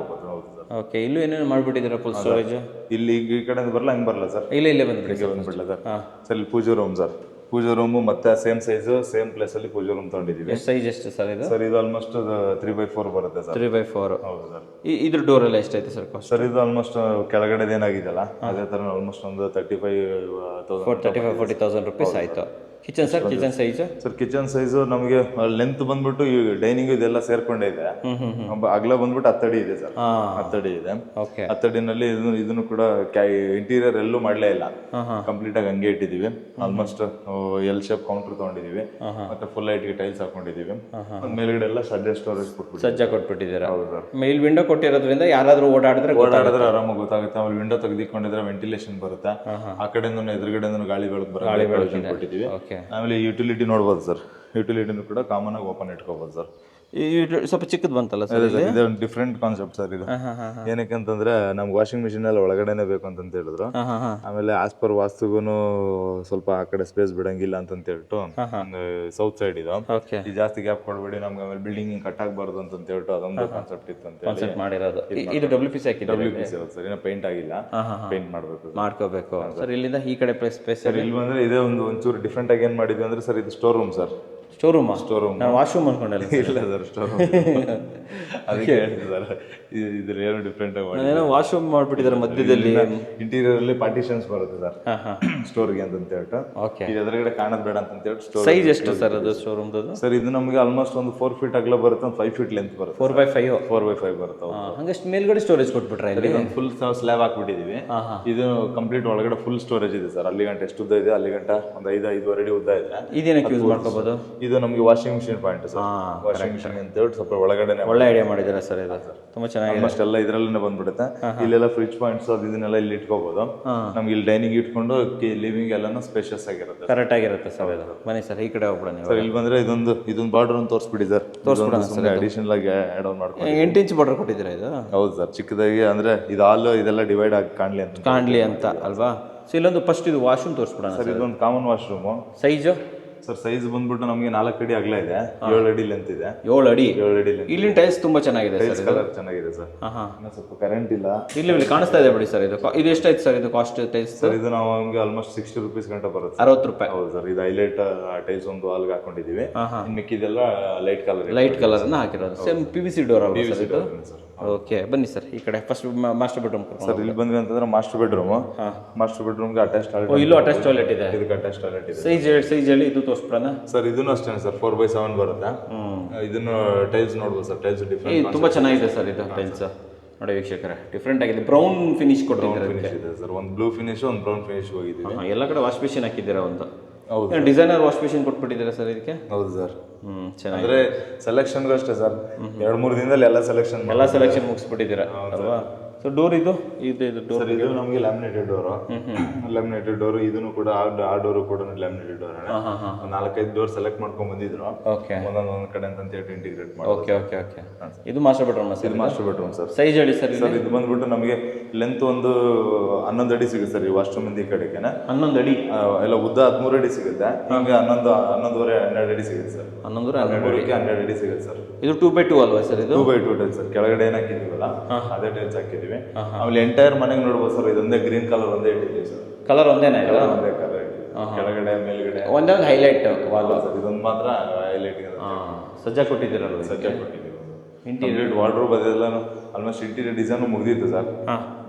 ಹೌದು ಸರ್. ಓಕೆ, ಇಲ್ಲೂ ಏನೇನು ಮಾಡ್ಬಿಟ್ಟಿದ್ದೀರಾ? ಫುಲ್ ಸ್ಟೋರೇಜ್ ಇಲ್ಲಿ ಈ ಕಡೆ ಬರಲ್ಲ, ಹಂಗೆ ಬರಲ್ಲ ಸರ್. ಇಲ್ಲೇ ಬಂದ್ಬಿಡ್ಲ ಸರ್. ಸರ್, ಇಲ್ಲಿ ಪೂಜಾ ರೂಮ್ ಸರ್, ಪೂಜಾ ರೂಮ್ ಮತ್ತೆ ಸೇಮ್ ಸೈಜ್ ಸೇಮ್ ಪ್ಲೇಸ್ ಅಲ್ಲಿ ಪೂಜಾ ರೂಮ್ ತಗೊಂಡಿದೀವಿ. ಸೈಜ್ ಎಷ್ಟು ಸರ್ ಇದು? ಸರ್, ಇದು ಆಲ್ಮೋಸ್ಟ್ 3x4 ಬರುತ್ತೆ ಸರ್. 3x4. ಹೌದು ಸರ್. ಇದ್ರ ಡೋರ್ ಎಲ್ಲ ಎಷ್ಟೈತೆ ಸರ್ ಕಾಸ್ಟ್? ಸರ್, ಇದು ಆಲ್ಮೋಸ್ಟ್ ಕೆಳಗಡೆ ಏನಾಗಿದೆಯಲ್ಲ ಅದೇ ತರ ಆಲ್ಮೋಸ್ಟ್ ಒಂದು 35,000-40,000 ರುಪೀಸ್ ಆಯ್ತು. Kitchen sir, kitchen size sir, kitchen size ನಮಗೆ ಲೆಂತ್ ಬಂದ್ಬಿಟ್ಟು ಈ ಡೈನಿಂಗ್ ಇದೆಲ್ಲ ಸೇರ್ಕೊಂಡೇ ಇದೆ. ಅಗಲ ಬಂದ್ಬಿಟ್ಟು 10 ಅಡಿ ಇದೆ ಸರ್. 10 ಅಡಿ ಇದೆ. 10 ಅಡಿನಲ್ಲಿ ಇದನ್ನು ಕೂಡ ಇಂಟೀರಿಯರ್ ಎಲ್ಲೂ ಮಾಡ್ಲೇ ಇಲ್ಲ, ಕಂಪ್ಲೀಟ್ ಆಗಿ ಹಂಗೆ ಇಟ್ಟಿದೀವಿ. ಆಲ್ಮೋಸ್ಟ್ ಎಲ್ ಶೇಪ್ ಕೌಂಟರ್ ತಗೊಂಡಿದೀವಿ, ಮತ್ತೆ ಫುಲ್ ಲೈಟ್ ಟೈಲ್ಸ್ ಹಾಕೊಂಡಿದೀವಿ. ಮೇಲ್ಗಡೆ ಎಲ್ಲ ಸ್ಟೋರೇಜ್ ಕೊಟ್ಬಿಟ್ಟಿದ್ದೀರಾ? ಹೌದು ಸರ್. ಮೇಲ್ ವಿಂಡೋ ಕೊಟ್ಟಿರೋದ್ರಿಂದ ಯಾರಾದ್ರೂ ಓಡಾಡಿದ್ರೆ ಆರಾಮಾಗಿ ಗೊತ್ತಾಗುತ್ತೆ. ಆಮೇಲೆ ವಿಂಡೋ ತೆಗೆದಿಕೊಂಡಿದ್ರೆ ವೆಂಟಿಲೇಷನ್ ಬರುತ್ತೆ. ಆ ಕಡೆಯಿಂದ ಎದುರುಗಡೆಯಿಂದ ಗಾಳಿ ಬೆಳಕು ಕೊಟ್ಟಿದ್ದೀವಿ. ಆಮೇಲೆ ಯುಟಿಲಿಟಿ ನೋಡ್ಬೋದು ಸರ್, ಯುಟಿಲಿಟಿನೂ ಕೂಡ ಕಾಮನ್ ಆಗಿ ಓಪನ್ ಇಟ್ಕೋಬಹುದು ಸರ್. ಸ್ವಲ್ಪ ಚಿಕ್ಕದು ಬಂತಲ್ಲ ಅದೇ ಸರ್ ಸರ್ ಇದು ಒಂದು ಡಿಫ್ರೆಂಟ್ ಕಾನ್ಸೆಪ್ಟ್ ಸರ್ ಇದು. ಏನಕ್ಕೆ ಅಂತಂದ್ರೆ ನಮ್ಗೆ ವಾಷಿಂಗ್ ಮಿಷಿನ್ ಎಲ್ಲ ಒಳಗಡೆನೆ ಬೇಕು ಅಂತ ಹೇಳಿದ್ರು. ಆಮೇಲೆ ಆಸ್ ಪರ್ ವಾಸ್ತುಗುನು ಸ್ವಲ್ಪ ಆ ಕಡೆ ಸ್ಪೇಸ್ ಬಿಡಂಗಿಲ್ಲ ಅಂತ ಹೇಳ್ಬಿಟ್ಟು ಸೌತ್ ಸೈಡ್ ಇದು ಈ ಜಾಸ್ತಿ ಗ್ಯಾಪ್ ಕೊಡ್ಬೇಡಿ ನಮ್ಗೆ, ಆಮೇಲೆ ಬಿಲ್ಡಿಂಗ್ ಕಟ್ ಆಗಬಾರ್ದು ಅಂತ ಹೇಳ್ಬಿಟ್ಟು ಅದೊಂದು ಕಾನ್ಸೆಪ್ಟ್ ಇತ್ತು ಅಂತ ಕಾನ್ಸೆಪ್ಟ್ ಮಾಡಿರೋದು. ಇದು WPC ಹಾಕಿದ್ದು WPC ಇರುತ್ತೆ ಸರ್, ಏನೋ ಪೇಂಟ್ ಆಗಿಲ್ಲ, ಪೇಂಟ್ ಮಾಡಬೇಕು ಮಾಡ್ಕೋಬೇಕು ಸರ್. ಇಲ್ಲಿಂದ ಈ ಕಡೆ ಸ್ಪೇಸ್ ಸರ್. ಇಲ್ಲಿ ಬಂದ್ರೆ ಇದೇ ಒಂಚೂರು ಡಿಫ್ರೆಂಟ್ ಆಗಿ ಏನ್ ಮಾಡಿದ್ವಿ ಅಂದ್ರೆ ಸರ್, ಇದು store room sir. Store room ನಾನು ವಾಶ್ರೂಮ್ ಅನ್ಕೊಂಡಲ್ಲ. ಇಲ್ಲ ಸರ್, ಸ್ಟೋರ್ ರೂಮ್. ಅದಕ್ಕೆ ಹೇಳಿದ್ದೆ ಸರ್, ಇದ್ರ ಏನು ಡಿಫ್ರೆಂಟ್ ಆಗಿ ಏನೋ ವಾಶ್ರೂಮ್ ಮಾಡ್ಬಿಟ್ಟಿದ್ದಾರೆ ಮಧ್ಯದಲ್ಲಿ. ಇಂಟೀರಿಯರ್ ಅಲ್ಲಿ ಪಾರ್ಟಿಷನ್ಸ್ ಬರುತ್ತೆ ಸರ್ ಸ್ಟೋರ್ಗೆ ಅಂತ ಹೇಳ್ಬಿಟ್ಟು. ಇದು ಎದುರುಗಡೆ ಕಾಣದ್ ಬೇಡ ಅಂತ ಹೇಳ್ಬಿಟ್ಟು ಸ್ಟೋರ್. ಸೈಜ್ ಎಷ್ಟು ಸರ್ ಅದು ಸ್ಟೋರ್ ರೂಮ್? ಸರ್ ಇದು ನಮಗೆ ಆಲ್ಮೋಸ್ಟ್ ಒಂದು 4 ಫೀಟ್ ಅಗಲ ಬರುತ್ತೆ, ಒಂದು 5 ಫೀಟ್ ಲೆಂತ್ ಬರುತ್ತೆ. 4x5 ಬರುತ್ತೆ. ಹಂಗಷ್ಟು ಮೇಲ್ಗಡೆ ಸ್ಟೋರೇಜ್ ಕೊಟ್ಬಿಟ್ರೆ ಇಲ್ಲಿ ಫುಲ್ ಸ್ಲ್ಯಾಬ್ ಹಾಕ್ಬಿಟ್ಟಿದೀವಿ. ಇದು ಕಂಪ್ಲೀಟ್ ಒಳಗಡೆ ಫುಲ್ ಸ್ಟೋರೇಜ್ ಇದೆ ಸರ್. ಅಲ್ಲಿ ಗಂಟೆ ಎಷ್ಟು ಉದ್ದ ಇದೆ, ಅಲ್ಲಿ ಗಂಟ ಒಂದು 5-5.5 ಅಡಿ ಉದ್ದ ಇದೆ. ಇದೇನಕ್ಕೆ ಯೂಸ್ ಮಾಡ್ಕೋಬಹುದು? ಇದು ನಮಗೆ washing machine point sir. Washing machine ಅಂತ ಹೇಳಿ ಸ್ವಲ್ಪ ಒಳಗಡೆ ಒಳ್ಳೆ ಐಡಿಯಾ ಮಾಡಿದ್ದಾರೆ ಸರ್. ಇದು ತುಂಬಾ ಚೆನ್ನಾಗಿದೆ. ಆಲ್ಮೋಸ್ಟ್ ಎಲ್ಲ ಇದ್ರಲ್ಲೇ ಬಂದ್ಬಿಡುತ್ತೆ. ಇಲ್ಲೆಲ್ಲ ಫ್ರಿಡ್ಜ್ ಪಾಯಿಂಟ್ಸ್ ಅದು ಇದನ್ನೆಲ್ಲ ಇಲ್ಲಿ ಇಟ್ಕೋಬಹುದು. ನಮ್ಗೆ ಇಲ್ಲಿ ಡೈನಿಂಗ್ ಇಟ್ಕೊಂಡು ಲಿವಿಂಗ್ ಎಲ್ಲಾನು ಸ್ಪೇಷಿಯಸ್ ಆಗಿರುತ್ತೆ, ಕರೆಕ್ಟ್ ಆಗಿರುತ್ತೆ ಸರ್. ಇದು ಬನ್ನಿ ಸರ್, ಈ ಕಡೆ ಹೋಗ್ಬಿಡ ನೀವು. ಸರ್ ಇಲ್ಲಿ ಬಂದ್ರೆ ಇದೊಂದು ಬಾರ್ಡರ್ ಒಂದು ತೋರಿಸ್ಬಿಡಿ ಸರ್. ತೋರಿಸ್ಬಿಡೋಣ, ಅಡಿಷನಲ್ ಆಗಿ ಆಡ್ ಆನ್ ಮಾಡ್ಕೊಂಡು. 8 ಇಂಚ್ ಬಾರ್ಡರ್ ಕೊಟ್ಟಿದ್ದೀರಾ ಇದು? ಹೌದು ಸರ್, ಚಿಕ್ಕದಾಗಿ ಅಂದ್ರೆ ಇದು ಹಾಲ್ ಇದೆಲ್ಲ ಡಿವೈಡ್ ಆಗಿ ಕಾಣ್ಲಿ ಅಂತ ಅಲ್ವಾ? ಸೊ ಇಲ್ಲೊಂದು ಫಸ್ಟ್ ಇದು ವಾಶ್ರೂಮ್ ತೋರಿಸ್ಬಿಡೋಣ ಸರ್. ಇದೊಂದು common washroom. Size sir size ಬಂದ್ಬಿಟ್ಟು ನಮಗೆ 4 ಅಡಿ ಅಗಲ ಇದೆ, 7 ಅಡಿ ಲೆಂತ್ ಇದೆ. 7 ಅಡಿ. ಲೆಂತ್. ಇಲ್ಲಿನ ಟೈಲ್ಸ್ ತುಂಬಾ ಚೆನ್ನಾಗಿದೆ ಟೈಲ್ಸ್ ಕಲರ್ ಚೆನ್ನಾಗಿದೆ ಸರ್. ಇನ್ನು ಸ್ವಲ್ಪ ಕರೆಂಟ್ ಇಲ್ಲ. ಇಲ್ಲಿ ಕಾಣಿಸ್ತಾ ಇದೆ ಬಿಡಿ ಸರ್. ಇದು ಎಷ್ಟಾಯ್ತು ಸರ್ ಇದು ಕಾಸ್ಟ್ ಟೈಲ್ಸ್? ಸರ್ ಇದು ನಾವು ನಮಗೆ ಆಲ್ಮೋಸ್ಟ್ 60 ರೂಪೀಸ್ ಗಂಟ ಬರುತ್ತೆ. 60 ರೂಪಾಯಿ. ಹೌದು ಸರ್. ಇದು ಹೈಲೈಟ್ ಟೈಲ್ಸ್ ಒಂದು ವಾಲ್ಗೆ ಹಾಕೊಂಡಿದೀವಿ. ಇನ್ನು ಮಿಕ್ಕಿದೆಲ್ಲ ಲೈಟ್ ಕಲರ್ ಅನ್ನ ಹಾಕಿರೋದು. ಸೇಮ್ PVC ಡೋರ್ ಅಲ್ವಾ ಸರ್ ಇದು? ಓಕೆ, ಬನ್ನಿ ಸರ್ ಈ ಕಡೆ. First master bedroom sir. ಇಲ್ಲಿ ಬಂದ್ವಿ ಅಂತಂದ್ರೆ ಮಾಸ್ಟರ್ ಬೆಡ್ರೂಮ್ಗೆ ಅಟ್ಯಾಚ್ ಟಾಯ್ಲೆಟ್. ಇಲ್ಲೂ ಅಟ್ಯಾಚ್ ಟಾಯ್ಲೆಟ್ ಇದೆ. ಇದಕ್ಕೆ ಅಟ್ಯಾಚ್ ಟಾಯ್ಲೆಟ್ ಇದೆ. ಸೈಜ್ ಹೇಳಿ ಇದು ತೋರಿಸ್ಬಿಡೋಣ ಸರ್. ಇದನ್ನು ಅಷ್ಟೇ ಸರ್, 4x7 ಬರುತ್ತೆ. ಇದನ್ನು ಟೈಲ್ಸ್ ನೋಡ್ಬೋದು ಸರ್. ಟೈಲ್ಸ್ ಡಿಫ್ರೆಂಟ್ ತುಂಬಾ ಚೆನ್ನಾಗಿದೆ ಸರ್ ಇದು ಟೈಲ್ಸ್. ನೋಡಿ ವೀಕ್ಷಕರೇ, ಡಿಫ್ರೆಂಟ್ ಆಗಿದೆ. ಬ್ರೌನ್ ಫಿನಿಶ್ ಕೊಟ್ಟಿದ್ದಾರೆ. ಫಿನಿಶ್ ಇದೆ ಸರ್. ಒಂದು ಬ್ಲೂ ಫಿನಿಶ್, ಒಂದು ಬ್ರೌನ್ ಫಿನಿಶ್ ಹೋಗಿದ್ದೀವಿ. ಎಲ್ಲ ಕಡೆ ವಾಶ್ ಮಿಷಿನ್ ಹಾಕಿದ್ದೀರಾ ಒಂದು. ಹೌದು, ಡಿಸೈನರ್ ವಾಶ್ ಮಿಷಿನ್ ಕೊಟ್ಬಿಟ್ಟಿದ್ದೀರಾ ಸರ್ ಇದಕ್ಕೆ? ಹೌದು ಸರ್. ಚೆನ್ನಾಗಿ. ಅಂದ್ರೆ ಸೆಲೆಕ್ಷನ್ಗೂ ಅಷ್ಟೇ ಸರ್, 2-3 ದಿನದಲ್ಲಿ ಎಲ್ಲ ಸೆಲೆಕ್ಷನ್ ಮುಗಿಸ್ಬಿಟ್ಟಿದ್ದೀರಾ ಅಲ್ವಾ? ಸೊ ಡೋರ್ ಇದು ಡೋರ್ ಸರ್. ಇದು ನಮಗೆ ಲ್ಯಾಮಿನೇಟೆಡ್ ಡೋರ್. ಇದನ್ನು ಕೂಡ ಆ ಡೋರು ಕೂಡ ಲ್ಯಾಮಿನೇಟೆಡ್ ಡೋರ್. 4-5 ಡೋರ್ ಸೆಲೆಕ್ಟ್ ಮಾಡ್ಕೊಂಡ್ ಬಂದಿದ್ರು. ಒಂದೊಂದ್ ಕಡೆ ಅಂತ ಹೇಳಿ ಇಂಟಿಗ್ರೇಟ್ ಮಾಡಿ. ಓಕೆ. ಇದು ಮಾಸ್ಟರ್ ಬೆಡ್ರೂಮ್ ಸರ್. ಇದು ಮಾಸ್ಟರ್ ಬೆಡ್ರೂಮ್ ಸರ್. ಸೈಜ್ ಹೇಳಿ ಸರ್. ಸರ್ ಇದು ಬಂದ್ಬಿಟ್ಟು ನಮಗೆ ಲೆಂತ್ ಒಂದು 11 ಅಡಿ ಸಿಗುತ್ತೆ ಸರ್. ಈ ವಾಶ್ರೂಮ್ ಇಂದ ಈ ಕಡೆಗೆ 11 ಅಡಿ ಎಲ್ಲ ಉದ್ದ 13 ಅಡಿ ಸಿಗುತ್ತೆ. ಹಿಂಗೆ 11-12 ಅಡಿ ಸಿಗುತ್ತೆ ಸರ್. 12 ಅಡಿ ಸಿಗುತ್ತೆ ಸರ್. ಇದು 2x2 ಅಲ್ವಾ ಸರ್? ಇದು 2x2 ಟೈಲ್ಸ್ ಸರ್. ಕೆಳಗಡೆ ಏನ್ ಹಾಕಿದೀವಲ್ಲ ಅದೇ ಟೈಲ್ಸ್ ಹಾಕಿದೀವಿ. ಆಮೇಲೆ ಎಂಟೈರ್ ಮನೆಗೆ ನೋಡ್ಬೋದು ಸರ್. ಇದೊಂದೇ ಗ್ರೀನ್ ಕಲರ್ ಒಂದೇ ಇಟ್ಟಿದ್ದೀವಿ ಸರ್. ಕಲರ್ ಒಂದೇನಾ? ಒಂದೇ ಕಲರ್ ಕೆಳಗಡೆ ಮೇಲ್ಗಡೆ ಒಂದೇ ಹೈಲೈಟ್ ವಾಲ್ ಸರ್. ಇದೊಂದು ಮಾತ್ರ ಹೈಲೈಟ್ ಸಜ್ಜಾ ಕೊಟ್ಟಿದ್ದೀರಲ್ಲ. ಇಂಟೀರಿಯರ್ ವಾರ್ಡ್ರೋಬ್ ಅದೆಲ್ಲ ಆಲ್ಮೋಸ್ಟ್ ಇಂಟೀರಿಯರ್ ಡಿಸೈನ್ ಮುಗಿದಿತ್ತು ಸರ್.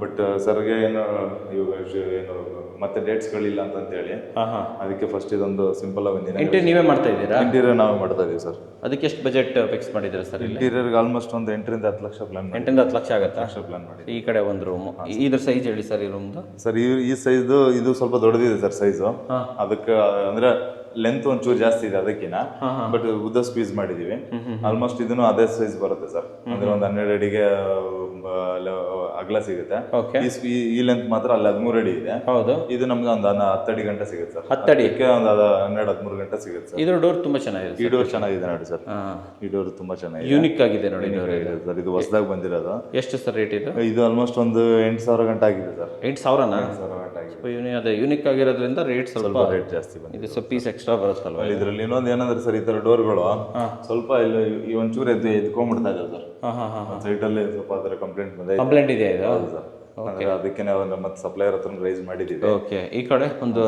ಬಟ್ ಸರ್ಗೆ ಏನು ಮತ್ತೆ ಡೇಟ್ಸ್ಗಳಿಲ್ಲ ಅಂತ ಹೇಳಿ ಅದಕ್ಕೆ ಫಸ್ಟ್ ಇದೊಂದು ಸಿಂಪಲ್ ಆಗಿ ಇಂಟೀರಿಯರ್ ನೀವೇ ಮಾಡ್ತಾ ಇದ್ದೀರಾ? ಇಂಟೀರಿಯರ್ ನಾವೇ ಮಾಡ್ತಾ ಇದೀವಿ ಸರ್. ಅದಕ್ಕೆ ಎಷ್ಟು ಬಜೆಟ್ ಫಿಕ್ಸ್ ಮಾಡಿದ್ದೀರಾ ಸರ್? ಇಂಟೀರಿಯರ್ಗೆ ಆಲ್ಮೋಸ್ಟ್ ಒಂದು 8-10 ಲಕ್ಷ ಪ್ಲಾನ್. 8-10 ಲಕ್ಷ ಆಗುತ್ತಾ? ಪ್ಲಾನ್ ಮಾಡಿ. ಈ ಕಡೆ ಒಂದು ರೂಮ್. ಇದ್ರ ಸೈಜ್ ಹೇಳಿ ಸರ್ ಈ ರೂಮ್ದು. ಸರ್ ಈ ಸೈಜ್ ಇದು ಸ್ವಲ್ಪ ದೊಡ್ಡದಿದೆ ಸರ್ ಸೈಜು. ಅದಕ್ಕೆ ಅಂದ್ರೆ ಲೆಂತ್ ಒಂಚೂರು ಜಾಸ್ತಿ ಇದೆ ಅದಕ್ಕಿನ. ಬಟ್ ಉದ್ದ ಸ್ಕ್ವೀಸ್ ಮಾಡಿದೀವಿ. ಆಲ್ಮೋಸ್ಟ್ ಇದನ್ನು ಅದೇ ಸೈಜ್ ಬರುತ್ತೆ ಸರ್. ಅಂದ್ರೆ ಒಂದು 12 ಅಡಿಗೆ ಅಗಲ ಸಿಗುತ್ತೆ. ಈ ಲೆಂತ್ ಮಾತ್ರ ಅಲ್ಲಿ 13 ಅಡಿ ಇದೆ. ಹೌದು. ಇದು ನಮ್ಗೆ ಒಂದು 10 ಅಡಿ ಗಂಟೆ ಸಿಗುತ್ತೆ ಸರ್. 10 ಅಡಿಗೆ ಒಂದು 12-13 ಗಂಟೆ ಸಿಗುತ್ತೆ ಸರ್. ಇದ್ರ ಡೋರ್ ತುಂಬಾ ಚೆನ್ನಾಗಿದೆ. ಈ ಡೋರ್ ಚೆನ್ನಾಗಿದೆ ನೋಡಿ ಸರ್. ಈ ಡೋರ್ ತುಂಬಾ ಚೆನ್ನಾಗಿದೆ, ಯೂನಿಕ್ ಆಗಿದೆ ನೋಡಿ ಸರ್. ಇದು ಹೊಸದಾಗಿ ಬಂದಿರೋದು. ಎಷ್ಟು ಸರ್ ರೇಟ್ ಇದು? ಇದು ಆಲ್ಮೋಸ್ಟ್ ಒಂದು 8,000 ಗಂಟೆ ಆಗಿದೆ ಸರ್. 8,000ನಾ? 8,000 ಗಂಟೆ ಆಗಿದೆ. ಅದೇ ಯೂನಿಕ್ ಆಗಿರೋದ್ರಿಂದ ರೇಟ್ ಸ್ವಲ್ಪ ರೇಟ್ ಜಾಸ್ತಿ ಬಂದಿದೆ. ಇದು ಸ್ವಲ್ಪ ಪೀಸ್ ಎಕ್ಸ್ಟ್ರಾ ಬರುತ್ತಲ್ವಾ ಇದರಲ್ಲಿ? ಇನ್ನೊಂದು ಏನಂದ್ರೆ ಸರ್, ಈ ತರ ಡೋರ್ಗಳು ಸ್ವಲ್ಪ ಇಲ್ಲಿ ಈ ಒಂಚೂರು ಎದ್ಕೊಂಡ್ಬಿಡ್ತಾ ಇದೆ ಸರ್. ಸೈಟ್ ಅಲ್ಲಿ ಸ್ವಲ್ಪ ಅದರ ಕಂಪ್ಲೇಂಟ್ ಇದೆ ಇದು. ಹೌದು ಸರ್. ಅದಕ್ಕೆ ನಾವು ಮತ್ತೆ ಸಪ್ಲೈಯರ್ ಹತ್ರ ರೈಸ್ ಮಾಡಿದ್ದೀವಿ. ಓಕೆ. ಈ ಕಡೆ ಒಂದು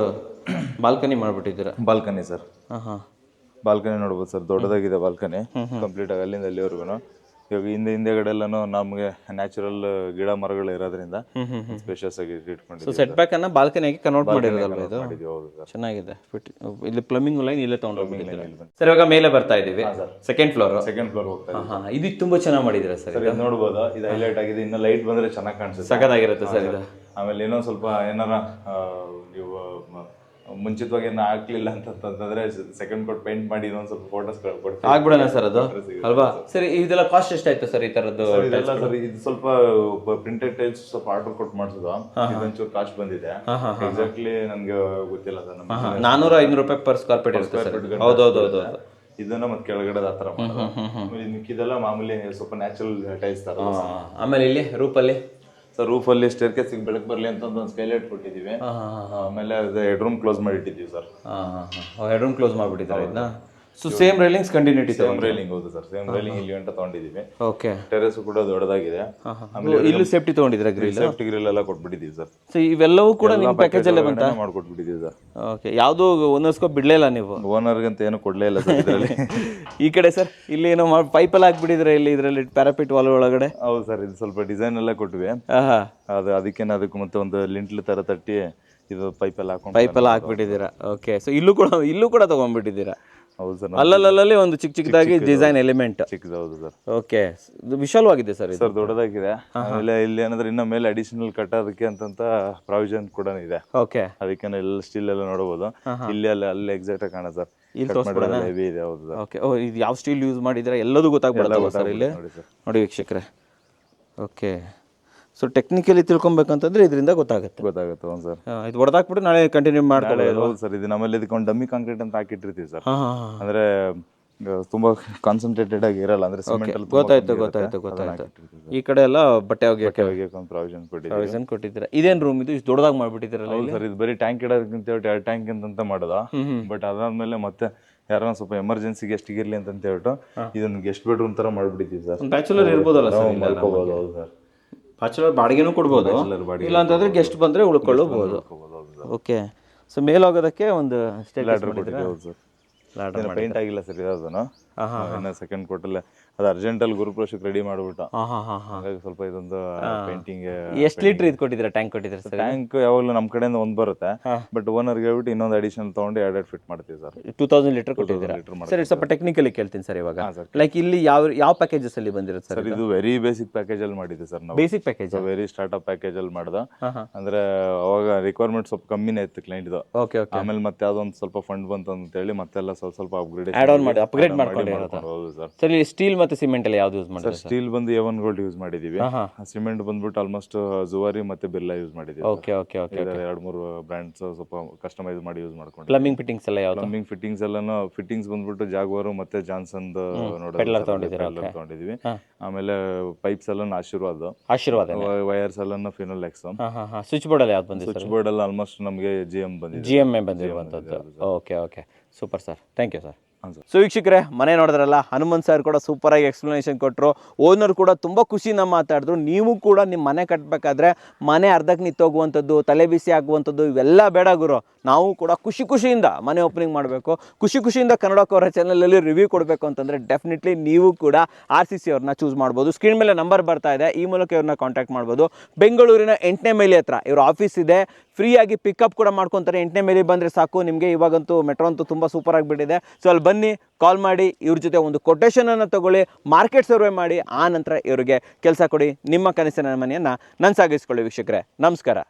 ಬಾಲ್ಕನಿ ಮಾಡ್ಬಿಟ್ಟಿದ್ದೀರಾ? Balcony sir. ಬಾಲ್ಕನಿ ನೋಡ್ಬೋದು ಸರ್. ದೊಡ್ಡದಾಗಿದೆ ಬಾಲ್ಕನಿ. ಕಂಪ್ಲೀಟ್ ಆಗಿ ಅಲ್ಲಿಂದ ಅಲ್ಲಿವರೆಗೂ. ಇವಾಗ ಹಿಂದೆಗಡೆ ಎಲ್ಲಾನು ನಮಗೆ ನ್ಯಾಚುರಲ್ ಗಿಡ ಮರಗಳು ಇರೋದ್ರಿಂದ ಸ್ಪೇಷಿಯಸ್ ಆಗಿ ಇಟ್ಕೊಂಡಿದ್ದೀವಿ. ಸೆಟ್ ಬ್ಯಾಕ್ ಅನ್ನ ಬಾಲ್ಕನಿಯಾಗಿ ಕನ್ವರ್ಟ್ ಮಾಡಿರೋದಲ್ವಾ ಇದು? ಹೌದು ಸರ್. ಚೆನ್ನಾಗಿದೆ. ಇಲ್ಲಿ ಪ್ಲಂಬಿಂಗ್ ಲೈನ್ ಇಲ್ಲೇ ತಗೊಂಡೋಗ್ಬಿಟ್ಟಿದ್ದೀರಾ ಸರ್. ಇವಾಗ ಮೇಲೆ ಬರ್ತಾ ಇದೀವಿ. ಸೆಕೆಂಡ್ ಫ್ಲೋರ್ ಹೋಗ್ತಾ ಇದೆ. ಇದು ತುಂಬಾ ಚೆನ್ನಾಗಿ ಮಾಡಿದ್ದೀರಾ ಸರ್. ಇದು ನೋಡ್ಬೋದು. ಇದು ಹೈಲೈಟ್ ಆಗಿದೆ. ಇನ್ನು ಲೈಟ್ ಬಂದ್ರೆ ಚೆನ್ನಾಗಿ ಕಾಣಿಸುತ್ತೆ. ಸಖತ್ತಾಗಿರುತ್ತೆ ಸರ್ ಇದು. ಆಮೇಲೆ ಏನೋ ಸ್ವಲ್ಪ ಏನಾರ ನೀವು ಮುಂಚಿತವಾಗಿ ಏನು ಹಾಕ್ಲಿಲ್ಲ ಅಂತಂದ್ರೆ ಸೆಕೆಂಡ್ ಕೋಟ್ ಪೇಂಟ್ ಮಾಡಿ ಇನ್ನೊಂದು ಸ್ವಲ್ಪ ಫೋಟೋಸ್ ಕೊಡ್ತೀವಿ. ಆಗ್ಬಿಡೋಣ ಸರ್ ಅದು ಅಲ್ವಾ? ಸರಿ, ಇದೆಲ್ಲ ಕಾಸ್ಟ್ ಎಷ್ಟಾಯ್ತು ಸರ್ ಈ ತರದ್ದು? ಸರ್ ಇದು ಸ್ವಲ್ಪ ಪ್ರಿಂಟೆಡ್ ಟೈಲ್ಸ್ ಸ್ವಲ್ಪ ಆರ್ಡರ್ ಕೊಟ್ಟು ಮಾಡಿಸೋದು. ಇದೊಂಚೂರು ಕಾಸ್ಟ್ ಬಂದಿದೆ. ಎಕ್ಸಾಕ್ಟ್ಲಿ ನನ್ಗೆ ಗೊತ್ತಿಲ್ಲ ಸರ್. 400-500 ರೂಪಾಯಿ ಪರ್ ಸ್ಕ್ವೇರ್ ಫೀಟ್ ಇರುತ್ತೆ ಸರ್. ಹೌದೌದು. ಇದನ್ನ ಮತ್ತೆ ಕೆಳಗಡೆ ಆ ಥರ ಮಾಡೋದು. ಆಮೇಲೆ ಇದ್ ಮಿಕ್ಕಿದೆಲ್ಲ ಮಾಮೂಲಿ ಸ್ವಲ್ಪ ನ್ಯಾಚುರಲ್ ಟೈಲ್ಸ್ ತರ. ಆಮೇಲೆ ಇಲ್ಲಿ ರೂಪಲ್ಲಿ ಸರ್ ರೂಫಲ್ಲಿ ಸ್ಟೇರ್ ಕೇಸಿಗೆ ಬೆಳಕು ಬರಲಿ ಅಂತ ಒಂದು ಸ್ಕೈಲೈಟ್ ಕೊಟ್ಟಿದ್ದೀವಿ. ಆಮೇಲೆ ಅದು ಹೆಡ್ ರೂಮ್ ಕ್ಲೋಸ್ ಮಾಡಿಟ್ಟಿದ್ದೀವಿ ಸರ್. ಹೆಡ್ ರೂಮ್ ಕ್ಲೋಸ್ ಮಾಡಿಬಿಟ್ಟಿದ್ದಾರೆ ಇದನ್ನ. So same railings continuity. Same railing, ಹೌದು ಸರ್, ಸೇಮ್ ರೈಲಿಂಗ್ ಇಲ್ಲಿ ಗಂಟ ತಗೊಂಡಿದ್ದೀವಿ. ಓಕೆ. ಟೆರೇಸ್ ಕೂಡ ದೊಡ್ಡದಾಗಿದೆ. ಆಮೇಲೆ ಇಲ್ಲೂ ಸೇಫ್ಟಿ ತಗೊಂಡಿದ್ರೆ ಗ್ರಿಲ್, ಸೇಫ್ಟಿ ಗ್ರಿಲ್ ಎಲ್ಲ ಕೊಟ್ಬಿಟ್ಟಿದ್ದೀವಿ ಸರ್. ಸೊ ಇವೆಲ್ಲವೂ ಕೂಡ ನಿಮ್ಮ ಪ್ಯಾಕೇಜ್ ಅಲ್ಲೇ ಬಂತ ಮಾಡ್ಕೊಟ್ಬಿಟ್ಟಿದ್ದೀವಿ ಸರ್. ಓಕೆ. ಯಾವುದು ಒಂದರ್ಸ್ಕೊ ಬಿಡ್ಲಿಲ್ಲ ನೀವು? ಓನರ್ಗಂತ ಏನು ಕೊಡ್ಲೇ ಇಲ್ಲ ಸರ್ ಇದರಲ್ಲಿ. ಈ ಕಡೆ ಸರ್ ಇಲ್ಲಿ ಏನೋ ಪೈಪ್ ಎಲ್ಲ ಹಾಕ್ಬಿಟ್ಟಿದ್ರೆ ಇಲ್ಲಿ ಇದರಲ್ಲಿ ಪ್ಯಾರಾಪಿಟ್ ವಾಲ್ ಒಳಗಡೆ. ಹೌದು ಸರ್, ಇದು ಸ್ವಲ್ಪ ಡಿಸೈನ್ ಎಲ್ಲ ಕೊಟ್ವಿ. ಅದು ಅದಕ್ಕೂ ಮತ್ತೆ ಒಂದು ಲಿಂಟ್ಲ್ ತರ ತಟ್ಟಿ ಇದು ಪೈಪ್ ಎಲ್ಲ ಹಾಕ್ಬಿಟ್ಟಿದ್ದೀರಾ. ಓಕೆ. ಸೊ ಇಲ್ಲೂ ಕೂಡ ತಗೊಂಡ್ಬಿಟ್ಟಿದ್ದೀರಾ. ಹೌದು ಸರ್. ಅಲ್ಲಲ್ಲಿ ಒಂದು ಚಿಕ್ಕದಾಗಿ ಡಿಸೈನ್ ಎಲಿಮೆಂಟ್. ಚಿಕ್ಕದೌದು ಸರ್. ಓಕೆ. ವಿಶಾಲವಾಗಿದೆ ಸರ್ ಇದು. ಸರ್ ದೊಡ್ಡದಾಗಿದೆ. ಆಮೇಲೆ ಇಲ್ಲಿ ಏನಂದ್ರೆ ಇನ್ನ ಮೇಲೆ ಅಡಿಷನಲ್ ಕಟ್ಟೋದಕ್ಕೆ ಅಂತ ಪ್ರಾವಿಷನ್ ಕೂಡ ಇದೆ. ಓಕೆ. ಅದಕ್ಕೆ ಎಲ್ಲ ಸ್ಟೀಲ್ ಎಲ್ಲ ನೋಡಬಹುದು. ಇಲ್ಲಿ ಅಲ್ಲಿ ಎಕ್ಸಾಕ್ಟ್ ಆಗಿ ಕಾಣ ಸರ್. ಇಲ್ಲಿ ಹೆವಿ ಇದೆ. ಹೌದು ಸರ್. ಓಕೆ. ಓ, ಇದು ಯಾವ ಸ್ಟೀಲ್ ಯೂಸ್ ಮಾಡಿದ್ರೆ ಎಲ್ಲದೂ ಗೊತ್ತಾಗ್ಬಿಡುತ್ತೆ ಸರ್ ಇಲ್ಲಿ. ನೋಡಿ ವೀಕ್ಷಕರೇ. ಓಕೆ. ಸೊ ಟೆಕ್ನಿಕಲಿ ತಿಳ್ಕೊಬೇಕಂತಂದ್ರೆ ಇದರಿಂದ ಗೊತ್ತಾಗುತ್ತೆ. ಹೌದು ಸರ್. ಇದು ಹೊಡೆದಾಕ್ಬಿಟ್ಟು ನಾಳೆ ಕಂಟಿನ್ಯೂ ಮಾಡ್ಕೊಳ್ಳೋದು. ಹೌದು ಸರ್. ಇದು ನಮ್ಮಲ್ಲಿ ಇದಕ್ಕೆ ಒಂದು ಡಮ್ಮಿ ಕಾಂಕ್ರೀಟ್ ಅಂತ ಹಾಕಿಟ್ಟಿರ್ತೀವಿ ಸರ್. ಅಂದ್ರೆ ತುಂಬಾ ಕಾನ್ಸಂಟ್ರೇಟೆಡ್ ಆಗಿ ಇರಲ್ಲ, ಅಂದ್ರೆ ಸಿಮೆಂಟ್ ಅಲ್ಲಿ. ಗೊತ್ತಾಯ್ತು. ಈ ಕಡೆ ಎಲ್ಲ ಬಟ್ಟೆ ಒಗೆಯಕ್ಕೆ ಪ್ರಾವಿಷನ್ ಕೊಟ್ಟಿದ್ದೀರಾ. ಇದೇನ್ ರೂಮ್ ಇದು ಇಷ್ಟು ದೊಡ್ಡದಾಗಿ ಮಾಡ್ಬಿಟ್ಟಿದ್ದೀರಲ್ಲ? ಹೌದು ಸರ್. ಇದು ಬರೀ ಟ್ಯಾಂಕ್ ಇಡೋದಕ್ಕಿಂತ 2 ಟ್ಯಾಂಕ್ ಅಂತ ಮಾಡೋದು. ಬಟ್ ಅದಾದ್ಮೇಲೆ ಮತ್ತೆ ಯಾರನ್ನ ಸ್ವಲ್ಪ ಎಮರ್ಜೆನ್ಸಿ ಗೆಸ್ಟ್ ಇರ್ಲಿ ಅಂತ ಹೇಳ್ಬಿಟ್ಟು ಇದನ್ನ ಗೆಸ್ಟ್ ಬೆಡ್ರೂಮ್ ತರ ಮಾಡ್ಬಿಟ್ಟಿದ್ದೀವಿ ಸರ್. ಬ್ಯಾಚುಲರ್ ಇರ್ಬೋದಲ್ಲ ಸರ್? ಮಾಡ್ಕೋಬಹುದು. ಹೌದು ಸರ್. ಬ್ಯಾಚುಲರ್ ಬಾಡಿಗೆನೂ ಕೊಡ್ಬೋದು, ಇಲ್ಲ ಅಂತಂದ್ರೆ ಗೆಸ್ಟ್ ಬಂದ್ರೆ ಉಳ್ಕೊಳ್ಳಬಹುದು. ಓಕೆ. ಸೊ ಮೇಲೋಗೋದಕ್ಕೆ ಒಂದು ಲಾಡರ್ ಕೊಟ್ಟಿದ್ದೀವಿ. ಹೌದು ಸರ್. ಪೇಂಟ್ ಆಗಿಲ್ಲ ಸರ್ ಇದನ್ನು. ಇನ್ನು ಸೆಕೆಂಡ್ ಕೊಟ್ಟಲ್ಲ, ಅದು ಅರ್ಜೆಂಟಲ್ಲಿ ಗುರುಪ್ರವೇಶಕ್ಕೆ ರೆಡಿ ಮಾಡ್ಬಿಟ್ಟು ಹಾಗಾಗಿ ಸ್ವಲ್ಪ ಇದೊಂದು ಪೇಂಟಿಂಗ್. ಎಷ್ಟು ಲೀಟರ್ ಇದು ಕೊಟ್ಟಿದ್ದೀರಾ? ಟ್ಯಾಂಕ್ ಕೊಟ್ಟಿದ್ದೀರಾ ಸರ್? ಟ್ಯಾಂಕ್ ಯಾವಾಗಲೂ ನಮ್ಮ ಕಡೆಯಿಂದ ಒಂದು ಬರುತ್ತೆ, ಬಟ್ ಓನರ್ಗೆ ಹೇಳ್ಬಿಟ್ಟು ಇನ್ನೊಂದು ಅಡಿಷನಲ್ ತಗೊಂಡು 2 ಫಿಟ್ ಮಾಡ್ತೀವಿ ಸರ್. 2000 ಲೀಟರ್ ಕೊಟ್ಟಿದ್ದೀರಾ ಸರ್? ಸ್ವಲ್ಪ ಟೆಕ್ನಿಕಲಿ ಕೇಳ್ತೀನಿ ಸರ್ ಇವಾಗ. ಲೈಕ್ ಇಲ್ಲಿ ಯಾವ ಪ್ಯಾಕೇಜಸ್ ಅಲ್ಲಿ ಬಂದಿರುತ್ತೆ ಸರ್? ಇದು ವೆರಿ ಬೇಸಿಕ್ ಪ್ಯಾಕೇಜ್ ಅಲ್ಲಿ ಮಾಡಿದ್ದೆ ಸರ್ ನಾವು. Basic package, very startup package ಅಲ್ಲಿ ಮಾಡ್ದ. ಅಂದ್ರೆ ಅವಾಗ ರಿಕ್ವೈರ್ಮೆಂಟ್ ಸ್ವಲ್ಪ ಕಮ್ಮಿನೇ ಇತ್ತು ಕ್ಲೈಂಟ್ ಇದು. ಓಕೆ. ಆಮೇಲೆ ಮತ್ತೆ ಅದೊಂದು ಸ್ವಲ್ಪ ಫಂಡ್ ಬಂತು ಅಂತ ಹೇಳಿ ಮತ್ತೆಲ್ಲ ಸ್ವಲ್ಪ ಅಪ್ಗ್ರೇಡ್ ಮಾಡ್ಕೊಂಡಿರೋದು. ಹೌದು ಸರ್. ಸರ್ ಇಲ್ಲಿ ಸ್ಟೀಲ್ ಮತ್ತೆ ಸಿಮೆಂಟ್ ಅಲ್ಲಿ ಯಾವ್ದು ಯೂಸ್ ಮಾಡಿದ್ರೆ? ಸ್ಟೀಲ್ ಬಂದು A1 ಗೋಲ್ಡ್ ಯೂಸ್ ಮಾಡಿದೀವಿ. ಸಿಮೆಂಟ್ ಬಂದ್ಬಿಟ್ಟು ಆಲ್ಮೋಸ್ಟ್ ಜುವಾರಿ ಮತ್ತೆ ಬಿರ್ಲಾ ಯೂಸ್ ಮಾಡಿದೀವಿ. ಓಕೆ. 2-3 ಬ್ರ್ಯಾಂಡ್ಸ್ ಸ್ವಲ್ಪ ಕಸ್ಟಮೈಸ್ ಮಾಡಿ ಯೂಸ್ ಮಾಡ್ಕೊಂಡು. ಪ್ಲಂಬಿಂಗ್ ಫಿಟ್ಟಿಂಗ್ಸ್ ಎಲ್ಲ ಯಾವ್ದು? ಪ್ಲಂಬಿಂಗ್ ಫಿಟ್ಟಿಂಗ್ಸ್ ಎಲ್ಲಾನು ಫಿಟ್ಟಿಂಗ್ಸ್ ಬಂದ್ಬಿಟ್ಟು ಜಾಗ್ವಾರ್ ಮತ್ತೆ ಜಾನ್ಸನ್ ತಗೊಂಡಿದೀವಿ. ಆಮೇಲೆ ಪೈಪ್ಸ್ ಎಲ್ಲ ಆಶೀರ್ವಾದ, ವೈರ್ಸ್ ಎಲ್ಲ ಫಿನೋಲ್ ಎಕ್ಸ್. ಸ್ವಿಚ್ ಬೋರ್ಡ್ ಅಲ್ಲಿ ಯಾವ್ದು ಬಂದಿದೆ? ಸ್ವಿಚ್ ಬೋರ್ಡ್ ಅಲ್ಲಿ ಆಲ್ಮೋಸ್ಟ್ ನಮಗೆ GM ಬಂದಿರುವಂತದ್ದು. Okay. Super sir, thank you sir. So ವೀಕ್ಷಕರೇ, ಮನೆ ನೋಡಿದ್ರಲ್ಲ, ಹನುಮಂತ್ ಸರ್ ಕೂಡ ಸೂಪರ್ ಆಗಿ ಎಕ್ಸ್ಪ್ಲನೇಷನ್ ಕೊಟ್ಟರು. ಓನರ್ ಕೂಡ ತುಂಬ ಖುಷಿನ ಮಾತಾಡಿದ್ರು. ನೀವು ಕೂಡ ನಿಮ್ಮ ಮನೆ ಕಟ್ಟಬೇಕಾದ್ರೆ ಮನೆ ಅರ್ಧಕ್ಕೆ ನಿಂತೋಗುವಂಥದ್ದು, ತಲೆ ಬಿಸಿ ಆಗುವಂಥದ್ದು ಇವೆಲ್ಲ ಬೇಡ ಗುರು. ನಾವು ಕೂಡ ಖುಷಿಯಿಂದ ಮನೆ ಓಪನಿಂಗ್ ಮಾಡಬೇಕು, ಖುಷಿಯಿಂದ ಕನ್ನಡಕ್ಕೆ ಅವರ ಚಾನಲಲ್ಲಿ ರಿವ್ಯೂ ಕೊಡಬೇಕು ಅಂತಂದರೆ ಡೆಫಿನೆಟ್ಲಿ ನೀವು ಕೂಡ RCC ಅವ್ರನ್ನ ಚೂಸ್ ಮಾಡ್ಬೋದು. ಸ್ಕ್ರೀನ್ ಮೇಲೆ ನಂಬರ್ ಬರ್ತಾ ಇದೆ, ಈ ಮೂಲಕ ಇವ್ರನ್ನ ಕಾಂಟ್ಯಾಕ್ಟ್ ಮಾಡ್ಬೋದು. ಬೆಂಗಳೂರಿನ 8ನೇ ಮೈಲಿ ಹತ್ರ ಇವ್ರ ಆಫೀಸ್ ಇದೆ. ಫ್ರೀಯಾಗಿ ಪಿಕಪ್ ಕೂಡ ಮಾಡ್ಕೊತಾರೆ. 8ನೇ ಮೈಲಿ ಬಂದರೆ ಸಾಕು ನಿಮಗೆ. ಇವಾಗಂತೂ ಮೆಟ್ರೋ ಅಂತೂ ತುಂಬ ಸೂಪರ್ ಆಗಿಬಿಟ್ಟಿದೆ. ಸೊ ಅಲ್ಲಿ ಬನ್ನಿ, ಕಾಲ್ ಮಾಡಿ, ಇವ್ರ ಜೊತೆ ಒಂದು ಕೊಟೇಶನನ್ನು ತಗೊಳ್ಳಿ, ಮಾರ್ಕೆಟ್ ಸರ್ವೆ ಮಾಡಿ, ಆ ನಂತರ ಇವರಿಗೆ ಕೆಲಸ ಕೊಡಿ. ನಿಮ್ಮ ಕನಸಿನ ಮನೆಯನ್ನು ನನಸಾಗಿಸ್ಕೊಳ್ಳಿ ವೀಕ್ಷಕರೇ. ನಮಸ್ಕಾರ.